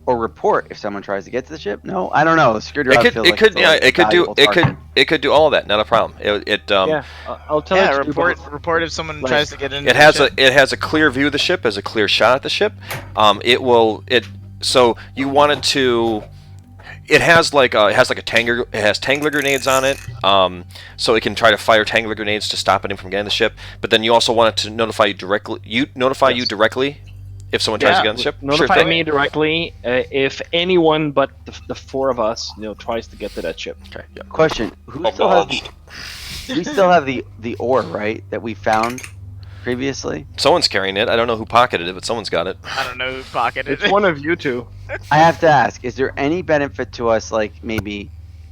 or report if someone tries to get to the ship. No, I don't know. The security robot feels like it's a valuable target. It could do all of that. Not a problem. Yeah, I'll tell Yeah, you. to do both. report if someone Like, tries to get in. It has a clear view of the ship, has a clear shot at the ship. So you wanted to. It has like a Tangler. It has Tangler grenades on it, so it can try to fire Tangler grenades to stop anyone from getting the ship. But then you also want it to notify you directly. You directly if someone tries to get on the ship. Notify Sure thing. me directly if anyone but the four of us, tries to get to that ship. Okay. Yeah. Question: Who still has? We still have the ore, right? That we found previously. Someone's carrying it. I don't know who pocketed it, but someone's got it. I don't know who pocketed It's it. one of you two. I have to ask: is there any benefit to us, like maybe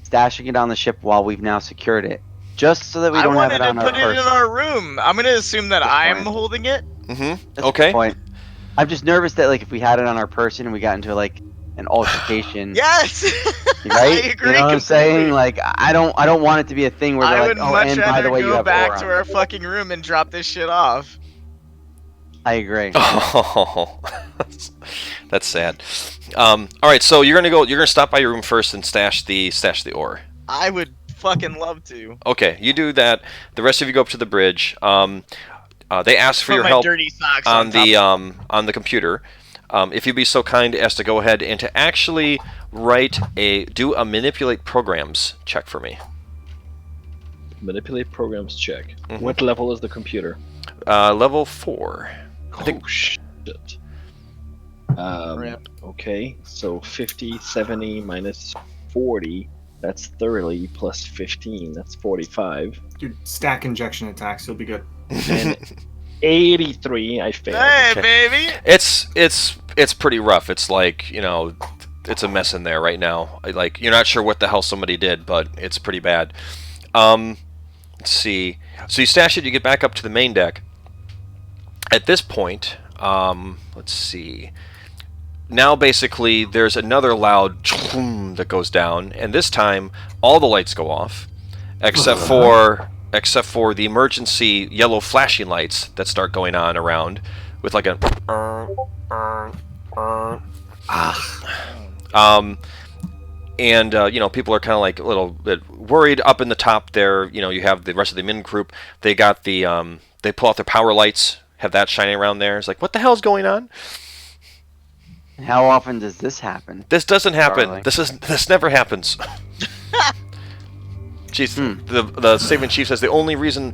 stashing it on the ship while we've now secured it, just so that we I don't have wanted it on to our put it in person? our room. I'm gonna assume that Good I'm point. holding it. Mm-hmm. That's a good Okay. point. I'm just nervous that if we had it on our person and we got into an altercation, Yes. right? I agree You know what I'm saying? completely. I don't want it to be a thing where I they're would like, oh, much and by rather the way, you go have back ore to on our it. fucking room and drop this shit off. I agree. Oh, that's sad. All right, so you're gonna stop by your room first and stash the ore. I would fucking love to. Okay, you do that. The rest of you go up to the bridge. They ask for Put your my help dirty socks on top the of- on the computer. If you'd be so kind as to go ahead and to actually do a manipulate programs check for me. Manipulate programs check. Mhm. What level is the computer? Level 4. Oh shit. Rip. Okay, so 50, 70 minus 40, that's 30 plus 15, that's 45. Dude, stack injection attacks, you'll be good. And 83, I failed. Hey, Okay. baby. It's pretty rough. It's like, it's a mess in there right now. Like, you're not sure what the hell somebody did, but it's pretty bad. Let's see. So you stash it, you get back up to the main deck. At this point, let's see. Now basically there's another loud that goes down, and this time all the lights go off, except for the emergency yellow flashing lights that start going on around with like a people are kind of like a little bit worried up in the top there. You have the rest of the min group. They got the they pull out their power lights, have that shining around there. It's like, what the hell's going on? How often does this happen? This doesn't happen. Darling. This never happens. Jeez, the statement chief says the only reason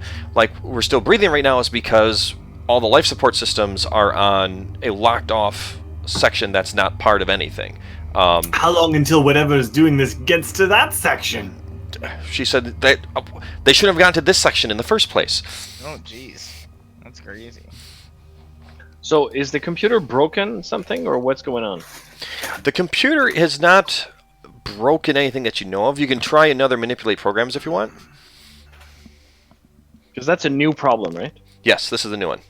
we're still breathing right now is because all the life support systems are on a locked off section that's not part of anything. How long until whatever is doing this gets to that section? She said that they shouldn't have gotten to this section in the first place. Oh, jeez. That's crazy. So is the computer broken something, or what's going on? The computer is not broken anything that you know of. You can try another manipulate programs if you want. Because that's a new problem, right? Yes, this is the new one.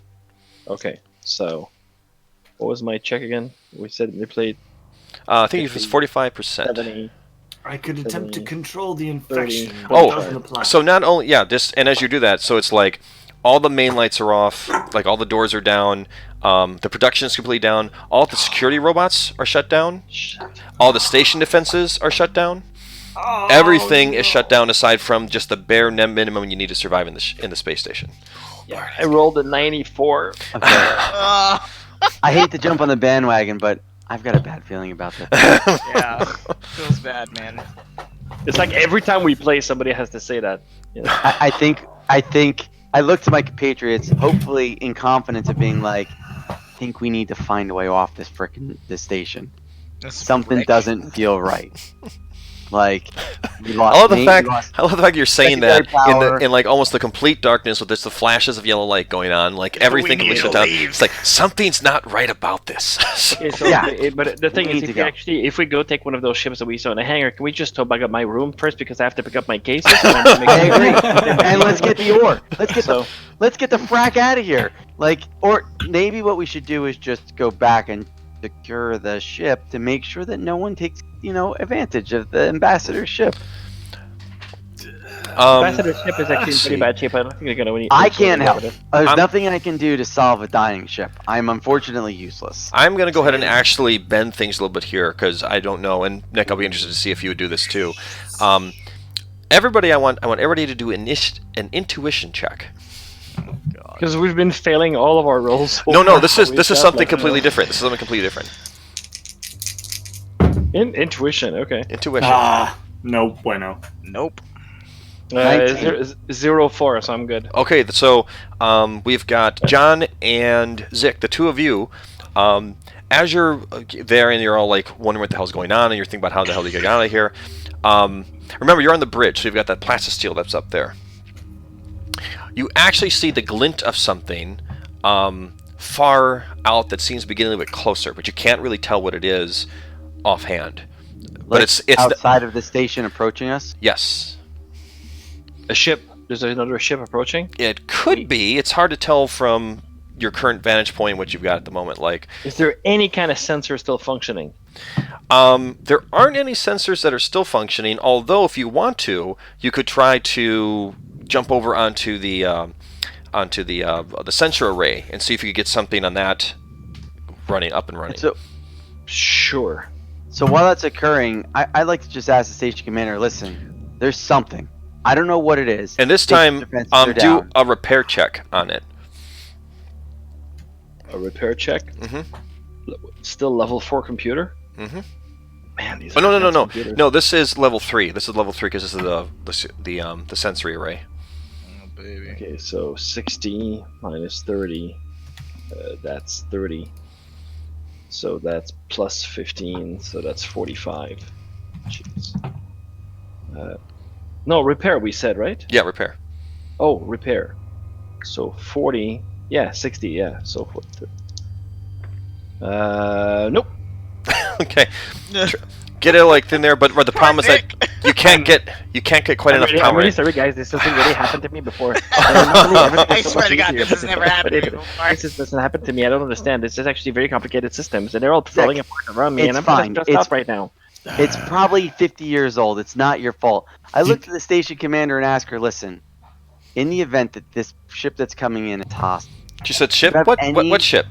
Okay, so what was my check again? We said manipulate I think it was 45%. 70. I could attempt to 70, control the infection. 30. but Oh, it doesn't apply. So not only and as you do that, so it's like all the main lights are off, like all the doors are down, the production is completely down, all the security robots are shut down, all the station defenses are shut down. Everything is shut down aside from just the bare minimum you need to survive in the space station. Yeah, I rolled a 94. Okay. I hate to jump on the bandwagon, but I've got a bad feeling about that. Yeah, feels bad, man. It's like every time we play, somebody has to say that. You know? I think I look to my compatriots, hopefully in confidence of being like, I think we need to find a way off this station. Something doesn't feel right. Like, we lost I love the me, fact. we lost I love the fact you're saying that secondary power. in like almost the complete darkness with just the flashes of yellow light going on, like everything can be shut down. It's like something's not right about this. Okay, so Yeah. but the thing We is, need to go. if we go take one of those ships that we saw in the hangar, can we just tow back up my room first because I have to pick up my cases? I agree. And let's get the ore. So Let's get the frack out of here. Like, or maybe what we should do is just go back and secure the ship to make sure that no one takes, advantage of the ambassador's ship. ambassador ship is actually in let's pretty see. bad shape. I don't think they're gonna win. I can't help. There's I'm- nothing I can do to solve a dying ship. I'm unfortunately useless. I'm gonna go ahead and actually bend things a little bit here because I don't know, and Nick, I'll be interested to see if you would do this too. Everybody, I want everybody to do an intuition check. Because we've been failing all of our rolls. No, this is something completely different. This is something completely different. Intuition. Okay. Intuition. No bueno. Nope. 0-4, so I'm good. Okay, so we've got John and Zick, the two of you. As you're there and you're all like wondering what the hell's going on, and you're thinking about how the hell to get out of here. Remember, you're on the bridge, so you've got that plastisteel that's up there. You actually see the glint of something far out that seems to be getting a little bit closer, but you can't really tell what it is offhand. But it's outside of the station approaching us. Yes. A ship. There's another ship approaching. It could be. It's hard to tell from your current vantage point what you've got at the moment. Like, Is there any kind of sensor still functioning? there aren't any sensors that are still functioning. Although, if you want to, you could try to jump over onto the sensor array and see if you could get something on that up and running. Sure. So while that's occurring, I'd like to just ask the station commander, listen, there's something. I don't know what it is. And this Station time, defenses are do down. a repair check on it. A repair check. Mhm. Still level 4 computer. Mhm. Man, these. Oh are no! advanced computers. No, this is level 3. This is level 3 because this is the sensory array. Oh, baby. Okay, so 60 minus 30. That's 30. So that's plus 15. So that's 45. Jeez. No, repair. We said, right? Yeah, repair. Oh, repair. So 40. Yeah, 60. Yeah. So 40. Nope. Okay. Get it like in there, but the problem is that you can't get quite enough I'm power. really sorry, guys. This doesn't really happen to me before. I swear to God, this has never happened to me before. This doesn't happen to me. I don't understand. This is actually very complicated systems, and they're all falling apart around me, it's and I'm fine. just It's- up right now. It's probably 50 years old. It's not your fault. I looked at the station commander and asked her, listen, in the event that this ship that's coming in is hostile, She said, "Ship? Do you have What any- ship?"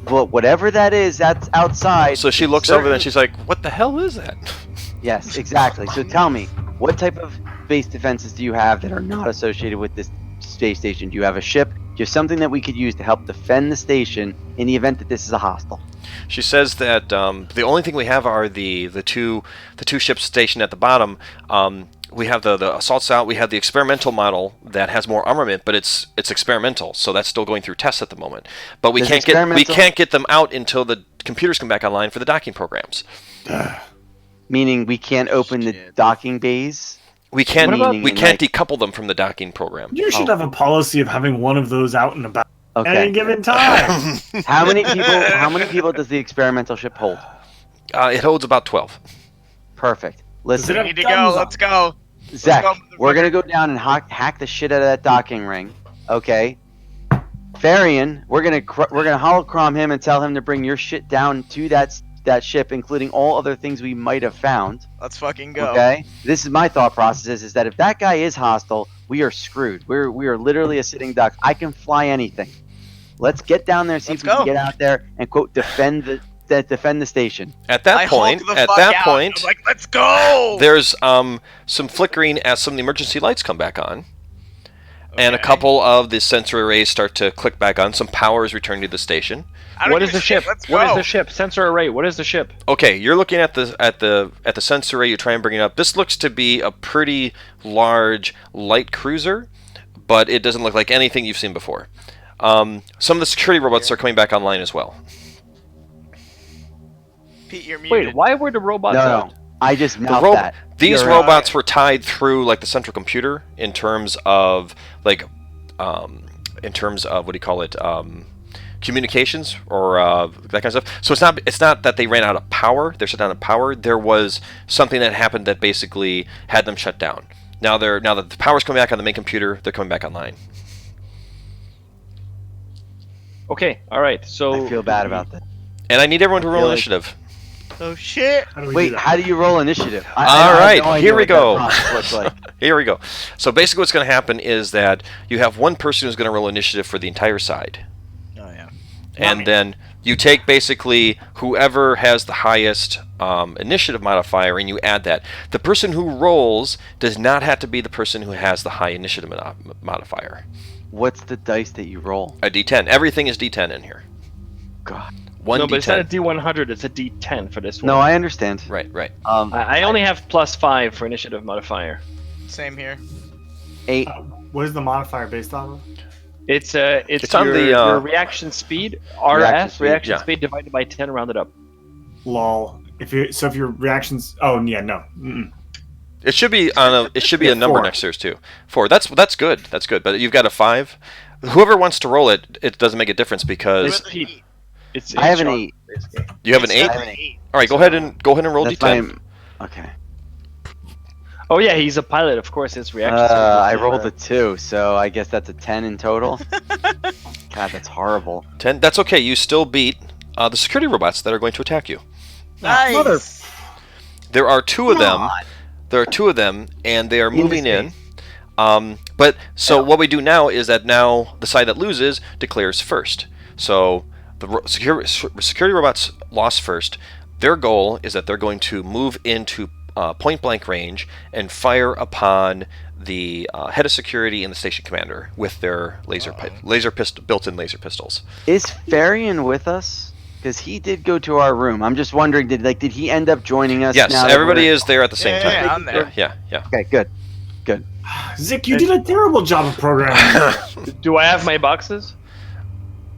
well, whatever that is, that's outside. So she looks over there and she's like, "What the hell is that?" Yes, exactly. So tell me, what type of base defenses do you have that are not associated with this space station? Do you have a ship? Do you have something that we could use to help defend the station in the event that this is a hostile? She says that the only thing we have are the two ships stationed at the bottom. We have the assaults out. We have the experimental model that has more armament, but it's experimental, so that's still going through tests at the moment. But we Does can't get them out until the computers come back online for the docking programs. Meaning we can't open the docking bays? We can't What about- decouple them from the docking program. You should have a policy of having one of those out and about at any Okay. given time. How many people does the experimental ship hold? It holds about 12. Perfect. Does Listen, it We have need to guns go. on Let's go. Zach, go, we're motherfucker. gonna go down and hack the shit out of that docking ring. Okay. Farian, we're gonna holocron him and tell him to bring your shit down to that ship, including all other things we might have found. Let's fucking go. Okay. This is my thought process: is that if that guy is hostile, we are screwed. We are literally a sitting duck. I can fly anything. Let's get down there, see Let's if we can go. get out there and quote defend the station. At that point, I'm like, let's go. there's some flickering as some of the emergency lights come back on. And a Okay. couple of the sensor arrays start to click back on. Some power is returning to the station. I don't What give is a the shit, ship? Let's What is go. the ship? Sensor array. What is the ship? Okay, you're looking at the sensor array. You try and bring it up. This looks to be a pretty large light cruiser, but it doesn't look like anything you've seen before. Some of the security robots are coming back online as well. Pete, you're muted. Wait, why were the robots No, out? no. I just The mouthed that. These You're robots were tied through like the central computer in terms of like what do you call it, communications or that kind of stuff. So it's not that they ran out of power. They're shut down of power. There was something that happened that basically had them shut down. Now that the power's coming back on the main computer, they're coming back online. Okay, all right. So I feel bad about that. And I need everyone to roll feel like- initiative. Oh shit. How do we do Wait, that? how do you roll initiative? All have right, no idea here we what that go. process looks like. Here we go. So basically what's going to happen is that you have one person who's going to roll initiative for the entire side. Oh yeah. And then you take basically whoever has the highest initiative modifier and you add that. The person who rolls does not have to be the person who has the high initiative modifier. What's the dice that you roll? A D10. Everything is D10 in here. God. One no, but it's not a D10. D100. It's a D10 for this one. No, I understand. Right. I only have +5 for initiative modifier. Same here. 8. What is the modifier based off of? It's It's on your reaction speed, RS, Reaction speed, speed divided by 10 rounded up. Lol. If your reactions. Oh yeah, no. Mm-mm. It should be a number 4. next to yours too. 4. That's good. That's good. But you've got a 5. Whoever wants to roll it, it doesn't make a difference because It's Pete. It's I have an Sean, 8. basically. you have an 8. I have an 8. All right, go ahead and roll That's D10. Okay. Oh yeah, he's a pilot. Of course, his reaction. I rolled a 2, so I guess that's a 10 in total. God, that's horrible. 10. That's okay. You still beat the security robots that are going to attack you. Nice. Mother- There are 2 of them. God. There are 2 of them, and they are In moving this in. But so what we do now is that now the side that loses declares first. So the security robots lost first. Their goal is that they're going to move into point blank range and fire upon the head of security and the station commander with their built-in laser pistols. Is Farian with us? Because he did go to our room. I'm just wondering, did he end up joining us? Yes, now that everybody we're- is there at the same Yeah, time. I'm there. Yeah. Okay, good. Zick, you did a terrible job of programming. Do I have my boxes?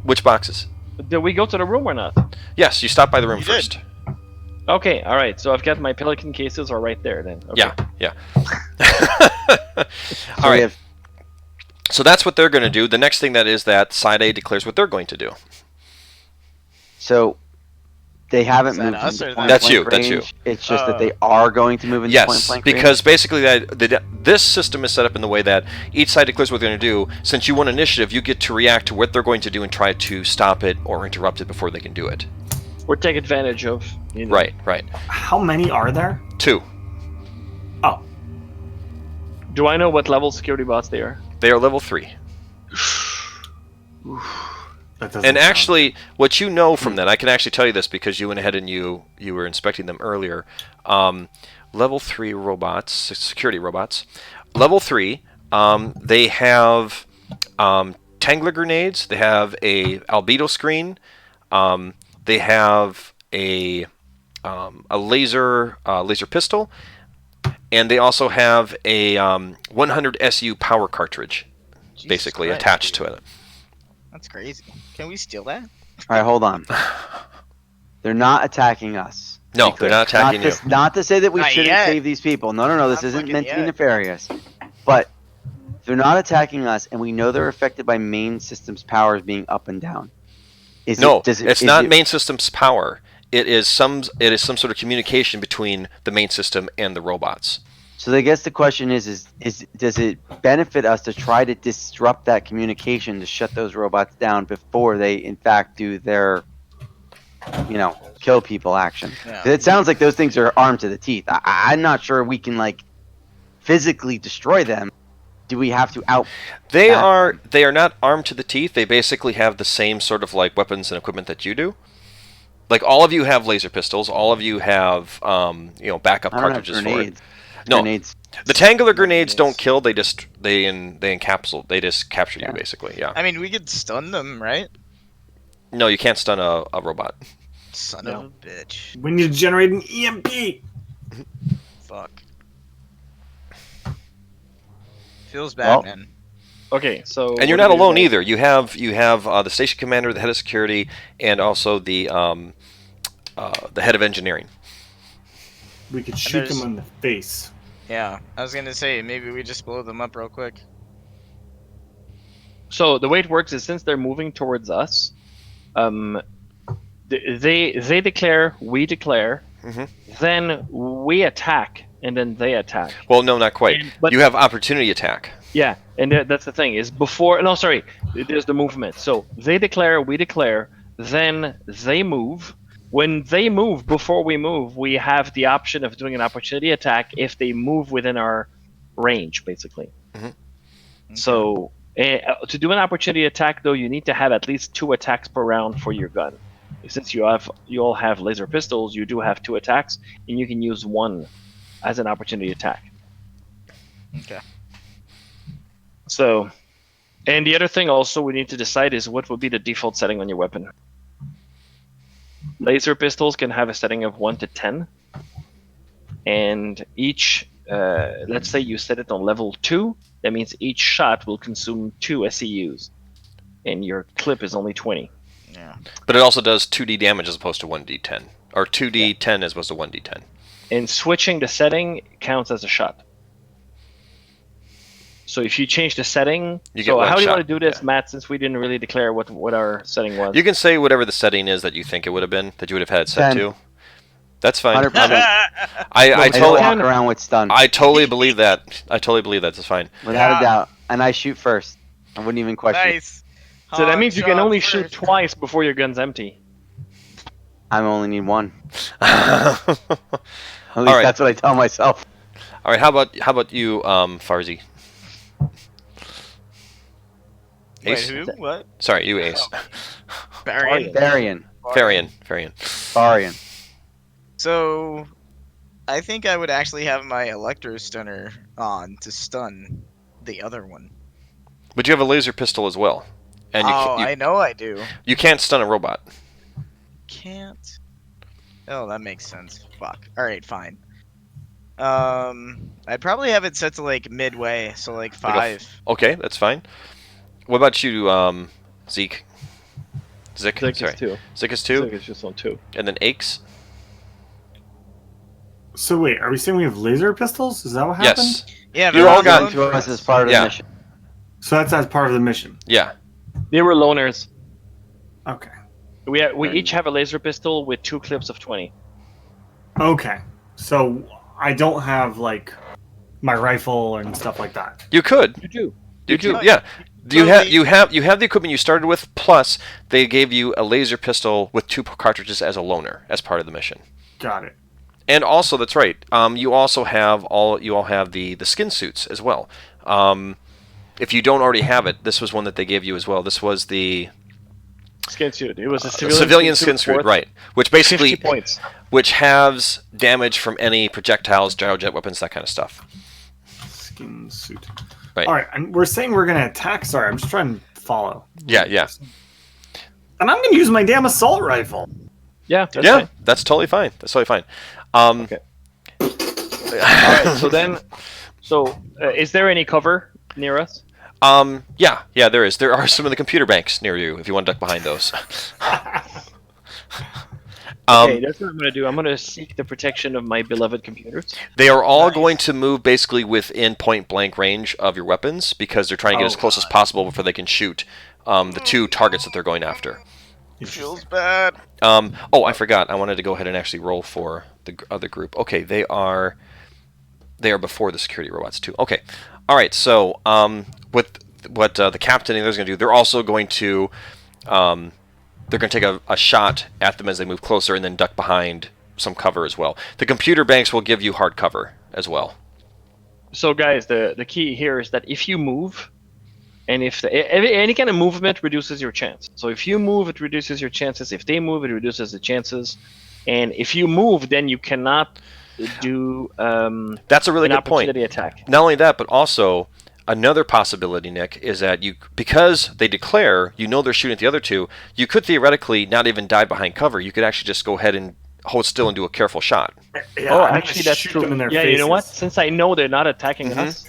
Which boxes? Did we go to the room or not? Yes, you stop by the room You did. first. Okay, all right. So I've got my Pelican cases are right there then. Okay. Yeah. So All we right. have- So that's what they're going to do. The next thing that is that side A declares what they're going to do. So they haven't Is that moved us into or point That's blank you, that's you. range. It's just that they are going to move into point Yes, blank because basically this system is set up in the way that each side declares what they're going to do. Since you won initiative, you get to react to what they're going to do and try to stop it or interrupt it before they can do it. Or take advantage of. You know. Right. How many are there? 2. Oh, Do I know what level security bots they are? They are level 3. that doesn't And sound- actually, what you know from that, I can actually tell you this because you went ahead and you were inspecting them earlier. Level 3 robots, security robots. Level 3, they have Tangler grenades. They have a albedo screen. They have a laser pistol, and they also have a 100 SU power cartridge, Jesus basically Christ, attached dude. to it. That's crazy. Can we steal that? All right, hold on. They're not attacking us. No, Be clear. they're not attacking you. Not to say that we Not shouldn't yet. save these people. No. This Not isn't fucking meant to be yet. nefarious. But they're not attacking us, and we know they're affected by main systems powers being up and down. No, it's not main system's power. it is some sort of communication between the main system and the robots. So I guess the question is does it benefit us to try to disrupt that communication to shut those robots down before they in fact do their, kill people action? Yeah. 'Cause it sounds like those things are armed to the teeth. I'm not sure we can like physically destroy them. Do we have to out? They are not armed to the teeth. They basically have the same sort of like weapons and equipment that you do. Like all of you have laser pistols. All of you have backup I don't have cartridges for it. grenades. No, Grenades. the Tangler grenades don't kill. They encapsulate. They just capture you basically. Yeah. I mean, we could stun them, right? No, you can't stun a robot. Son of a bitch. We need to generate an EMP. Fuck. Feels bad, man. Okay, so And you're not alone either. You have the station commander, the head of security, and also the head of engineering. We could shoot there's- them in the face. Yeah, I was gonna say maybe we just blow them up real quick. So the way it works is since they're moving towards us, they declare, we declare, Mhm. then we attack, and then they attack. Well, no, not quite. But- You have opportunity attack. Yeah, and that's the thing is before. No, sorry, there's the movement. So they declare, we declare, then they move. When they move, before we move, we have the option of doing an opportunity attack if they move within our range, basically. Mhm. So to do an opportunity attack, though, you need to have at least 2 attacks per round for your gun. Since you all have laser pistols, you do have 2 attacks, and you can use 1 as an opportunity attack. Okay. So, and the other thing also we need to decide is what would be the default setting on your weapon. Laser pistols can have a setting of 1 to 10, and each, let's say you set it on level 2, that means each shot will consume 2 SEUs, and your clip is only 20. Yeah. But it also does 2d damage as opposed to 1d10. Or 2d10 as opposed to 1d10. And switching the setting counts as a shot. So if you change the setting, You get so one how do you shot, want to do this, yeah. Matt? Since we didn't really declare what our setting was. You can say whatever the setting is that you think it would have been, that you would have had it set 10. to. That's fine. 100%. I I don't totally, walk around with stun I totally believe that. I totally believe that's fine. without Yeah. a doubt, and I shoot first. I wouldn't even question. Nice. So that means you can Hot only shot shoot first. twice before your gun's empty. I only need 1. All At least right. that's what I tell myself. right. How about you, Farzi? Wait, Ace? who? What? Sorry, you Ace. Barian. Varian. Varian. So, I think I would actually have my electro stunner on to stun the other one. But you have a laser pistol as well, and I know I do. you can't stun a robot. Can't. Oh, that makes sense. Fuck. All right, fine. I'd probably have it set to like midway, so like 5. Okay, that's fine. What about you, Zeke? Zik, Zik sorry. is 2. Zik is Zik 2, is just on 2. and then Aches. So wait, are we saying we have laser pistols? Is that what happened? Yes. Yeah, You they're all on got- loan To for us as part of the Yeah. mission. So that's as part of the mission. Yeah. They were loners. Okay. We each have a laser pistol with 2 clips of 20. Okay. So I don't have like my rifle and stuff like that. You could. You do. You do. could. Yeah. Totally. You have the equipment you started with. Plus, they gave you a laser pistol with 2 cartridges as a loaner as part of the mission. Got it. And also, that's right. You also have all have the skin suits as well. If you don't already have it, this was one that they gave you as well. This was the Skin suit. It was a civilian skin suit, worth right? Which basically 50 points. which halves damage from any projectiles, gyrojet weapons, that kind of stuff. Skin suit. Right. All right. And we're saying we're gonna attack. Sorry, I'm just trying to follow. Yeah. And I'm gonna use my damn assault rifle. Yeah. That's Yeah, fine. that's totally fine. That's totally fine. Okay. All right. So then, is there any cover near us? Yeah, there is. There are some of the computer banks near you if you want to duck behind those. Okay, that's what I'm going to do. I'm going to seek the protection of my beloved computers. They are all going to move basically within point blank range of your weapons because they're trying to get as close as possible before they can shoot the 2 targets that they're going after. Feels bad. Oh, I forgot. I wanted to go ahead and actually roll for the other group. Okay, they are before the security robots too. Okay, all right. So what the captain and others going to do? They're also going to take a shot at them as they move closer, and then duck behind some cover as well. The computer banks will give you hard cover as well. So guys, the key here is that if you move, and if any kind of movement reduces your chance. So if you move, it reduces your chances. If they move, it reduces the chances. And if you move, then you cannot do That's a really an good point. opportunity attack. Not only that, but also another possibility, Nick, is that because they declare, they're shooting at the other two, you could theoretically not even die behind cover. You could actually just go ahead and hold still and do a careful shot. Yeah, Oh, I'm actually, gonna that's shoot true. them in their Yeah, faces. you know what? Since I know they're not attacking Mhm. us,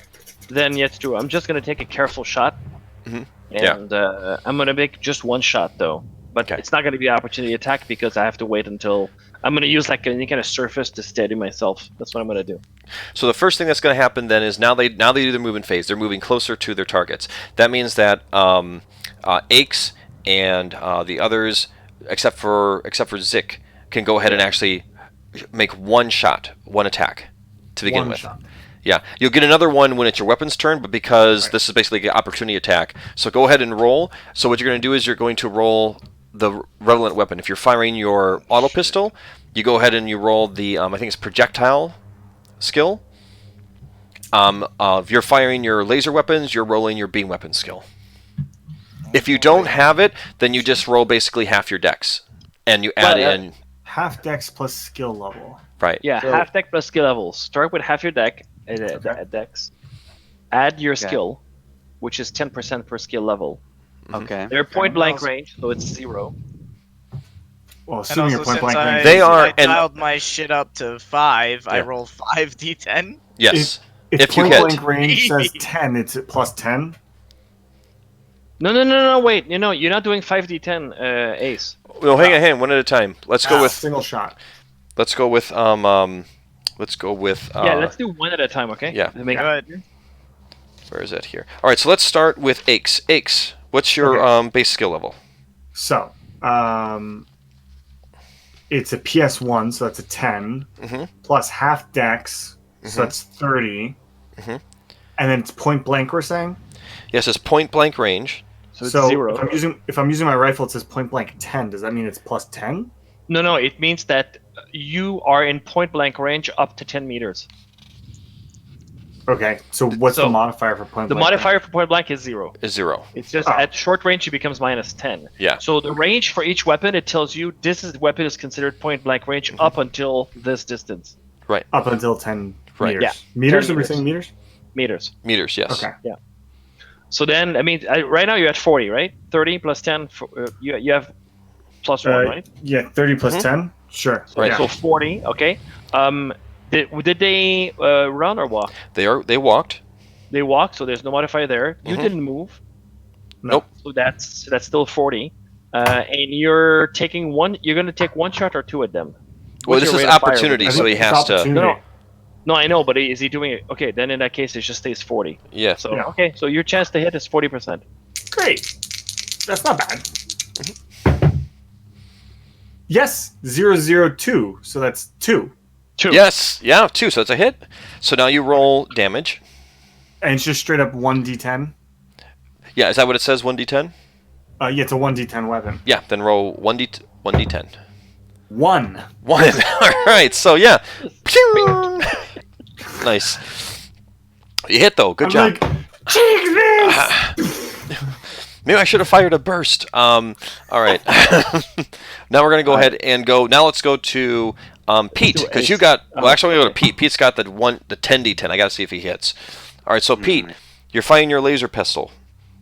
then yeah, it's true. I'm just gonna take a careful shot, Mhm. Yeah. and I'm gonna make just one shot though. But Okay. it's not gonna be an opportunity attack because I have to wait until I'm gonna use like any kind of surface to steady myself. That's what I'm gonna do. So the first thing that's going to happen then is now they do their movement phase. They're moving closer to their targets. That means that Aches and the others, except for Zik, can go ahead and actually make one attack to begin One with. shot. Yeah, you'll get another one when it's your weapon's turn, but because this is basically an opportunity attack, so go ahead and roll. So what you're going to do is you're going to roll the relevant weapon. If you're firing your auto pistol, you go ahead and you roll the I think it's projectile skill. If you're firing your laser weapons, you're rolling your beam weapon skill. If you don't have it, then you just roll basically half your dex, and you add in Half dex plus skill level. right. Yeah, So- half deck plus skill levels. Start with half your deck, dex. Add your Okay. skill, which is 10% per skill level. Okay. They're point blank Also- range, so it's 0. Well, And assuming also, you're point since blank range. They are- I and- dialed my shit up to 5. I Yeah. roll 5d10. Yes. If If you point hit. blank range says 10, it's at plus 10. No, wait. You're not doing 5d10 ace. Well, hang on, one at a time. Let's go with Single shot. let's go with Yeah, let's do one at a time, okay? yeah. To make Good. where is it here? All right, so let's start with Aches. Aches, what's your base skill level? So, it's a PS1, so that's a 10, Mhm. plus half dex, so that's 30. Mhm. And then it's point blank, we're saying? Yes, it's point blank range. So it's So 0. if I'm using my rifle, it says point blank 10. Does that mean it's plus 10? No, it means that you are in point blank range up to 10 meters. Okay, so what's So, the modifier for point The blank? modifier for point blank is 0. Is 0. It's just Oh. at short range, it becomes minus 10. Yeah. So the range for each weapon, it tells you weapon is considered point blank range up until this distance. Up until 10 Right. meters. Yeah, Meters? 10 Are we meters. saying meters? Meters. Meters, yes. Okay. So then, right now you're at 40, right? 30 plus 10, you have plus 1, right? Yeah, 30 plus Mhm. 10? Sure. Right. Yeah. So 40, okay. Did they run or walk? They walked. They walked, so there's no modifier there. You Mhm. didn't move, Nope. so that's still 40. And you're taking one. You're going to take one shot or two at them. Well, What's this your is rate of fire? opportunity, I so think he it's has to. opportunity. No, I know, but is he doing it? Okay, then in that case, it just stays 40. Yeah. So Yeah. okay, so your chance to hit is 40%. Great. That's not bad. Yes, 002. So that's 2. 2. Yes. Yeah. 2. So it's a hit. So now you roll damage. And it's just straight up 1d10. Yeah. Is that what it says? 1d10. Yeah, it's a 1d10 weapon. Yeah. Then roll 1d10. 1. 1. All right. So yeah. Pew! Nice. You hit though. Good job. Like, take this! Maybe I should have fired a burst. All right. Now we're gonna go ahead and go. Now let's go to Pete, do because Ace. you got. Well, actually, we're gonna go to Pete. Pete's got the 10d10. I gotta see if he hits. All right. So Pete, you're firing your laser pistol.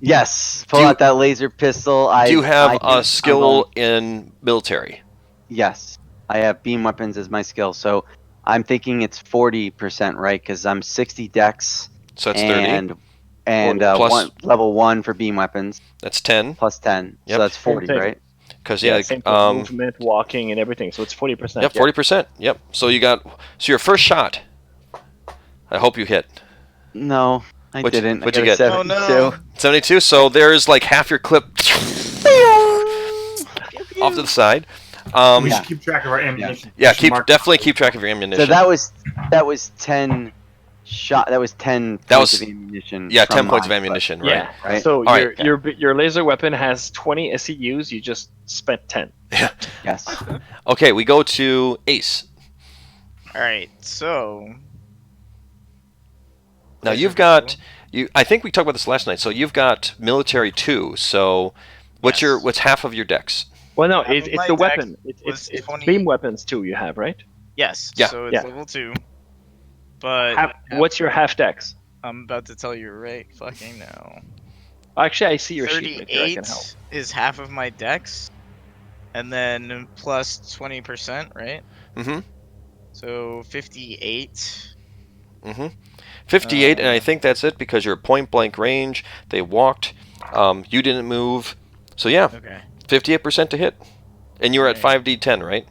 Yes. Pull Do you- out that laser pistol. Do you have I a skill in military? Yes. I have beam weapons as my skill. So I'm thinking it's 40%, right? Because I'm 60 dex. So that's 30. And Plus- level 1 for beam weapons That's 10. plus 10. Yep. So that's 40, Same thing. right? Because Same for movement, walking, and everything. So it's 40%. Yep, 40%. Yep. So you got. So your first shot. I hope you hit. No, I What'd you- didn't. what'd you I got a get? 72. Oh, no. 72. So there's like half your clip. off to the side. We Yeah. should keep track of our ammunition. Yeah, We should definitely keep track of your ammunition. So that was 10 shot. That was 10 That points was- of ammunition. yeah, from 10 points of mine, ammunition, right? Yeah. right? So All your, right. your laser weapon has 20 SEUs. You just spent 10. But, yes. Okay, we go to Ace. All right, so Now Laser you've got rifle. I think we talked about this last night. So you've got military 2. So what's Yes. what's half of your dex? Well, no, Half of it's my the dex weapon. was It's 20. beam weapons too. You have right. yes, Yeah. so it's Yeah. level 2. But What's your half dex? I'm about to tell you right fucking now. Actually, I see your sheet. Right here, I can 38 help. is half of my dex, and then plus 20%, right? Mm-hmm. So 58. Mm-hmm. 58, and I think that's it because you're point blank range. They walked. You didn't move. So yeah, Okay. 58% to hit. And you were at Right. 5d10, right?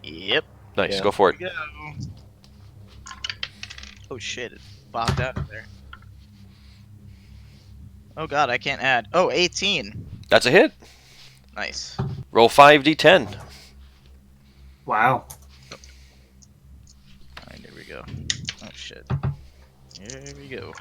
Yep. Nice. Yeah. Go for it. Here we go. Oh shit! It bopped out of there. Oh god, I can't add. Oh, 18. That's a hit. Nice. Roll 5d10. Wow. Alright, there we go. Oh shit. Here we go.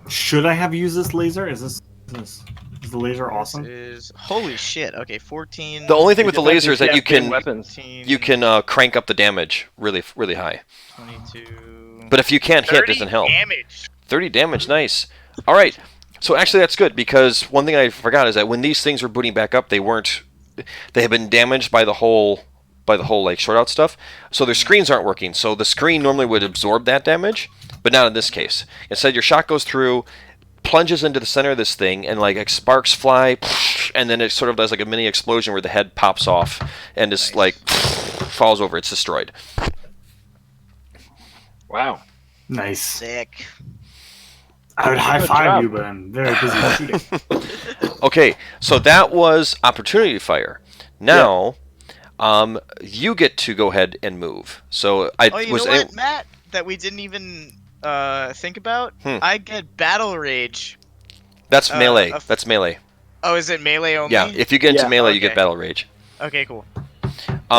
Should I have used this laser? Is the laser awesome? This is holy shit. Okay, 14. The only thing with the Depends laser if is that have you beam can weapons. 15, you can crank up the damage really high. 22. But if you can't hit, it 30 doesn't help. damage. 30 damage, nice. All right. So actually, that's good because one thing I forgot is that when these things were booting back up, they had been damaged by the whole like short out stuff. So their screens aren't working. So the screen normally would absorb that damage, but not in this case. Instead, your shot goes through, plunges into the center of this thing, and like sparks fly, and then it sort of does like a mini explosion where the head pops off and just Nice. like falls over. It's destroyed. Wow. Nice. Sick. I would high Good five job. you, but I'm very busy shooting. Okay, so that was opportunity fire. Now, you get to go ahead and move. So I Oh, you was know what, Matt? That we didn't even think about. I get battle rage. that's melee. a- That's melee. Oh, is it melee only? Yeah, if you get into Yeah, melee, you get okay. battle rage. Okay, cool.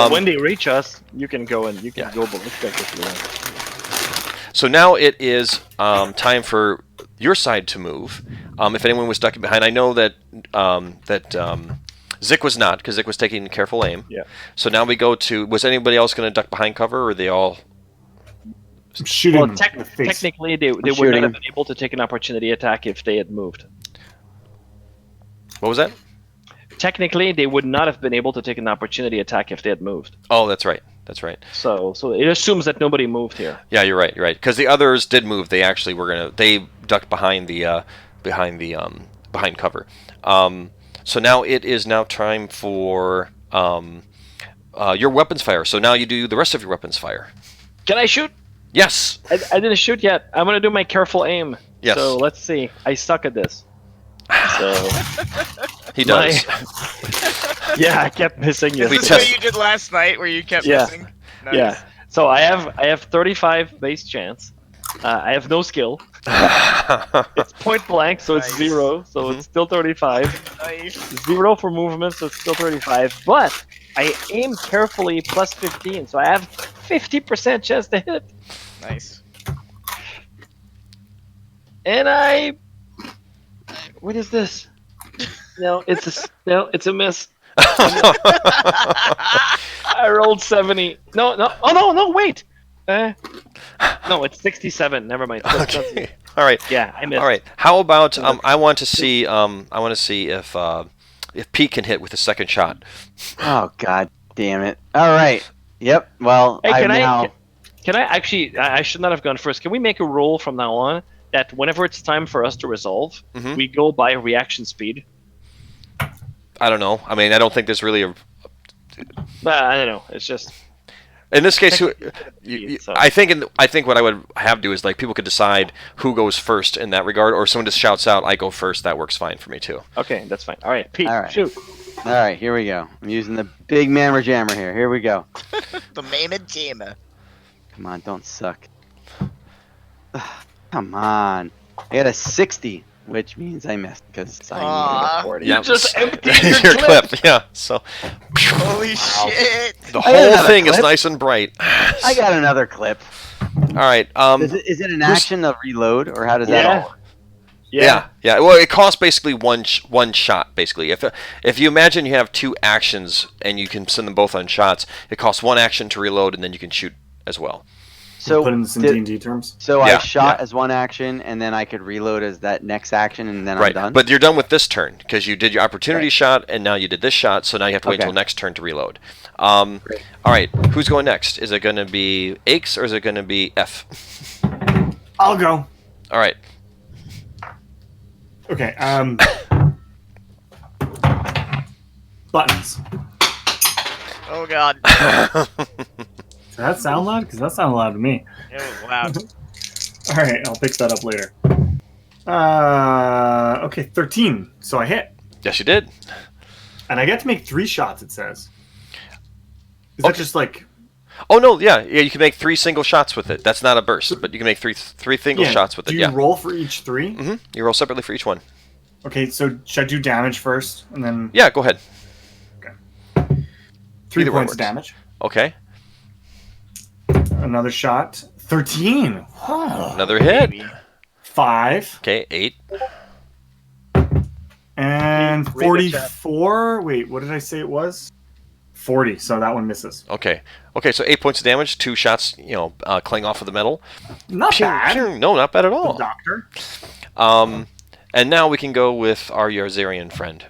When they reach us, you can go and you can Yeah. go ballistic if you want. So now it is time for your side to move. If anyone was ducking behind, I know that Zik was not because Zik was taking careful aim. Yeah. So now we go to. Was anybody else going to duck behind cover, or are they all? I'm shooting Well, them in the face. technically, they would not shooting. have been able to take an opportunity attack if they had moved. What was that? Technically, they would not have been able to take an opportunity attack if they had moved. Oh, that's right. That's right. So it assumes that nobody moved here. Yeah, you're right. You're right. Because the others did move. They actually were gonna. They ducked behind cover. So now it is now time for your weapons fire. So now you do the rest of your weapons fire. Can I shoot? Yes. I didn't shoot yet. I'm gonna do my careful aim. Yes. So let's see. I suck at this. So He does. yeah, I kept missing Is it. We this test- what you did last night, where you kept Yeah. missing? Nice. Yeah. So I have 35 base chance. I have no skill. It's point blank, so it's Nice. 0. So it's still 35. Nice. 0 for movement, so it's still 35. But I aim carefully plus 15, so I have 50% chance to hit. Nice. And what is this? No, it's a miss. I rolled 70. No. Oh no, wait. No, it's 67. Never mind. Okay. All right. Yeah, I missed. All right. How about I want to see if Pete can hit with a second shot. Oh god damn it! All right. Yep. Well, Hey, I'm now. can I actually? I should not have gone first. Can we make a rule from now on that whenever it's time for us to resolve, Mhm. we go by reaction speed? I don't know. I mean, I don't think there's really a. I don't know. It's just. In this case, So- I think what I would have to is like people could decide who goes first in that regard, or if someone just shouts out, "I go first." That works fine for me too. Okay, that's fine. All right, Pete, All right. shoot. All right, here we go. I'm using the big mammer jammer here. Here we go. The Mammoth Jammer. Come on, don't suck. Come on. I got a 60. which means I missed because I Aw. need 40. Yeah, just emptied your clip. Yeah. So Holy shit! the I got whole another thing is clip. nice and bright. I got another clip. All right. Is it an action of reload, or how does that Yeah. all work? Yeah. Well, it costs basically one shot. Basically, if you imagine you have 2 actions and you can send them both on shots, it costs 1 action to reload, and then you can shoot as well. So Put in some did- D&D terms. So I Yeah, shot as 1 action, and then I could reload as that next action, and then I'm Right. done. But you're done with this turn because you did your opportunity Right. shot, and now you did this shot. So now you have to wait Okay. until next turn to reload. Great. All right. Who's going next? Is it going to be Aches or is it going to be F? I'll go. All right. Okay. Buttons. Oh god. Does that sound loud? Because that sounded loud to me. It was loud. All right, I'll fix that up later. Okay, 13. So I hit, Yes, you did. and I get to make 3 shots. It says. Is that just like? Oh no, yeah. You can make 3 single shots with it. That's not a burst, but you can make three single Yeah, shots with do it. you Yeah. roll for each 3? Mm-hmm. You roll separately for each one. Okay, so should I do damage first, and then Yeah, go ahead. 3 Either one points of works. damage? Okay. Another shot. 13. Another hit. Baby. 5 Okay, 8. and Read the chat. 44. Wait, what did I say it was? 40. So that one misses. Okay. Okay, so 8 points of damage, 2 shots, clang off of the metal. Not Pew, bad. pew. No, not bad at The all. doctor. And now we can go with our Yarzarian friend.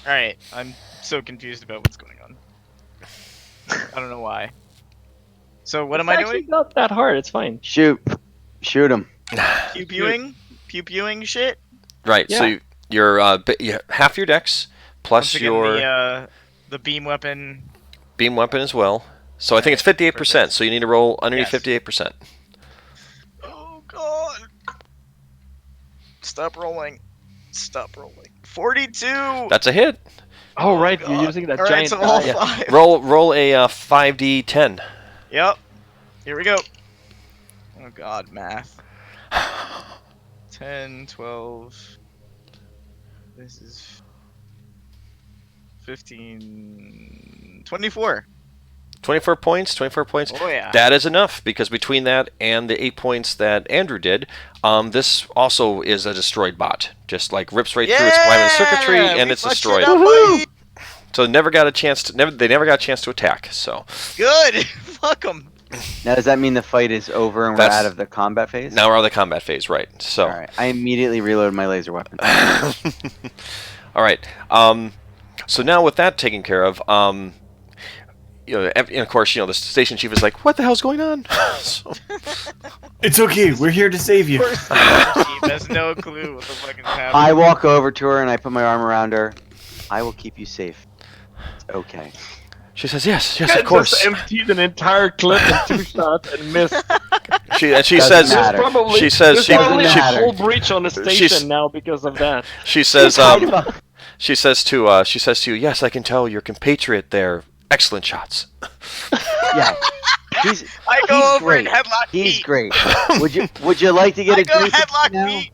Alright, I'm so confused about what's going on. I don't know why. So what am I It's actually doing? not that hard. It's fine. Shoot him. Pew-pewing? Pew-pewing shit? Right. So Yeah. you're half your dex plus Once again, your the beam weapon. beam weapon as well. So I think it's 58%. So you need to roll underneath Yes. 58%. Oh god. Stop rolling. Stop rolling. 42. That's a hit. Oh, right. God. You're using that All right, giant so all die. 5. Roll a 5d10. Yep. Here we go. Oh god, math. 10, 12. This is 15, 24. 24 points. 24 points. Oh yeah. That is enough because between that and the 8 points that Andrew did, this also is a destroyed bot. Just like rips right through its private circuitry and we it's fucked destroyed. it up, buddy. So they never got a chance to attack. So Good. Fuck them. Now, does that mean the fight is over and we're That's- out of the combat phase? now we're out of the combat phase, right? So. All right. I immediately reload my laser weapon. All right. So now with that taken care of, and of course, the station chief is like, "What the hell's going on?" So- It's okay. We're here to save you. Chief has no clue what the fuck is happening. I walk over to her and I put my arm around her. I will keep you safe. It's okay. she says, "Yes, I of course." just emptied an entire clip in 2 shots and missed. She Doesn't says, matter. she says, There's probably Doesn't a matter. whole breach on the She's- station now because of that. she says, Kind of a- she says to you, "Yes, I can tell your compatriot there. Excellent shots." yeah. He's I go he's over great. and headlock He's Pete. great. Would you like to get I a go drink headlock now? Pete.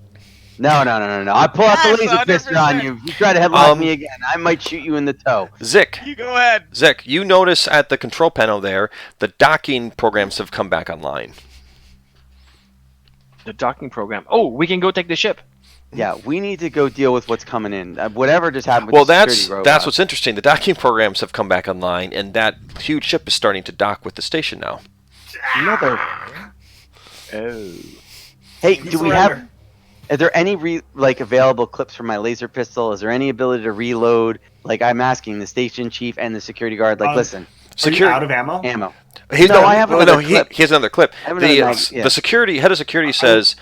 No. I pull out the Yes, laser pistol on 100%. you. You try to headlock Um, me again, I might shoot you in the toe. Zick, You go ahead. you notice at the control panel there, the docking programs have come back online. The docking program. Oh, we can go take the ship. Yeah, we need to go deal with what's coming in. Whatever just happened with Well, the that's security robot. what's interesting. The docking programs have come back online, and that huge ship is starting to dock with the station now. Mother. Oh. Hey, do we Surrender. have? Are there any available clips for my laser pistol? Is there any ability to reload? Like I'm asking the station chief and the security guard. Like, listen, Are you out of ammo? ammo. He's No, not- I have well, another no, clip. he has another clip. I have another yeah. The security head of security says,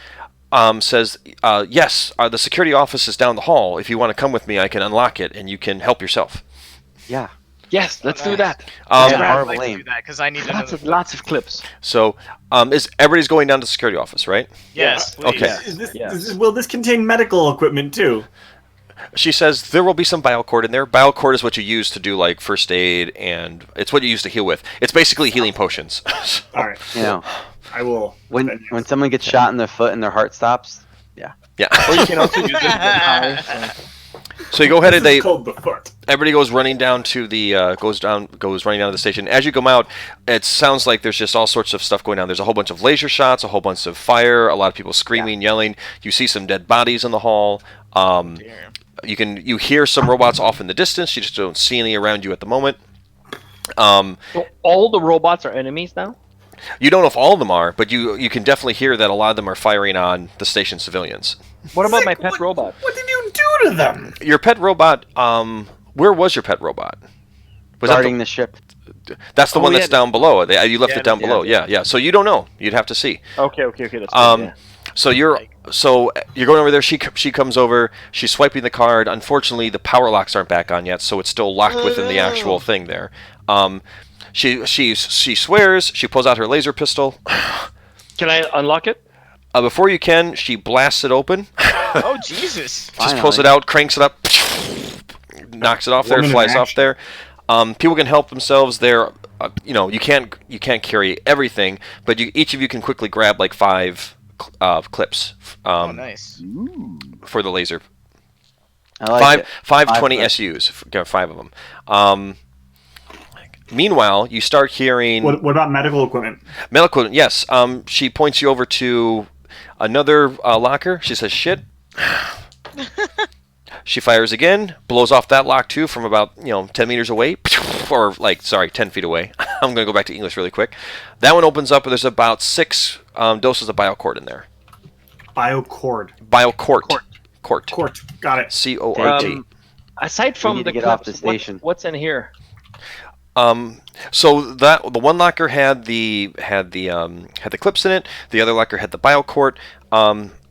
yes, the security office is down the hall. If you want to come with me, I can unlock it, and you can help yourself. Yeah. Yes, let's do that. Yeah, Grab horrible I'd like to aim. do that because I need Lots of clips. So, is everybody's going down to the security office, right? Yes, please. Okay. Will this contain medical equipment too? She says there will be some biocord in there. Biocord is what you use to do like first aid, and it's what you use to heal with. It's basically healing potions. All right. You know, I will. when someone gets shot in the foot and their heart stops. Yeah. Yeah. Or you can also use it to get high. So. So you go ahead and This is called the foot. everybody goes running down to the goes running down to the station. As you come out, it sounds like there's just all sorts of stuff going on. There's a whole bunch of laser shots, a whole bunch of fire, a lot of people screaming, yelling. You see some dead bodies in the hall. You hear some robots off in the distance. You just don't see any around you at the moment. So all the robots are enemies now? You don't know if all of them are, but you can definitely hear that a lot of them are firing on the station civilians. What about my Sick, pet robot? What did you do to them? Your pet robot, where was your pet robot? Was Guarding the ship. that's the one that's yeah. down below. You left Yeah, it down yeah, below. Yeah. So you don't know. You'd have to see. Okay, that's good, yeah. So you're going over there. She comes over. She's swiping the card. Unfortunately, the power locks aren't back on yet, so it's still locked within the actual thing there. She swears. She pulls out her laser pistol. Can I unlock it? Before you can, she blasts it open. Oh Jesus! Just pulls it out, cranks it up, knocks it off there, Woman in flies off action. there. People can help themselves. There, you can't carry everything, but each of you can quickly grab like 5 clips Oh, nice. for the laser. I like it. Five 5 20 clips. SUs. Got 5 of them. Meanwhile, you start hearing What about medical equipment? medical. Yes. She points you over to another locker. She says, "Shit." She fires again, blows off that lock too from about 10 meters away, or 10 feet away. I'm gonna go back to English really quick. That one opens up, and there's about 6 doses of biocord in there. Biocord. Biocord. Court. Court. Got it. CORT. Aside from need the to get off clips, the station. what's in here? So the one locker had the clips in it. The other locker had the biocord.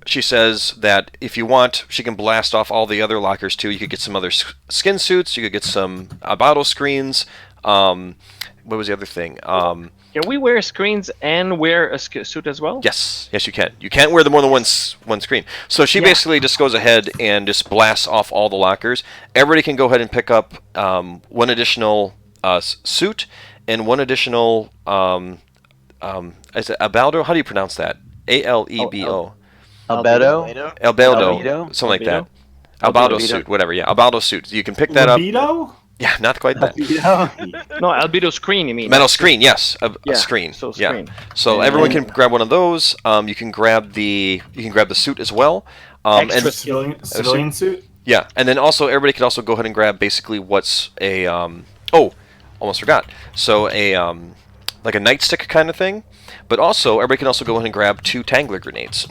She says that if you want, she can blast off all the other lockers too. You could get some other skin suits. You could get some bottle screens. What was the other thing? Can we wear screens and wear a suit as well? Yes, you can. You can't wear the more than one screen. So she basically just goes ahead and just blasts off all the lockers. Everybody can go ahead and pick up one additional suit and one additional is it Albedo? How do you pronounce that? ALEBO. Albedo? Albedo, something like that. Albedo Albedo. suit, whatever. Yeah, Albedo suit. You can pick that up. Libido? Yeah, not quite that. No, albedo screen, you mean? Metal screen, yes, a Yeah, screen. so Yeah. screen. So everyone can grab one of those. You can grab the suit as well. Extra And Civilian suit? yeah, and then also everybody could also go ahead and grab basically what's a almost forgot. So like a nightstick kind of thing, but also everybody can also go ahead and grab 2 Tangler grenades.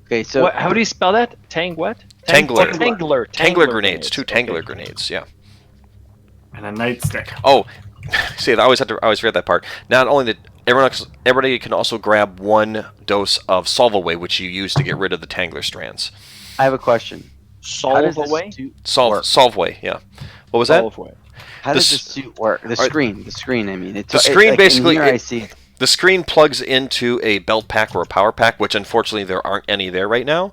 Okay, so How do you spell that? Tang what? Tangler. Tangler Grenades. 2 Tangler grenades. Yeah. And a nightstick. Oh, see, I always forget that part. Not only that everybody can also grab 1 dose of Solve-Away, which you use to get rid of the Tangler strands. I have a question. How does Solve away? the suit work? Solve-Away, yeah. What was that? Solve away. How does The the suit work? The screen. I mean, The screen like, basically- In here I see. The screen plugs into a belt pack or a power pack, which unfortunately there aren't any there right now,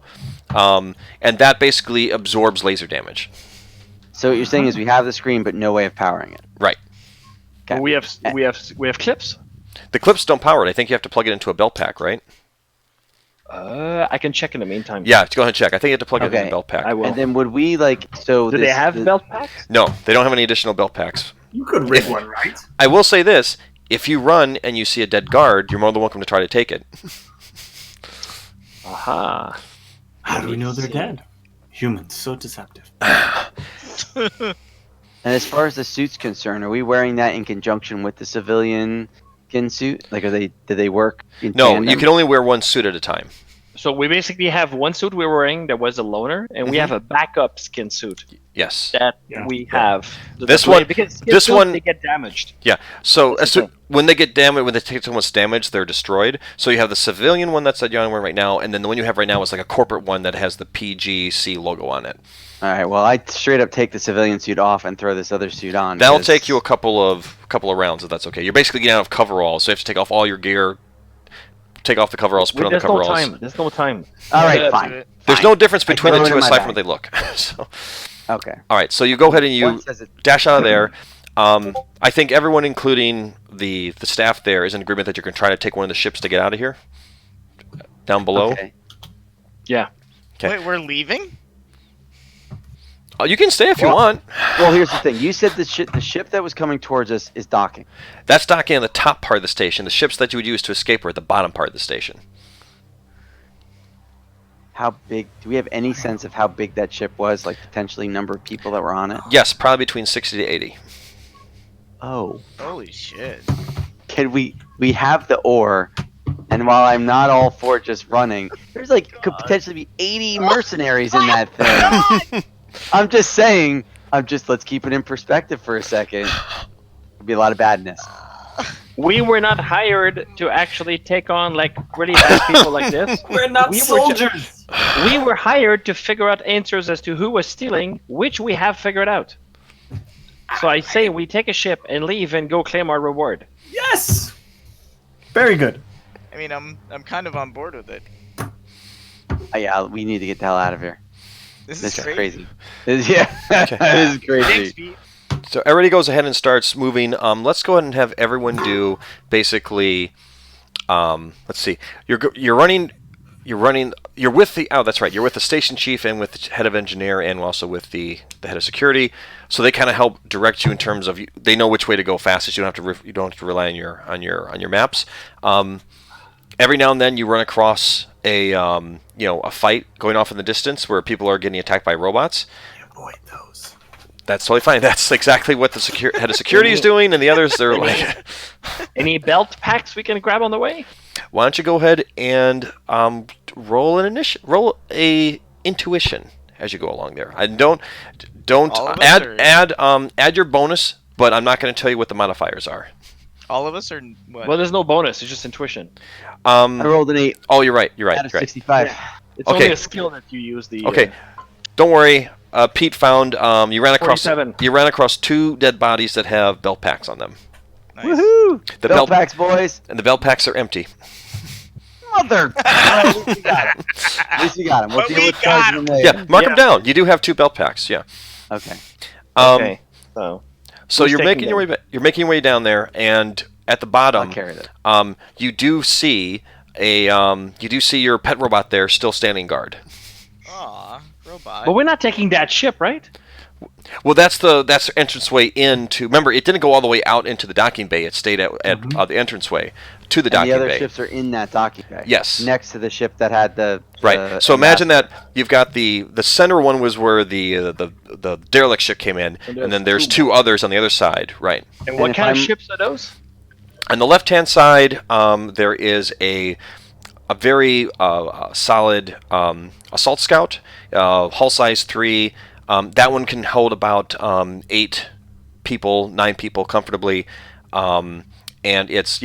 and that basically absorbs laser damage. So what you're saying is we have the screen, but no way of powering it. Right. Okay. We have clips. The clips don't power it. I think you have to plug it into a belt pack, right? I can check in the meantime. Yeah, go ahead and check. I think you have to plug it in Okay. the belt pack. I will. And then would we so? Do they have belt packs? No, they don't have any additional belt packs. You could rig one, right? I will say this. If you run and you see a dead guard, you're more than welcome to try to take it. Aha. How do we know they're dead? Humans, so deceptive. And as far as the suit's concerned, are we wearing that in conjunction with the civilian skin suit? Like, do they work? In No, tandem? you can only wear 1 suit at a time. So we basically have 1 suit we're wearing that was a loner, and we have a backup skin suit Yes. that Yeah. we have. This one- because skin this suits, one- they get damaged. Yeah. So That's the when they get damaged, when they take so much damage, they're destroyed. So you have the civilian one that's that you're wearing right now, and then the one you have right now is like a corporate one that has the PGC logo on it. All right. Well, I straight up take the civilian suit off and throw this other suit on. That'll 'cause- take you a couple of rounds if that's okay. You're basically getting out of coveralls, so you have to take off all your gear, take off the coveralls, put on the There's no coveralls. time. There's no time. All right, Yeah, fine. There's no difference I between throw the it two in my aside bag. from what they look. So, Okay. all right, so you go ahead and you One says it- dash out of there. I think everyone, including the staff there, is in agreement that you're going to try to take one of the ships to get out of here. Down below. Okay. Yeah. Wait, we're leaving? Oh, you can stay if you want. Well, here's the thing. You said the ship that was coming towards us is docking. That's docking on the top part of the station. The ships that you would use to escape are at the bottom part of the station. How big? Do we have any sense of how big that ship was? Like potentially number of people that were on it? Yes, probably between 60 to 80. Oh. Holy shit. Can we have the ore, and while I'm not all for just running, there's could potentially be 80 mercenaries in that thing. I'm just saying, let's keep it in perspective for a second. There'd be a lot of badness. We were not hired to actually take on really bad people like this. We're not soldiers. We were hired to figure out answers as to who was stealing, which we have figured out. So I say we take a ship and leave and go claim our reward. Yes. Very good. I mean, I'm kind of on board with it. Yeah, we need to get the hell out of here. This This is is crazy. crazy. This is crazy. Thanks, Pete. So everybody goes ahead and starts moving. Let's go ahead and have everyone do basically. Let's see. You're running. You're with the. Oh, that's right. You're with the station chief and with the head of engineer and also with the head of security. So they kind of help direct you in terms of they know which way to go fastest. You don't have to rely on your maps. Every now and then you run across a fight going off in the distance where people are getting attacked by robots. Avoid those. That's totally fine. That's exactly what the head of security is doing, and the others they're like. Any belt packs we can grab on the way? Why don't you go ahead and roll a intuition as you go along there. And don't All of us, or- add your bonus, but I'm not going to tell you what the modifiers are. All of us, or what? Well, there's no bonus. It's just intuition. I rolled an 8 Oh, you're right. out of 65. It's Okay. only a skill that you use. Okay, don't worry. Pete found you ran across 47. 2 dead bodies that have belt packs on them. Nice. Woohoo! The Belt belt packs, boys. and the belt packs are empty. Mother. At least we got him. At least we got him. We'll But deal we with got charging him. them later. Yeah, mark them down. You do have 2 belt packs. Yeah. Okay. Okay. So So Who's you're taking making your way. You're making your way down there, and at the bottom, I'll carry that. you do see your pet robot there still standing guard. Aw, robot. but we're not taking that ship, right? Well, that's the entranceway into. Remember, it didn't go all the way out into the docking bay. It stayed at the entranceway to the And docking the other bay. ships are in that docking bay. Yes. Next to the ship that had the Right. So imagine that you've got the center one was where the derelict ship came in, and then there's 2 others on the other side. Right. And what if kind of I'm- ships are those? On the left-hand side, there is a very solid assault scout, hull size 3. That one can hold about 8 people, 9 people comfortably, and it's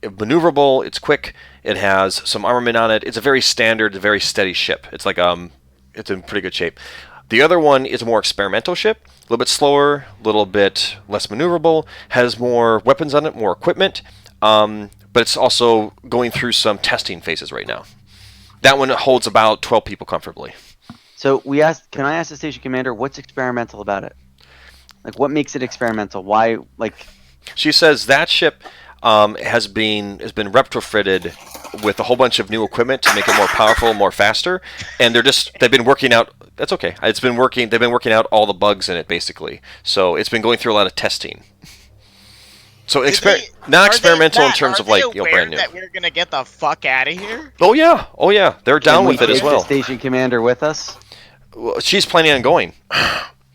maneuverable. It's quick. It has some armament on it. It's a very standard, very steady ship. It's it's in pretty good shape. The other one is a more experimental ship, a little bit slower, a little bit less maneuverable, has more weapons on it, more equipment, but it's also going through some testing phases right now. That one holds about 12 people comfortably. So can I ask the station commander what's experimental about it? What makes it experimental? Why? She says that ship has been retrofitted with a whole bunch of new equipment to make it more powerful, more faster, and they've been working out. That's okay. They've been working out all the bugs in it basically. So it's been going through a lot of testing. So not experimental in terms of brand new. That we're gonna get the fuck out of here. Oh yeah, they're down Can we with it as take well. The station commander with us. Well, she's planning on going.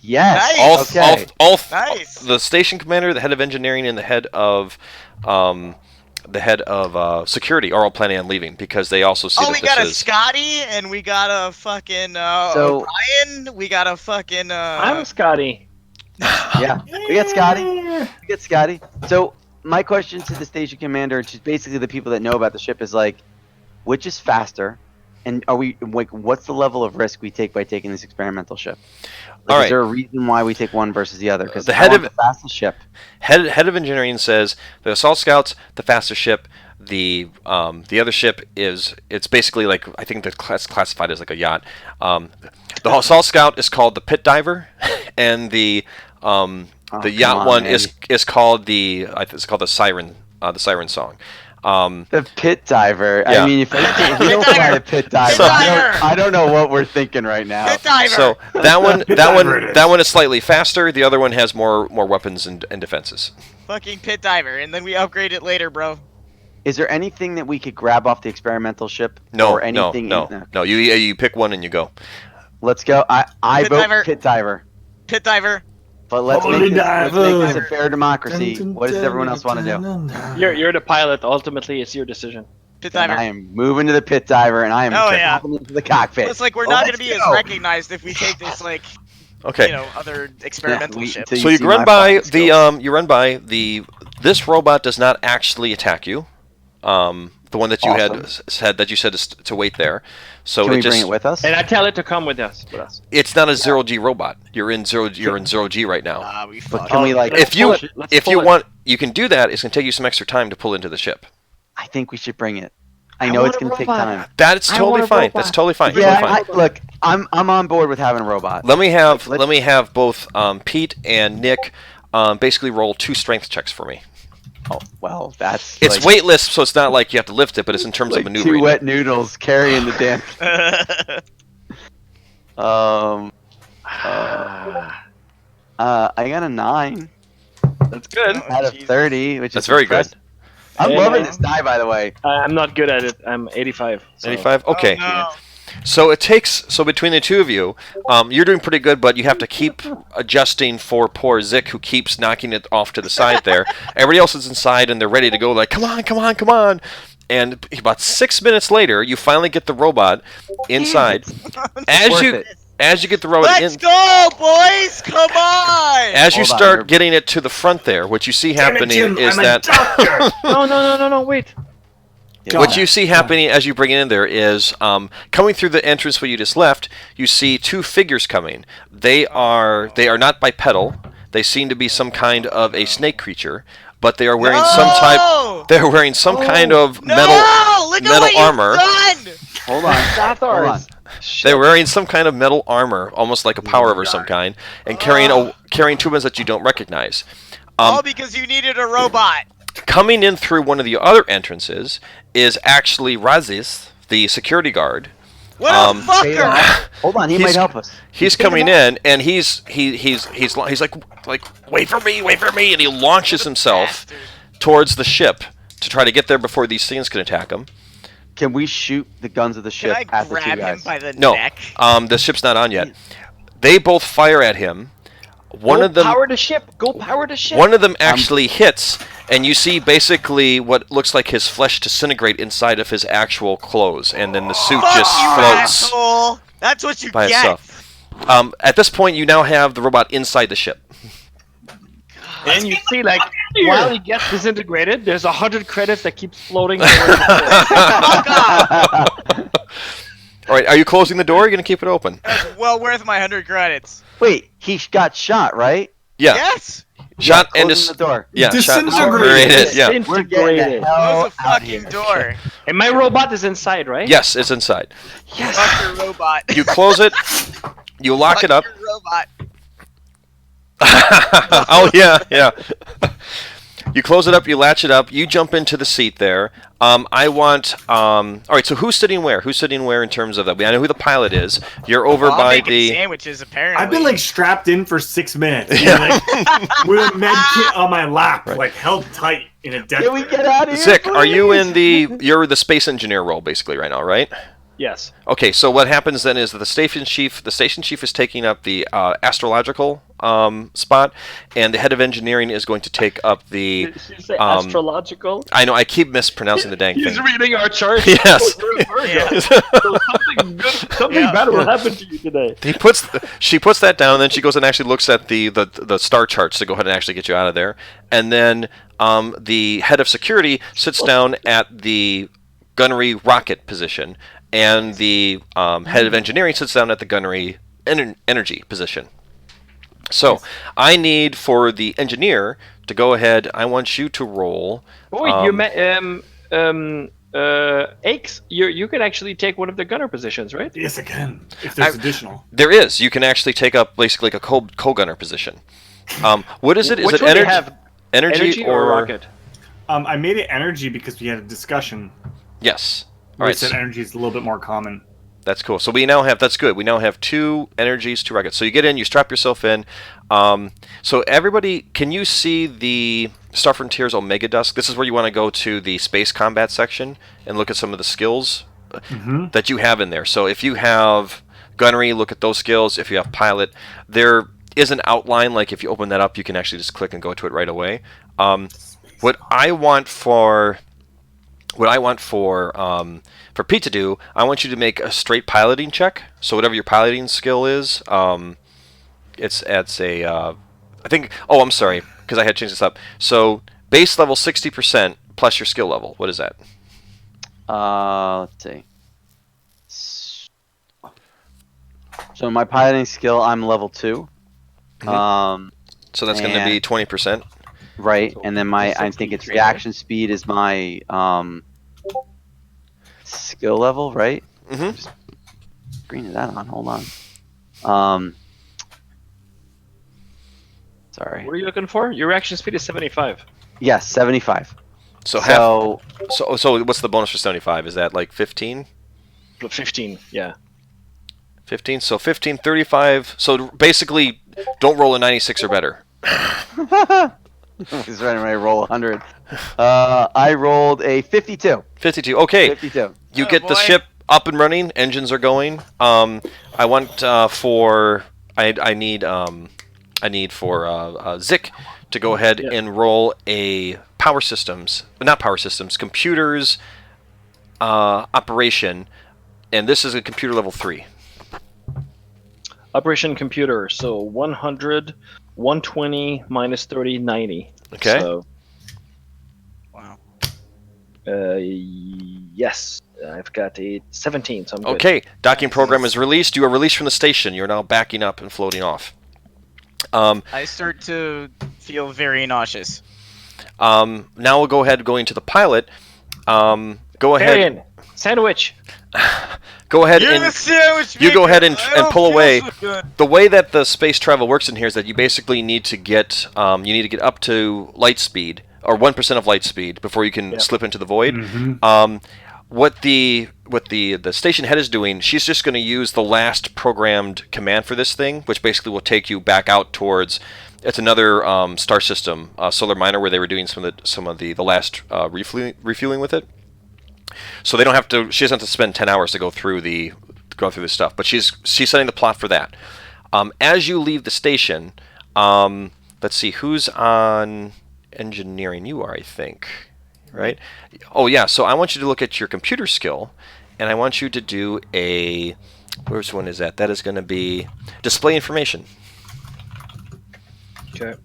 Yes. Nice. Okay. Nice. The station commander, the head of engineering, and the head of security are all planning on leaving because they also see Oh, that we got a this is. Scotty, and we got a fucking O'Brien. We got a fucking. I'm Scotty. Yeah. We got Scotty. We got Scotty. So my question to the station commander, to basically the people that know about the ship, is which is faster, and are we what's the level of risk we take by taking this experimental ship? All right. Is there a reason why we take one versus the other? Because The head of- the fastest ship. Head of engineering says the assault scout's the faster ship. The other ship it's basically I think the class classified as a yacht. The assault scout is called the pit diver, and the yacht one is called the siren song. The pit diver. Yeah. I mean, if you don't fly the pit diver, I don't know what we're thinking right now. Pit diver. So that one, diver it is. that one is slightly faster. The other one has more weapons and defenses. Fucking pit diver, and then we upgrade it later, bro. Is there anything that we could grab off the experimental ship? No, or anything no. You pick one and you go. Let's go. I Pit vote diver. pit diver. Pit diver. But let's Holy make this a diver. fair democracy. What does everyone else want to do? You're the pilot. Ultimately, it's your decision. Pit Then diver. I am moving to the pit diver, and I am Oh, yeah. jumping into the cockpit. It's like we're Oh, not let's going to be go. as recognized if we take this like Okay. other experimental wait ship. until So you see run my by flying the skills. this robot does not actually attack you. The one that you Awesome. had said that you said is to wait there. So Can we just bring it with us? And I tell it to come with us. it's not a 0G robot. You're in 0G right now. We But fucked. can we like? If you Let's if pull you it. want, you can do that. It's gonna take you some extra time to pull into the ship. I think we should bring it. I know it's want a gonna take robot. time. That's I totally want a fine. robot. That's totally fine. Yeah, Totally fine. look, I'm on board with having a robot. Let me have Let's- both Pete and Nick basically roll 2 strength checks for me. Oh well, that's It's like, weightless, so it's not like you have to lift it, but it's in terms like of maneuvering. two wet noodles carrying the damn. I got a 9 That's good. out of Jesus. 30, which That's is very impressive. good. I'm Yeah. loving this die, by the way. I'm not good at it. I'm 85. So. 85. Okay. Oh, no. So between the two of you, you're doing pretty good, but you have to keep adjusting for poor Zik, who keeps knocking it off to the side there. Everybody else is inside, and they're ready to go, like, come on, come on, come on. And about 6 minutes later, you finally get the robot inside. As you get the robot Let's in, go, boys! Come on! as you Hold on, start we're- getting it to the front there, what you see happening Jim, is I'm a that doctor. No, wait. what you see happening as you bring it in there is coming through the entrance where you just left. You see 2 figures coming. They are not bipedal. They seem to be some kind of a snake creature, but they are wearing some type. They're wearing some kind of No! Look at metal what you've armor. done! Hold on. Hold on. They're wearing some kind of metal armor, almost like a power of some kind, and carrying 2 weapons that you don't recognize. All because you needed a robot. Coming in through one of the other entrances is actually Razis, the security guard. What a fucker! Hold on, he He's- might help us. He's coming in, and he's like wait for me, and he launches himself Bastard. towards the ship to try to get there before these things can attack him. Can we shoot the guns of the Can ship I at the two grab him guys? by the No, neck? the ship's not on yet. They both fire at him. One Go of them power the ship. Go power the ship. One of them actually hits, and you see basically what looks like his flesh disintegrate inside of his actual clothes, and then the suit Fuck just you, floats asshole! That's what you by get. itself. At this point, you now have the robot inside the ship. And you see, like, while he gets disintegrated, there's 100 credits that keeps floating. Over Fuck off! All right, are you closing the door? Or are you going to keep it open? That's well worth my 100 credits. Wait, he got shot, right? Yeah, Yes. shot and Closing the door. yeah, shot Disintegrated. disintegrated. Yeah, We're getting the Disintegrated. hell Close the out of here. fucking door. And my robot is inside, right? yes, it's inside. Fuck your robot. You close it, you lock it up. Fuck your robot. Oh yeah. You close it up, you latch it up, you jump into the seat there. I want. All right, so who's sitting where? Who's sitting where in terms of that? I know who the pilot is. You're over I'm by making the. sandwiches apparently. I've been like strapped in for 6 minutes, and, like, with a med kit on my lap, like held tight in a death. Can we get out of here? Zik, are you please? in the? You're the space engineer role basically right now, right? Yes. Okay, so what happens then is that the station chief is taking up the astrological spot, and the head of engineering is going to take up the. Did you say Um, astrological? I know I keep mispronouncing the dang He's thing. reading our chart. Yes. Yeah. So something good, something Yeah. bad will happen to you today. She puts that down, and then she goes and actually looks at the star charts to go ahead and actually get you out of there. And then the head of security sits down at the gunnery rocket position, and the head of engineering sits down at the gunnery energy position. So I need for the engineer to go ahead. I want you to roll. Oh, wait, Aches, you could actually take one of the gunner positions, right? Yes, I can. If there's additional. There is. You can actually take up basically like a co-gunner position. What is it? Is Which it one do you energy? have? Energy Energy or rocket? I made it energy because we had a discussion. Yes. All Where right. it said energy is a little bit more common. That's cool. So we now have, that's good. We now have 2 energies, 2 rockets. So you get in, you strap yourself in. So everybody, can you see the Star Frontiers Omega Dusk? This is where you want to go to the space combat section and look at some of the skills that you have in there. So if you have gunnery, look at those skills. If you have pilot, there is an outline. Like if you open that up, you can actually just click and go to it right away. What I want for Pete to do, I want you to make a straight piloting check. So whatever your piloting skill is, it's a I think. Oh, I'm sorry, because I had changed this up. So base level 60% plus your skill level. What is that? Let's see. So my piloting skill, I'm level 2. So that's going to be 20%. Right, So and then I think its 63, reaction speed is my skill level, right? Mm-hmm. Screen is that on? Hold on. Sorry. What are you looking for? Your reaction speed is 75. Yes, 75. So So what's the bonus for 75? Is that like 15? 15, yeah. 15. So 15, 35. So basically, don't roll a 96 or better. he's ready to roll 100. I rolled a 52. 52. Okay. 52. You Oh, get the boy. ship up and running. Engines are going. I want I need for Zik to go ahead and roll a computers operation, and this is a computer level 3. Operation computer, so 100, 120, minus 30, 90. Okay. So, Wow. yes, I've got a 17, so I'm good. Okay. Docking program is released. You are released from the station. You're now backing up and floating off. I start to feel very nauseous. Now we'll go ahead going to the pilot. Go ahead. Arian, sandwich. Go ahead You're and the sandwich you go maker. ahead and I don't pull feel away. so good. The way that the space travel works in here is that you basically need to get up to light speed or 1% of light speed before you can slip into the void. What the station head is doing, she's just going to use the last programmed command for this thing, which basically will take you back out towards. It's another star system, Solar Minor, where they were doing some of the last refueling with it. So they don't have to. She doesn't have to spend 10 hours to go through this stuff. But she's setting the plot for that. As you leave the station, let's see who's on engineering. You are, I think, right? Oh yeah. So I want you to look at your computer skill, and I want you to do a. Which one is that? That is going to be display information. Okay.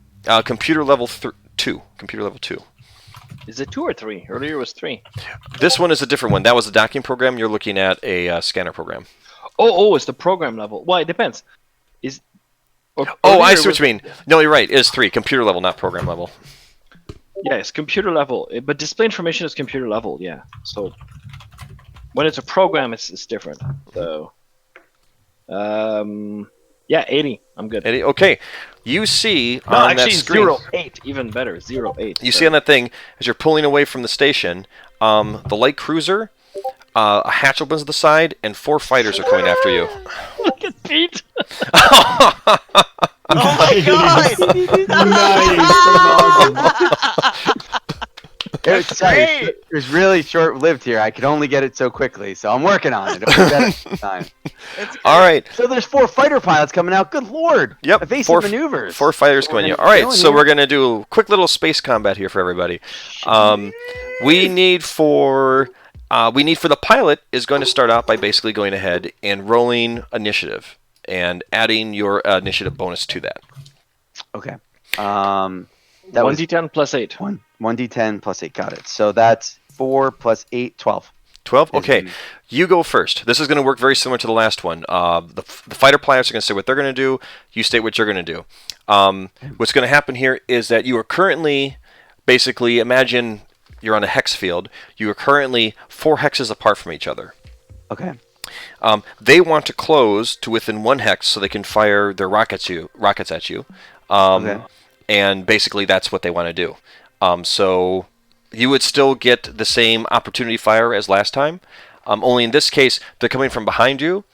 Computer level 2. Computer level 2. Is it 2 or 3? Earlier it was 3. This one is a different one. That was a docking program. You're looking at a scanner program. Oh, it's the program level. Well, it depends. I see what you mean. No, you're right. It is 3. Computer level, not program level. Yeah, it's computer level. But display information is computer level, yeah. So when it's a program, it's different. So, yeah, 80. I'm good. 80. Okay. You see No, on actually, that screen. 08. Even better. 08. You see on that thing, as you're pulling away from the station, the light cruiser, a hatch opens to the side, and 4 fighters are coming after you. Look at Pete. Oh my god! Sorry, it was really short-lived here. I could only get it so quickly, so I'm working on it. It'll be better next time. All right. So there's 4 fighter pilots coming out. Good lord! Yep. Evasive maneuvers. 4 fighters coming in. All right. So we're gonna do a quick little space combat here for everybody. We need for the pilot is going to start out by basically going ahead and rolling initiative and adding your initiative bonus to that. Okay. That was 1d10 plus 8. 1d10 plus 8. Got it. So that's 4 plus 8, 12. 12? Okay. You go first. This is going to work very similar to the last one. The fighter pilots are going to say what they're going to do. You state what you're going to do. What's going to happen here is that you are currently, basically, imagine you're on a hex field. You are currently 4 hexes apart from each other. Okay. They want to close to within 1 hex so they can fire their rockets at you. Okay. And basically that's what they want to do. So you would still get the same opportunity fire as last time. Only in this case, they're coming from behind you.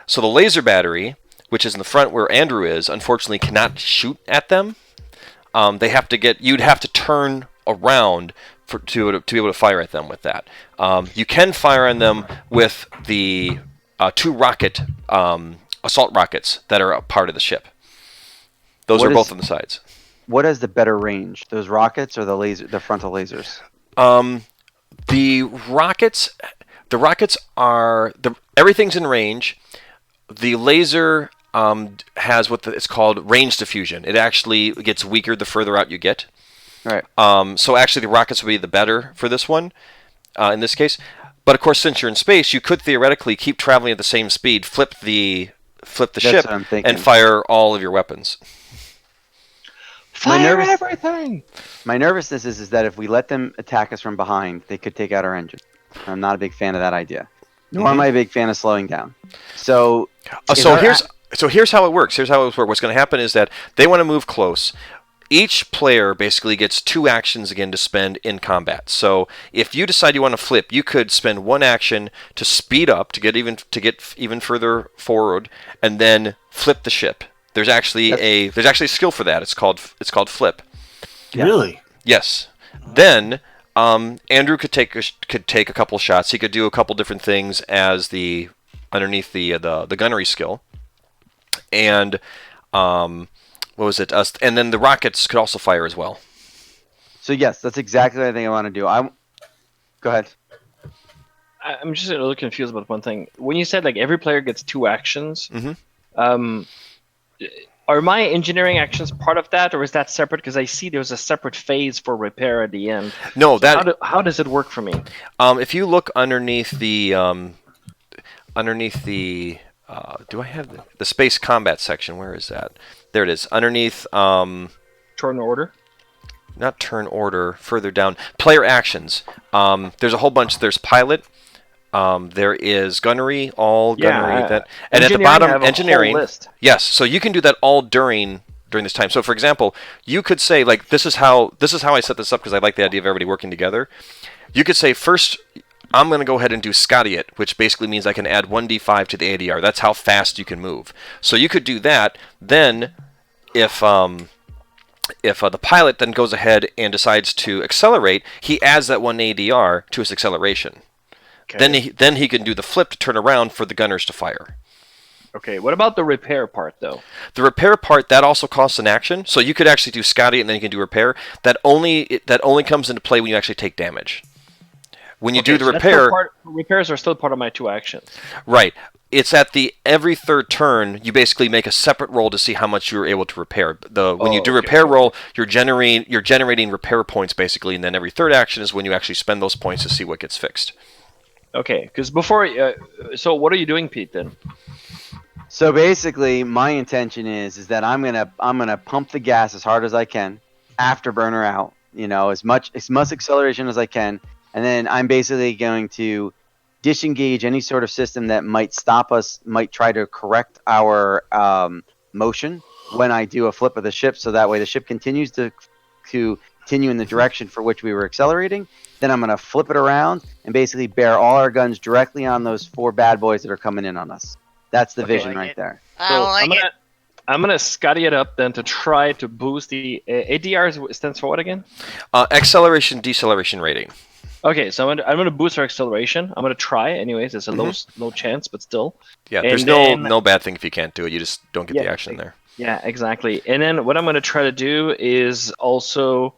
So the laser battery, which is in the front where Andrew is, unfortunately cannot shoot at them. You'd have to turn around to be able to fire at them with that. You can fire on them with the 2 rocket assault rockets that are a part of the ship. Those are both on the sides. What has the better range? Those rockets or the frontal lasers? The rockets are everything's in range. The laser has it's called range diffusion. It actually gets weaker the further out you get. Right. So actually, the rockets would be the better for this one, in this case. But of course, since you're in space, you could theoretically keep traveling at the same speed, flip the ship, what I'm thinking. and fire all of your weapons. Everything. My nervousness is that if we let them attack us from behind, they could take out our engine. I'm not a big fan of that idea. Nor am I a big fan of slowing down. So here's how it works. What's going to happen is that they want to move close. Each player basically gets 2 actions again to spend in combat. So if you decide you want to flip, you could spend 1 action to speed up to get even further forward, and then flip the ship. There's actually a skill for that. It's called flip. Yeah. Really? Yes. Then Andrew could take a couple shots. He could do a couple different things as underneath the gunnery skill, and what was it? And then the rockets could also fire as well. So yes, that's exactly what I think I want to do. Go ahead. I'm just a little confused about one thing. When you said like every player gets 2 actions, are my engineering actions part of that, or is that separate? Because I see there's a separate phase for repair at the end. No, so how does it work for me? If you look underneath the do I have the space combat section? Where is that? There it is. Underneath Turn order. Not turn order. Further down, player actions. There's a whole bunch. There's pilot. There is gunnery, all gunnery. And at the bottom, engineering. List. Yes, so you can do that all during this time. So, for example, you could say like, this is how I set this up because I like the idea of everybody working together. You could say first, I'm going to go ahead and do Scotty it, which basically means I can add 1d5 to the ADR. That's how fast you can move. So you could do that. Then, if the pilot then goes ahead and decides to accelerate, he adds that 1 ADR to his acceleration. Okay. Then he can do the flip to turn around for the gunners to fire. Okay, what about the repair part, though? The repair part, that also costs an action. So you could actually do Scotty and then you can do repair. That only comes into play when you actually take damage. When you do the repair... repairs are still part of my 2 actions. Right. It's at every 3rd turn, you basically make a separate roll to see how much you're able to repair. When you do repair roll, you're generating repair points, basically, and then every 3rd action is when you actually spend those points to see what gets fixed. Okay, because before... so what are you doing, Pete, then? So basically, my intention is that I'm gonna pump the gas as hard as I can, afterburner out, as much acceleration as I can, and then I'm basically going to disengage any sort of system that might stop us, might try to correct our motion when I do a flip of the ship, so that way the ship continues to continue in the direction for which we were accelerating. Then I'm going to flip it around and basically bear all our guns directly on those 4 bad boys that are coming in on us. That's the vision right there. I'm gonna Scotty it up then to try to boost the ADR stands for what again? Acceleration deceleration rating. Okay, so I'm gonna boost our acceleration. I'm gonna try anyways. It's a low chance, but still. Yeah, there's no bad thing if you can't do it. You just don't get the action there. Yeah, exactly. And then what I'm gonna try to do is also.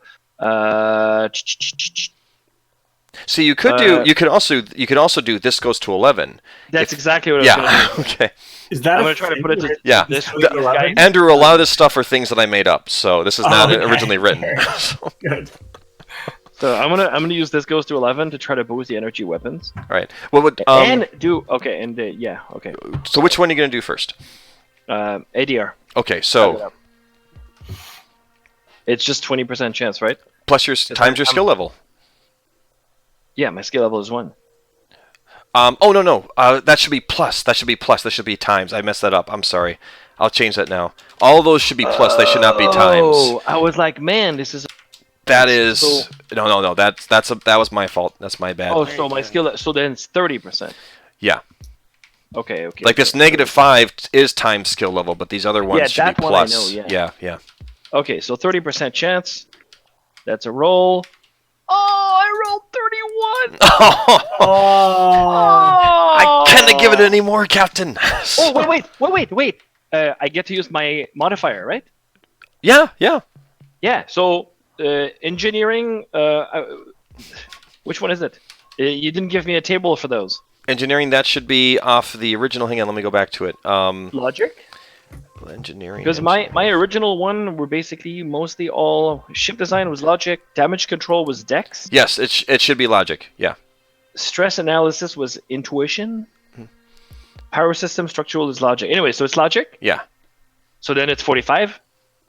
See, you could do. You could also do. This goes to 11. That's exactly what I was gonna do. Okay. Is that I'm gonna try to put it to this way, guys. Andrew, a lot of this stuff are things that I made up, so this is not originally written. Good. So I'm gonna use this goes to 11 to try to boost the energy weapons. All right. What would okay. So which one are you gonna do first? ADR. Okay, so it's just 20% chance, right? Plus your times your skill level. Yeah, my skill level is 1. No. That should be plus. That should be plus. That should be times. I messed that up. I'm sorry. I'll change that now. All those should be plus. They should not be times. Oh, I was like, man, this is... That is... No. That was my fault. That's my bad. Oh, so my skill. So then it's 30%. Yeah. Okay. Like this -5 is times skill level, but these other ones should be that one I plus. know, Yeah. Okay, so 30% chance. That's a roll. Oh, I rolled 31. I can't give it any more, Captain. Oh, wait. I get to use my modifier, right? Yeah. Yeah. So engineering. Which one is it? You didn't give me a table for those. Engineering, that should be off the original. Hang on, let me go back to it. Logic. Engineering. Because my original one were basically mostly all ship design was logic, damage control was dex, Yes, it should be logic. Yeah. stress analysis was intuition, power system structural is logic. Anyway, so it's logic. Yeah. So then it's 45.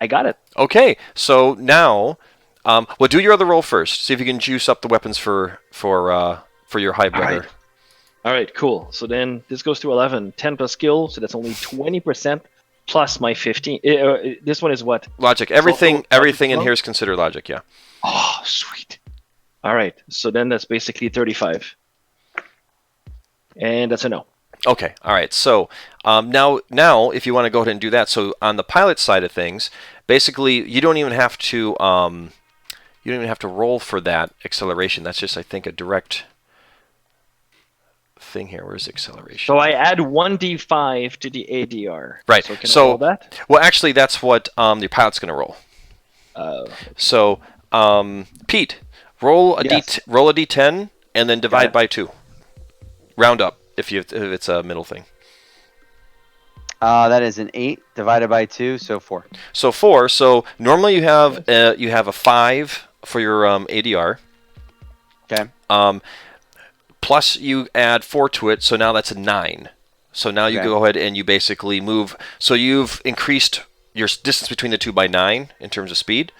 I got it. Okay. So now, well, do your other roll first. See if you can juice up the weapons for your high brother. All right, cool. So then this goes to 11, 10 plus skill, so that's only 20% plus my 15. This one is what? Logic. Everything in well? here is considered logic. Yeah. Oh, sweet. All right, so then that's basically 35. And that's a no. Okay. All right. So now, if you want to go ahead and do that, so on the pilot side of things, basically you don't even have to roll for that acceleration. That's just, I think, a direct thing here. Where's acceleration? So I add 1d5 to the ADR. Right. So can I roll that? Well, actually, that's what the pilot's going to roll. So, Pete, roll a Yes. roll a d10 and then divide it. by 2. Round up if it's a middle thing. That is an 8 divided by 2, so 4. So 4. So normally you have a 5 for your ADR. Okay. Plus you add 4 to it, so now that's a 9. So now you Okay. go ahead and you basically move. So you've increased your distance between the two by 9 in terms of speed.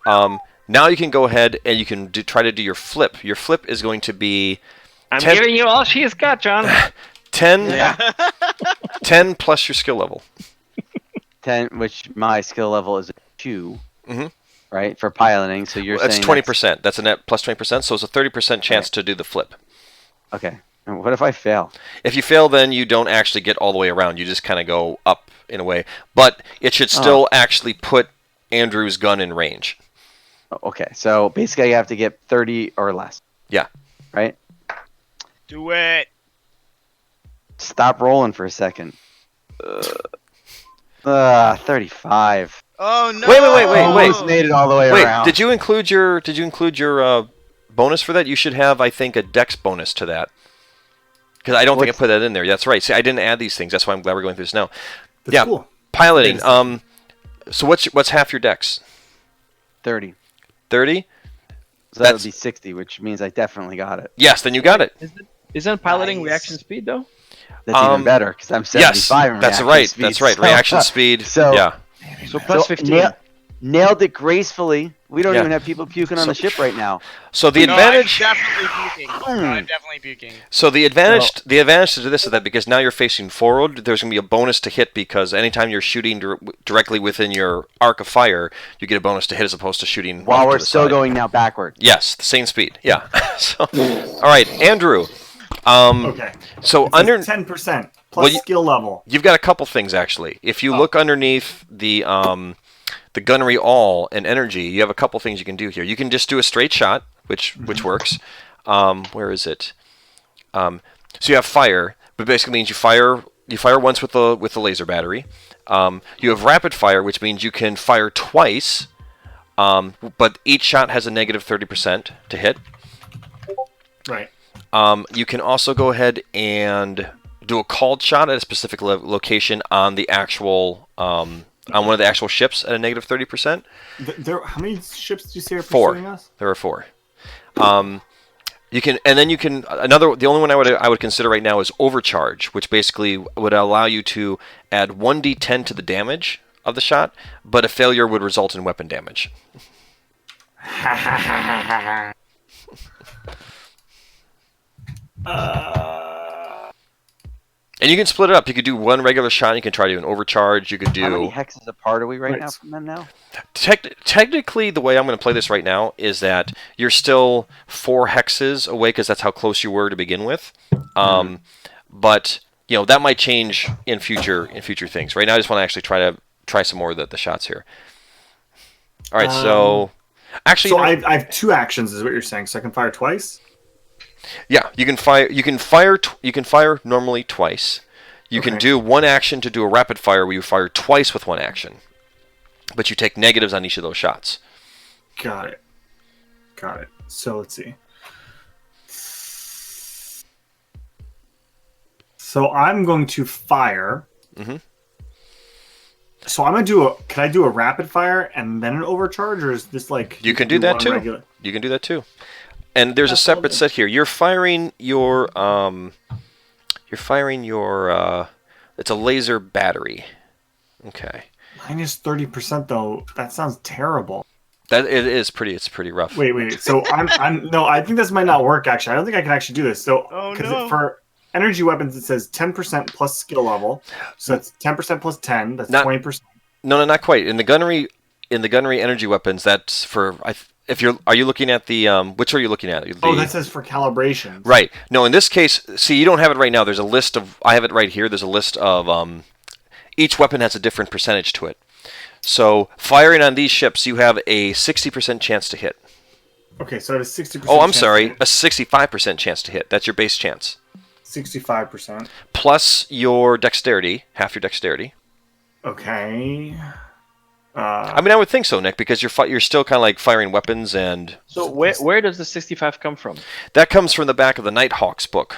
Now you can go ahead and you can try to do your flip. Your flip is going to be I'm 10 giving you all she's got, John. 10, 10 plus your skill level. 10, which my skill level is a 2, Mhm. right, for piloting. So you're That's saying 20%. That's a net plus 20%, so it's a 30% chance to do the flip. Okay. And what if I fail? If you fail, then you don't actually get all the way around. You just kind of go up in a way. But it should still actually put Andrew's gun in range. Okay, so basically I have to get 30 or less. Yeah. Right? Do it. Stop rolling for a second. 35. Oh no. Wait. Almost made it all the way Wait, around. did you include your bonus for that? You should have, I think, a dex bonus to that. Because I don't think I put that in there. That's right. See, I didn't add these things. That's why I'm glad we're going through this now. That's cool. Piloting. So what's half your dex? 30. 30? So that would be 60, which means I definitely got it. Yes, then you got it. Isn't piloting Nice. reaction speed, though? That's even better, because I'm 75 Yes, in that's reaction right. speed, That's right. so- Reaction speed. So- Yeah. So plus So 15. nailed it gracefully. We don't Yeah. even have people puking on the ship right now. So the No, advantage. I'm definitely puking. I'm definitely puking. So the advantage to this is that because now you're facing forward, there's going to be a bonus to hit because anytime you're shooting directly within your arc of fire, you get a bonus to hit as opposed to shooting While off to we're the still side. going now backward. Yes, the same speed. Yeah. So, all right, Andrew. Okay. So It says under 10% plus Well, you- skill level. you've got a couple things actually. If you look underneath the gunnery all and energy, you have a couple things you can do here. You can just do a straight shot, which works. Where is it? So you have fire, but basically means you fire once with the laser battery. You have rapid fire, which means you can fire twice, but each shot has a negative 30% to hit. Right. You can also go ahead and do a called shot at a specific location on the actual on one of the actual ships at a negative 30%. How many ships did you say are 4. pursuing us? There are 4. You can, and then you can the only one I would consider right now is overcharge, which basically would allow you to add 1d10 to the damage of the shot, but a failure would result in weapon damage. And you can split it up. You could do one regular shot. You can try to do an overcharge. You could How many do. hexes apart are we right Right. now from them now? Technically, the way I'm going to play this right now is that you're still 4 hexes away because that's how close you were to begin with. But that might change in future things. Right now, I just want to actually try some more of the shots here. All right, so actually, So I have 2 actions, is what you're saying. So I can fire twice. yeah, you can fire normally twice. You can Okay. do one action to do a rapid fire where you fire twice with one action, but you take negatives on each of those shots. Got it. So let's see. So I'm going to fire. Mhm. So I'm gonna do can I do a rapid fire and then an overcharge, or is this like You can do that one too. regular? You can do that too. And there's a separate set here. You're firing your it's a laser battery. Okay. Minus 30% though. That sounds terrible. It's pretty rough. Wait. So I'm no. I think this might not work. Actually, I don't think I can actually do this. So Oh, because no. for energy weapons, it says 10% plus skill level. So that's 10% plus 10. That's Not- 20%. No, not quite. In the gunnery energy weapons, that's for are you looking at the which are you looking at? Oh, that says for calibration. Right. No, in this case, see, you don't have it right now. There's a list of I have it right here. There's a list of each weapon has a different percentage to it. So, firing on these ships, you have a 60% chance to hit. Okay, so I have a 60%. Oh, I'm chance sorry, to a 65% chance to hit. That's your base chance. 65%. Plus your dexterity, half your dexterity. Okay. I mean, I would think so, Nick, because you're still kind of like firing weapons, and So where does the 65 come from? that comes from the back of the Nighthawk's book.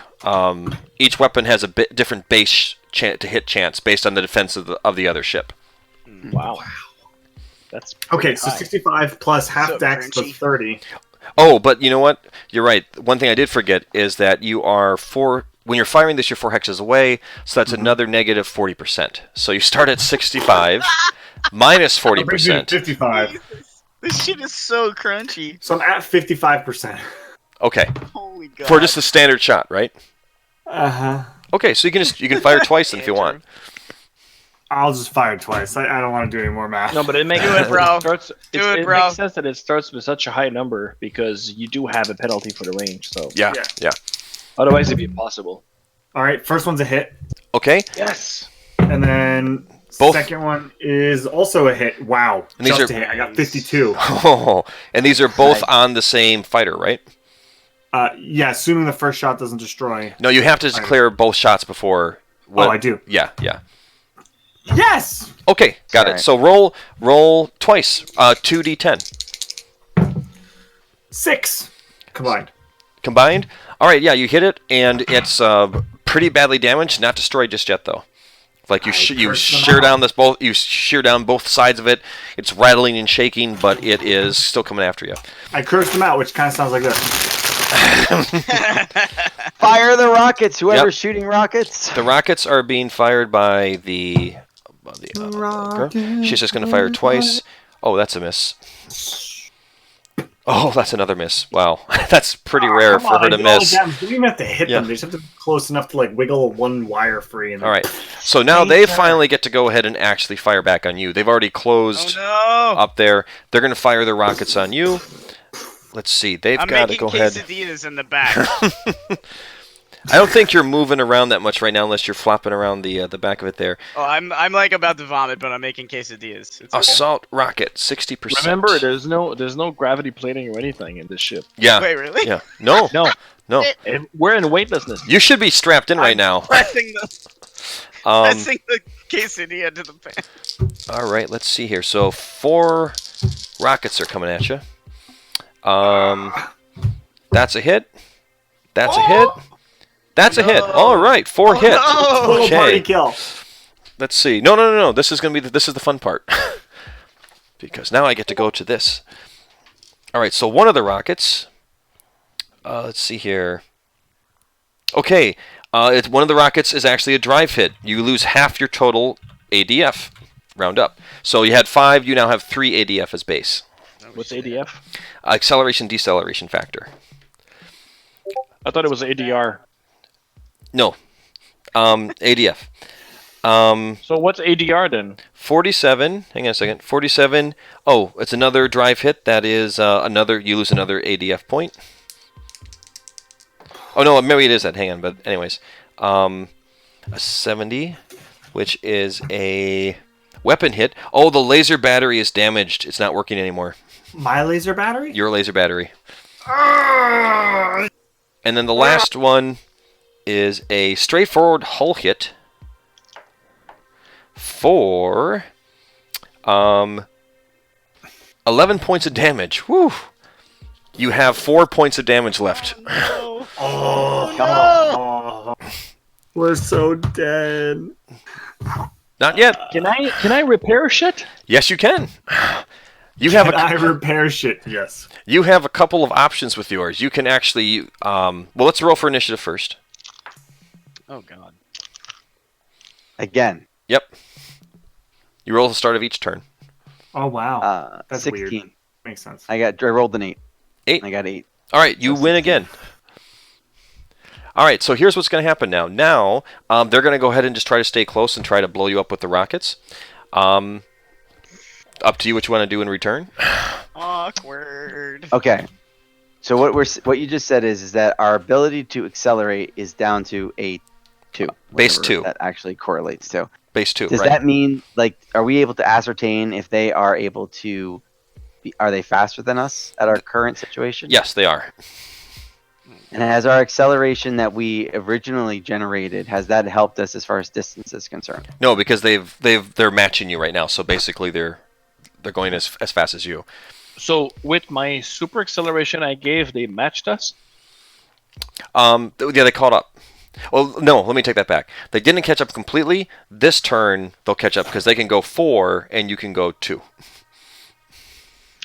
Each weapon has a bit different base to hit chance based on the defense of the other ship. Wow. That's Okay, so high. 65 plus half So dex crunchy. plus 30. Oh, but you know what? You're right. One thing I did forget is that when you're firing this, you're 4 hexes away, so that's another negative 40%. So you start at 65 minus That brings me to 40%. 55. This shit is so crunchy. So I'm at 55%. Okay, Holy god. for just the standard shot, right? Uh-huh. Okay, so you can fire twice then if you want. I'll just fire twice. I don't want to do any more math. No, but it makes Do it, bro. It bro. makes sense that it starts with such a high number because you do have a penalty for the range. So Yeah. otherwise, it'd be impossible. All right, first one's a hit. Okay, Yes. And then Both- second one is also a hit. Wow. And these Just are- a hit. I got 52. oh, and these are both on the same fighter, right? Yeah, assuming the first shot doesn't destroy. No, you have to declare both shots before. Oh, I do. Yeah. Yes! Okay, got Alright. it. So roll twice. 2d10 6 combined. combined. All right, yeah, you hit it, and it's pretty badly damaged. Not destroyed just yet, though. Like you cursed them shear out. down you shear down both sides of it. It's rattling and shaking, but it is still coming after you. I cursed them out, which kind of sounds like this. Fire the rockets! Whoever's Yep. shooting rockets. The rockets are being fired by the girl. She's just going to fire twice. Oh, that's a miss. Oh, that's another miss. Wow, that's pretty rare Come for on, her to I did all the miss. damage. They don't even have to hit Yeah. them. They just have to be close enough to like wiggle one wire free. And All right, so now they finally get to go ahead and actually fire back on you. They've already closed Oh no! up there. They're going to fire their rockets on you. Let's see. They've I'm got to making go ahead. quesadillas in the back. I don't think you're moving around that much right now, unless you're flopping around the back of it there. Oh, I'm like about to vomit, but I'm making quesadillas. It's okay. Assault rocket, 60%. Remember, there's no gravity plating or anything in this ship. Yeah. Wait, really? Yeah. No. No, No. we're in weightlessness. You should be strapped in right now. Pressing the quesadilla to the pan. All right. Let's see here. So 4 rockets are coming at you. That's a hit. That's a hit. That's a hit. All right. 4 hits. Total Okay. party kill. Let's see. No. This is gonna be this is the fun part, because now I get to go to this. All right. So one of the rockets. Let's see here. Okay. It's one of the rockets is actually a drive hit. You lose half your total ADF. Round up. So you had 5. You now have 3 ADF as base. What's ADF? Acceleration deceleration factor. I thought it was ADR. No. ADF. So what's ADR then? 47. Hang on a second. 47. Oh, it's another drive hit. That is another. You lose another ADF point. Oh no, maybe it is that. Hang on, but anyways, a 70, which is a weapon hit. Oh, the laser battery is damaged. It's not working anymore. My laser battery? Your laser battery. And then the last one is a straightforward hull hit for 11 points of damage. Woo! You have 4 points of damage left. Oh, we're so dead. Not yet. Can I repair shit? Yes, you can. You Can have I repair shit? Yes. you have a couple of options with yours. You can actually well, let's roll for initiative first. Oh god. Again. Yep. You roll at the start of each turn. Oh wow. That's 16. weird. Makes sense. I rolled an 8. 8. I got 8. All right, you win again. All right, so here's what's going to happen now. Now, they're going to go ahead and just try to stay close and try to blow you up with the rockets. Up to you what you want to do in return. Awkward. Okay. So what you just said is that our ability to accelerate is down to a 2. Base whatever 2. That actually correlates to. Base 2, Does right? that mean, like, are we able to ascertain if they are able to are they faster than us at our current situation? Yes, they are. And has our acceleration that we originally generated, has that helped us as far as distance is concerned? No, because they're matching you right now. So basically, they're going as fast as you. So with my super acceleration I gave, they matched us. Yeah, they caught up. Well, no, let me take that back. They didn't catch up completely. This turn, they'll catch up because they can go 4 and you can go 2.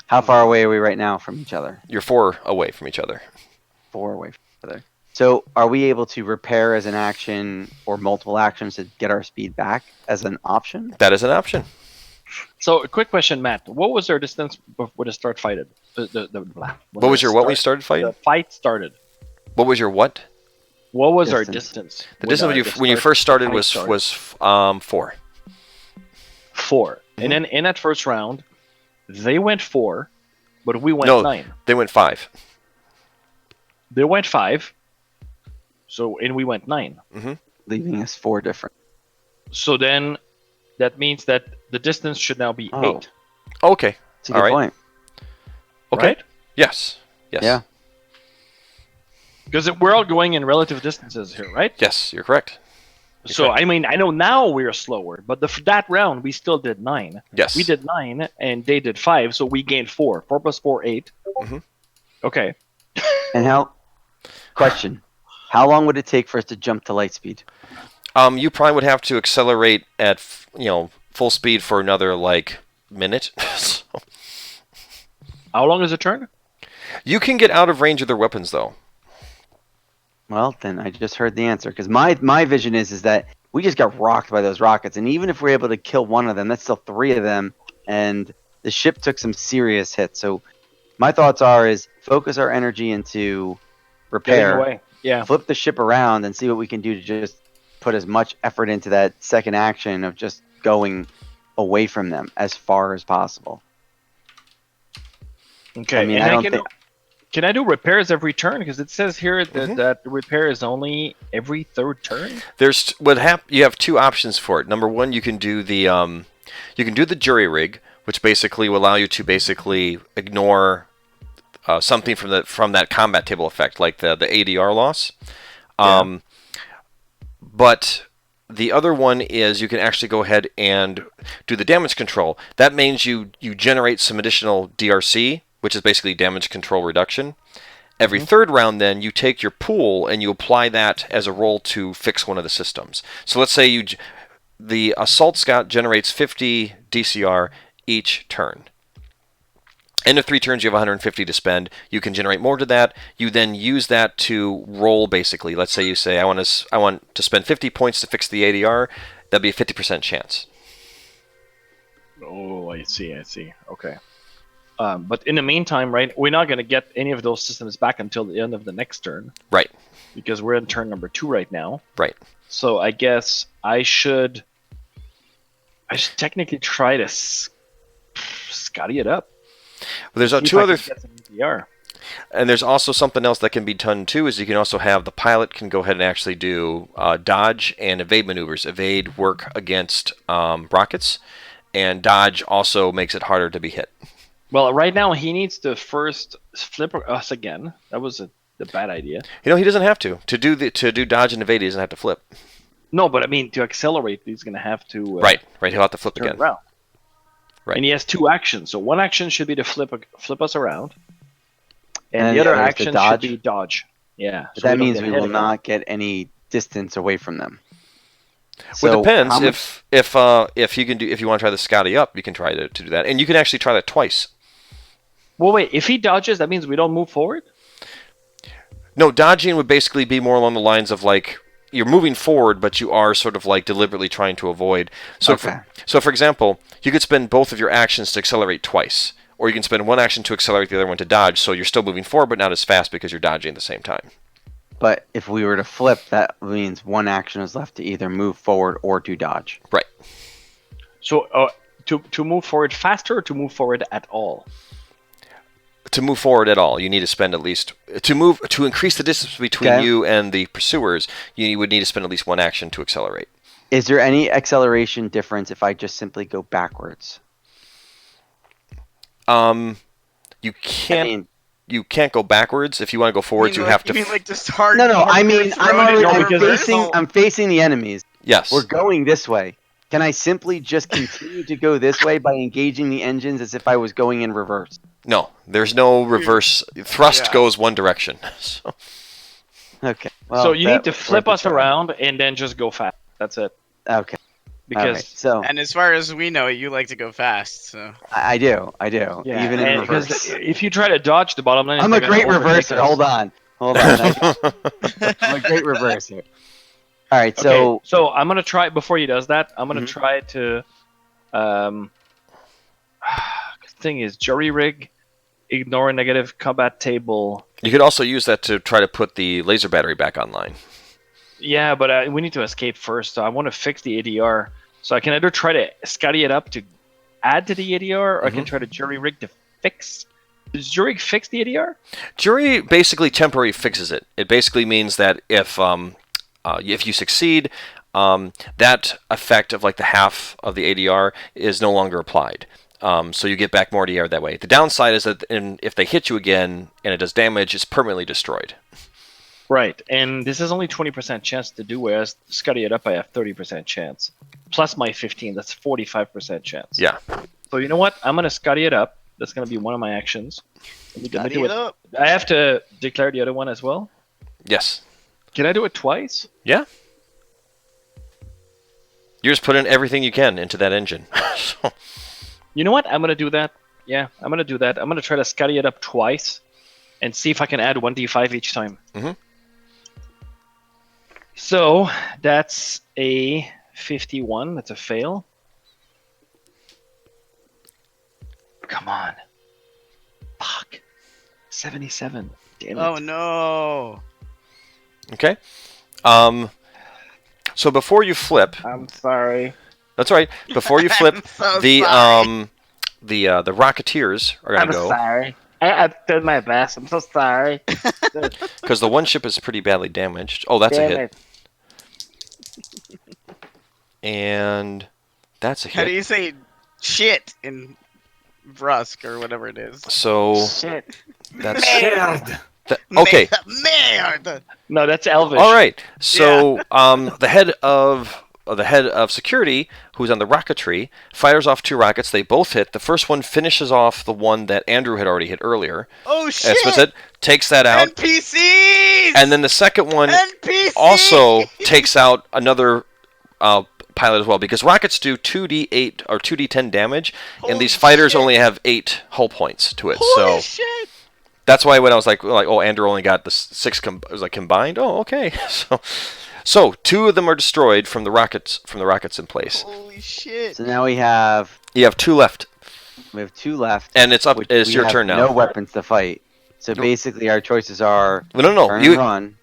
How far away are we right now from each other? You're 4 away from each other. 4 away from each other. So are we able to repair as an action or multiple actions to get our speed back as an option? That is an option. So a quick question, Matt. What was our distance before the start fighted? What was your what when you started fighting? The fight started. What was your what? What was our Distance. distance? The distance when you first started was 4. 4. And then in that first round, they went 4, but we went No, 9. they went 5. They went 5. And we went 9. Leaving us 4 different. So then that means that the distance should now be 8. Okay. That's a good point. Okay. Right? Yes. Yes. Yeah. Because we're all going in relative distances here, right? Yes, you're correct. So, I mean, I know now we're slower, but that round we still did 9. Yes. We did 9, and they did 5, so we gained 4. 4 plus 4, 8. Mhm. Okay. And question, how long would it take for us to jump to light speed? You probably would have to accelerate at full speed for another minute. So, How long is a turn? you can get out of range of their weapons though. Well, then I just heard the answer. Because my vision is that we just got rocked by those rockets. And even if we're able to kill one of them, that's still 3 of them. And the ship took some serious hits. So my thoughts is focus our energy into Getting repair. away. Yeah. Flip the ship around and see what we can do to just put as much effort into that second action of just going away from them as far as possible. Okay. I mean, and I don't think... Can I do repairs every turn? Because it says here that, Mhm. that repair is only every 3rd turn. There's you have 2 options for it. Number 1, you can do the jury rig, which basically will allow you to basically ignore something from that combat table effect, like the ADR loss. But the other one is you can actually go ahead and do the damage control. That means you generate some additional DRC, which is basically damage control reduction. Every 3rd round, then, you take your pool and you apply that as a roll to fix one of the systems. So let's say the Assault Scout generates 50 DCR each turn. End of 3 turns, you have 150 to spend. You can generate more to that. You then use that to roll, basically. Let's say you say, I want to spend 50 points to fix the ADR. That'd be a 50% chance. Oh, I see. Okay. But in the meantime, right, we're not going to get any of those systems back until the end of the next turn. Right. because we're in turn number 2 right now. Right. So I guess I should technically try to scotty it up. Well, there's See if two I other, can get some EDR. and there's also something else that can be done too. Is you can also have the pilot can go ahead and actually do dodge and evade maneuvers. Evade work against rockets, and dodge also makes it harder to be hit. Well, right now he needs to first flip us again. That was a bad idea. You know, he doesn't have to do dodge and evade. He doesn't have to flip. No, but I mean to accelerate, he's going to have to Right. He'll have to flip turn again. around. Right. And he has 2 actions. So one action should be to flip us around, and And the other the other is to action should dodge? be dodge. Yeah. But so that don't means get we hit will again. not get any distance away from them. Well, So it depends. how much- If you want to try the Scotty up, you can try to do that, and you can actually try that twice. Well, wait. If he dodges, that means we don't move forward. No, dodging would basically be more along the lines of like you're moving forward, but you are sort of like deliberately trying to avoid. So, Okay. for example, you could spend both of your actions to accelerate twice, or you can spend one action to accelerate the other one to dodge. So you're still moving forward, but not as fast because you're dodging at the same time. But if we were to flip, that means one action is left to either move forward or to dodge. Right. So to move forward faster, or to move forward at all. To move forward at all, you need to spend at least to increase the distance between Okay. you and the pursuers. You would need to spend at least one action to accelerate. Is there any acceleration difference if I just simply go backwards? You can't. I mean, You can't go backwards. If you want to go forwards, you have to. You mean like just hard? no, I mean, No, I'm facing the enemies. Yes. We're going this way. Can I simply just continue to go this way by engaging the engines as if I was going in reverse? No, there's no reverse. Thrust Yeah. goes one direction. So, Okay. Well, So you that need to was flip worth a us try. around and then just go fast. That's it. Okay. Because All right. So And as far as we know, you like to go fast. So I do. yeah, Even in and reverse. because if you try to dodge the bottom line, I'm a they're gonna great overtake reverser. us. Hold on. I'm a great reverser. All right. So Okay, so I'm gonna try before he does that. I'm gonna Mhm. try to, thing is jury rig, ignore a negative combat table. you could also use that to try to put the laser battery back online. Yeah, but we need to escape first. So I want to fix the ADR. So I can either try to scotty it up to add to the ADR, or I can try to jury rig to fix. Does jury rig fix the ADR? Jury basically temporarily fixes it. It basically means that if you succeed, that effect of like the half of the ADR is no longer applied. So you get back more ADR that way. The downside is that if they hit you again and it does damage, it's permanently destroyed. Right, and this is only 20% chance to do, whereas scotty it up, I have 30% chance. Plus my 15, that's 45% chance. Yeah. So you know what? I'm gonna scotty it up. That's gonna be one of my actions. Let me Scotty do it up. I have to declare the other one as well. Yes. Can I do it twice? Yeah. You just put in everything you can into that engine. So, You know what? I'm gonna do that. Yeah, I'm gonna do that. I'm gonna try to scotty it up twice, and see if I can add 1d5 each time. Mhm. So that's a 51. That's a fail. Come on. Fuck. 77. Damn it. Oh no! okay. So before you flip, I'm sorry. that's all right. Before you flip, I'm so the sorry. the Rocketeers are gonna go sorry. I did my best. I'm so sorry. because the one ship is pretty badly damaged. Oh, that's a hit, and that's a How do hit. you say shit in Brusk or whatever it is? So Shit. that's Merde. okay. Merde! No, that's Elvish. All right. So the head of security, who's on the rocketry, fires off 2 rockets. They both hit. The first one finishes off the one that Andrew had already hit earlier. Oh That's shit! what's it. Takes that out, NPCs! and then the second one NPCs! also takes out another pilot as well, because rockets do 2d8 or 2d10 damage, and these Holy fighters shit. only have 8 hull points to it. Holy So shit! that's why when I was like, oh, Andrew only got the 6 it was like combined. Oh, okay. So 2 of them are destroyed from the rockets in place. Holy shit! so now we have 2 left, 2 left. and it's up. which It's we your have turn now. No weapons to fight. So basically, our choices are No. turn You and run.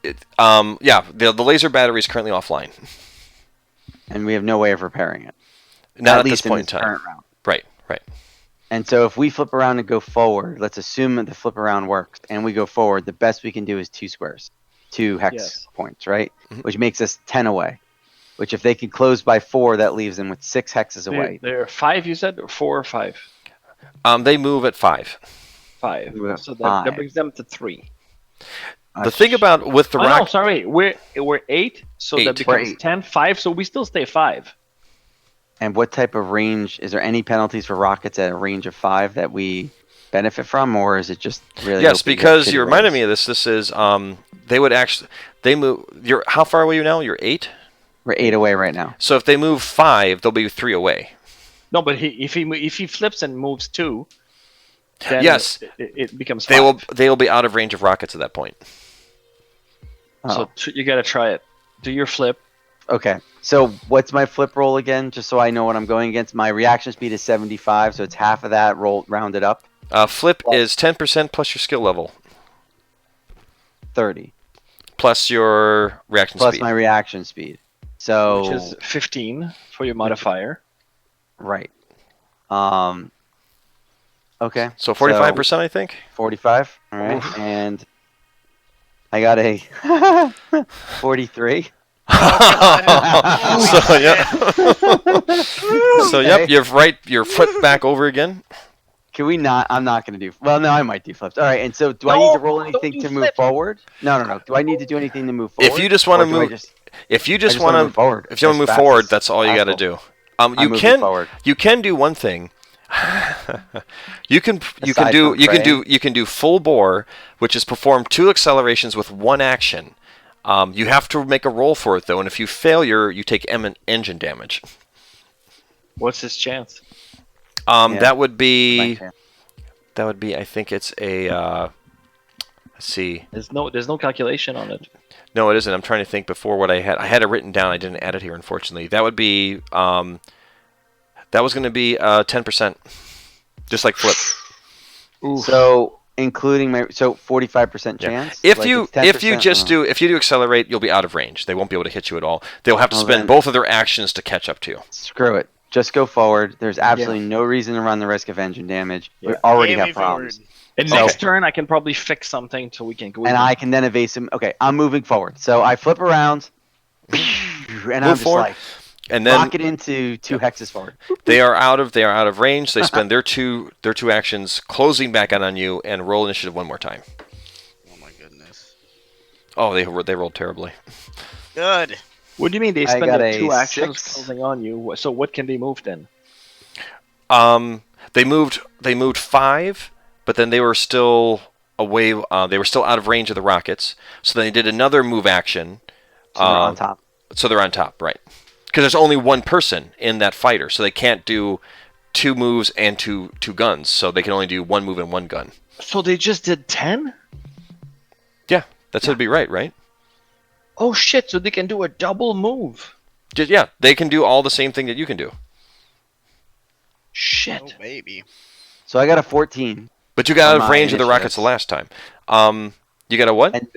Yeah, the laser battery is currently offline. And we have no way of repairing it. Not at least this point in this time. current round. Right. And so if we flip around and go forward, let's assume that the flip around works, and we go forward, the best we can do is 2 squares, 2 hex Yes. points, right? Mhm. Which makes us 10 away. Which if they can close by 4, that leaves them with 6 hexes away. They're 5, you said, or 4 or 5? They move at 5. 5. We're at So that 5. brings them to 3. The thing about with the Oh, no, rocket, sorry. We're 8, so 8. that becomes We're 8. 10, 5, so we still stay 5. And what type of range, is there any penalties for rockets at a range of 5 that we benefit from, or is it just really? yes, hoping because shitty you reminded rolls? me of this. This is they move. How far away are you now? You're 8. We're 8 away right now. So if they move 5, they'll be 3 away. No, but if he flips and moves 2, then Yes. it becomes 5. They will be out of range of rockets at that point. Oh. So you gotta try it. Do your flip. Okay, so what's my flip roll again? Just so I know what I'm going against. My reaction speed is 75, so it's half of that rounded up. Flip is 10% plus your skill level 30 plus your reaction plus speed. my reaction speed. So Which is 15 for your modifier. right. Okay. So 45%, I think. 45. All right, Oof. and I got a 43. So yeah. So yep, Okay. you're right. You're flipped back over again. Can we not? I'm not going to do. Well, no, I might do flips. All right. And so, do I need to roll don't anything do to move flips. forward? No. Do I need to do anything to move forward? If you just want Or to do I move, if you just wanna want move forward. if you want to as move fast forward, as that's all you got to possible. do. I'm You moving can forward. you can do one thing. you can Aside do from you can do full bore, which is perform 2 accelerations with 1 action. You have to make a roll for it though, and if you fail, you take engine damage. What's his chance? Yeah. That would be My chance. I think it's a let's see. There's no calculation on it. No, it isn't. I'm trying to think before what I had. I had it written down. I didn't add it here, unfortunately. That would be that was going to be 10%, just like flip. So including my 45% Yeah. chance. If Like, you it's 10%? if you do accelerate, you'll be out of range. They won't be able to hit you at all. They'll have to Well, spend then- both of their actions to catch up to you. Screw it. Just go forward. There's absolutely no reason to run the risk of engine damage. We Yeah. already Yeah, got move problems. forward. And Okay. next turn, I can probably fix something so we can go. And I can then evade some. Okay, I'm moving forward. So I flip around, and I'm just forward, like And then rocket into 2 hexes forward. they are out of range. They spend their two actions closing back on you and roll initiative one more time. Oh my goodness. Oh, they rolled terribly. Good. What do you mean they I spend got their a 2 actions 6. closing on you? So what can they move then? They moved 5, but then they were still away. They were still out of range of the rockets. So then they did another move action. So they're on top. So they're on top, right? Because there's only one person in that fighter, so they can't do 2 moves and two guns. So they can only do 1 move and 1 gun. So they just did 10? Yeah, that should be right? Oh shit! So they can do a double move. Yeah, they can do all the same thing that you can do. Shit. Oh baby. So I got a 14. But you got out On of my range of the rockets the last time. You got a what? And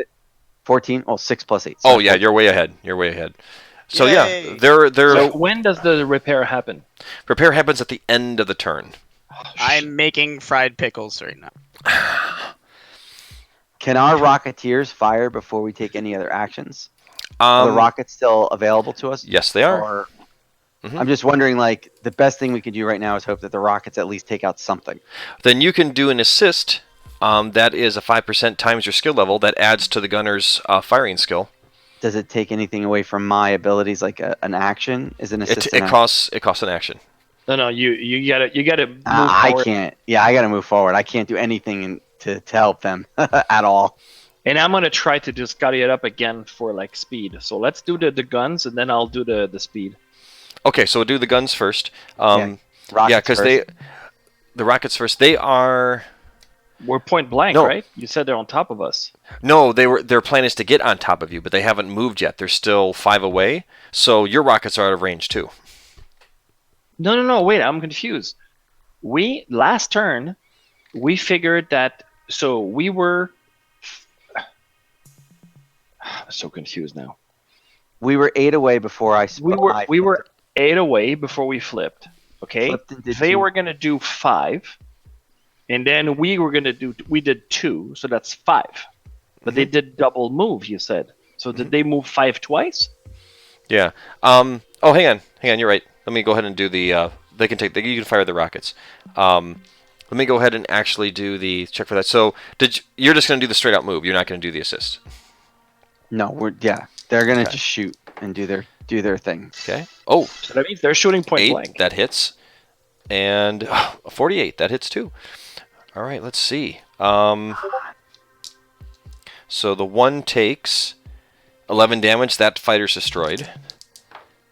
14. Oh, 6 plus 8. Oh Sorry. yeah, you're way ahead. So Yay. yeah, they're So when does the repair happen? repair happens at the end of the turn. I'm making fried pickles right now. Can our rocketeers fire before we take any other actions? Are the rockets still available to us? Yes, they are. Or, Mhm. I'm just wondering, like, the best thing we could do right now is hope that the rockets at least take out something. Then you can do an assist. That is a 5% times your skill level. That adds to the gunner's firing skill. Does it take anything away from my abilities, like an action? Is an assist? It costs an action. No, you gotta move I forward. can't. Yeah, I got to move forward. I can't do anything to help them at all. And I'm gonna try to just scotty it up again for like speed. So let's do the guns, and then I'll do the speed. Okay, so we'll do the guns first. Rockets Because first. the rockets first. They are We're point blank, No. right? You said they're on top of us. no. Their plan is to get on top of you, but they haven't moved yet. They're still 5 away. So your rockets are out of range too. No. Wait, I'm confused. Last turn, we figured that. So we were. so confused now. We were 8 away before I. We were 8 away before we flipped. Okay, Flipped and did they 2. were gonna do 5, and then we did 2, so that's 5. But they did double move. You said so. Did they move 5 twice? Yeah. Oh, hang on. You're right. Let me go ahead and do the. You can fire the rockets. Let me go ahead and actually do the check for that. So, you're just going to do the straight out move. You're not going to do the assist. No, they're gonna just shoot and do their thing. Okay. Oh, So that means they're shooting point 8, blank. that hits. And 48, that hits too. All right, let's see. So the one takes 11 damage, that fighter's destroyed.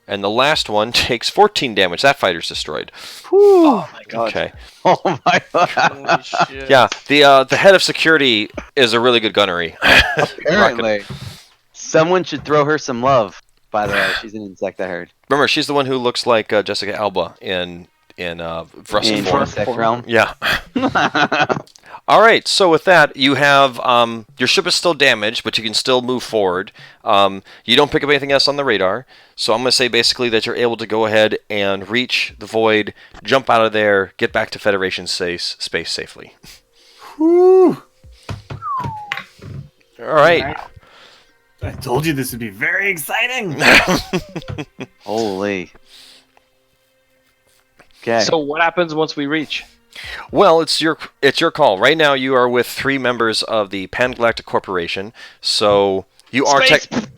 And the last one takes 14 damage, that fighter's destroyed. Oh my god. Okay. Oh my god! Holy shit. Yeah, the head of security is a really good gunnery. Apparently, someone should throw her some love. By the way, she's an insect. I heard. Remember, she's the one who looks like Jessica Alba in Rust In Form. insect realm. Yeah. All right. So with that, you have your ship is still damaged, but you can still move forward. You don't pick up anything else on the radar. So I'm going to say basically that you're able to go ahead and reach the void, jump out of there, get back to Federation space safely. Whew. All right. I told you this would be very exciting. Holy. Okay. So what happens once we reach? Well, it's your call. Right now, you are with 3 members of the Pan-Galactic Corporation. So you are technically.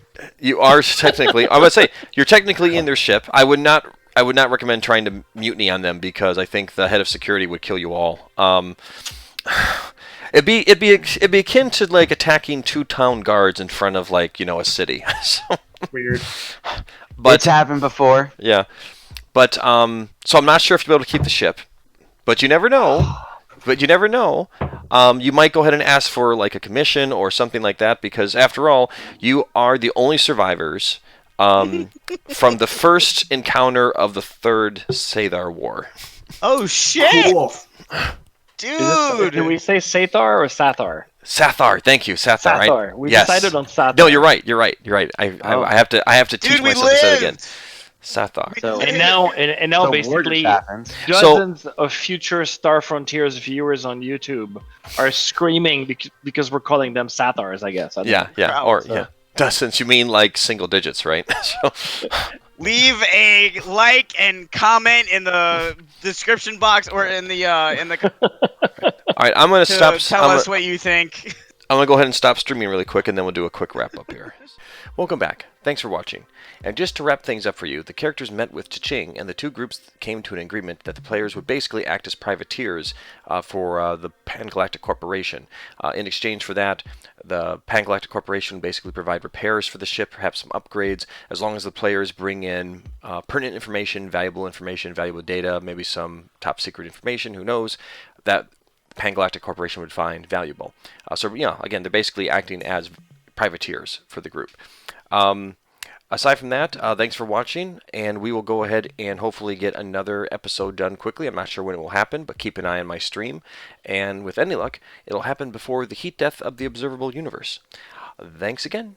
I would say you're technically in their ship. I would not recommend trying to mutiny on them because I think the head of security would kill you all. It'd be akin to like attacking 2 town guards in front of a city. So, Weird. but it's happened before. yeah, but so I'm not sure if you'll be able to keep the ship, but you never know. You might go ahead and ask for like a commission or something like that because after all, you are the only survivors from the first encounter of the 3rd Sathar War. Oh shit, Cool. dude! Do we say Sathar or Sathar? Sathar, thank you, Sathar. Sathar. We Yes. decided on Sathar. No, you're right. I have to teach Dude, we myself to say it again. lived. Sathar. So, And now so war basically just happens. dozens of future Star Frontiers viewers on YouTube are screaming because we're calling them Sathars, I guess. I don't know. Yeah, Proud, or so. yeah. Dozens, you mean like single digits, right? So, Leave a like and comment in the description box or in the all right, I'm gonna to stop. tell us what you think. I'm gonna go ahead and stop streaming really quick, and then we'll do a quick wrap up here. Welcome back. Thanks for watching. And just to wrap things up for you, the characters met with Cha-Ching, and the 2 groups came to an agreement that the players would basically act as privateers for the Pan-Galactic Corporation. In exchange for that, the Pan-Galactic Corporation would basically provide repairs for the ship, perhaps some upgrades, as long as the players bring in pertinent information, valuable data, maybe some top secret information, who knows, that Pan-Galactic Corporation would find valuable. So, again, they're basically acting as privateers for the group. Aside from that, thanks for watching, and we will go ahead and hopefully get another episode done quickly. I'm not sure when it will happen, but keep an eye on my stream, and with any luck, it'll happen before the heat death of the observable universe. Thanks again.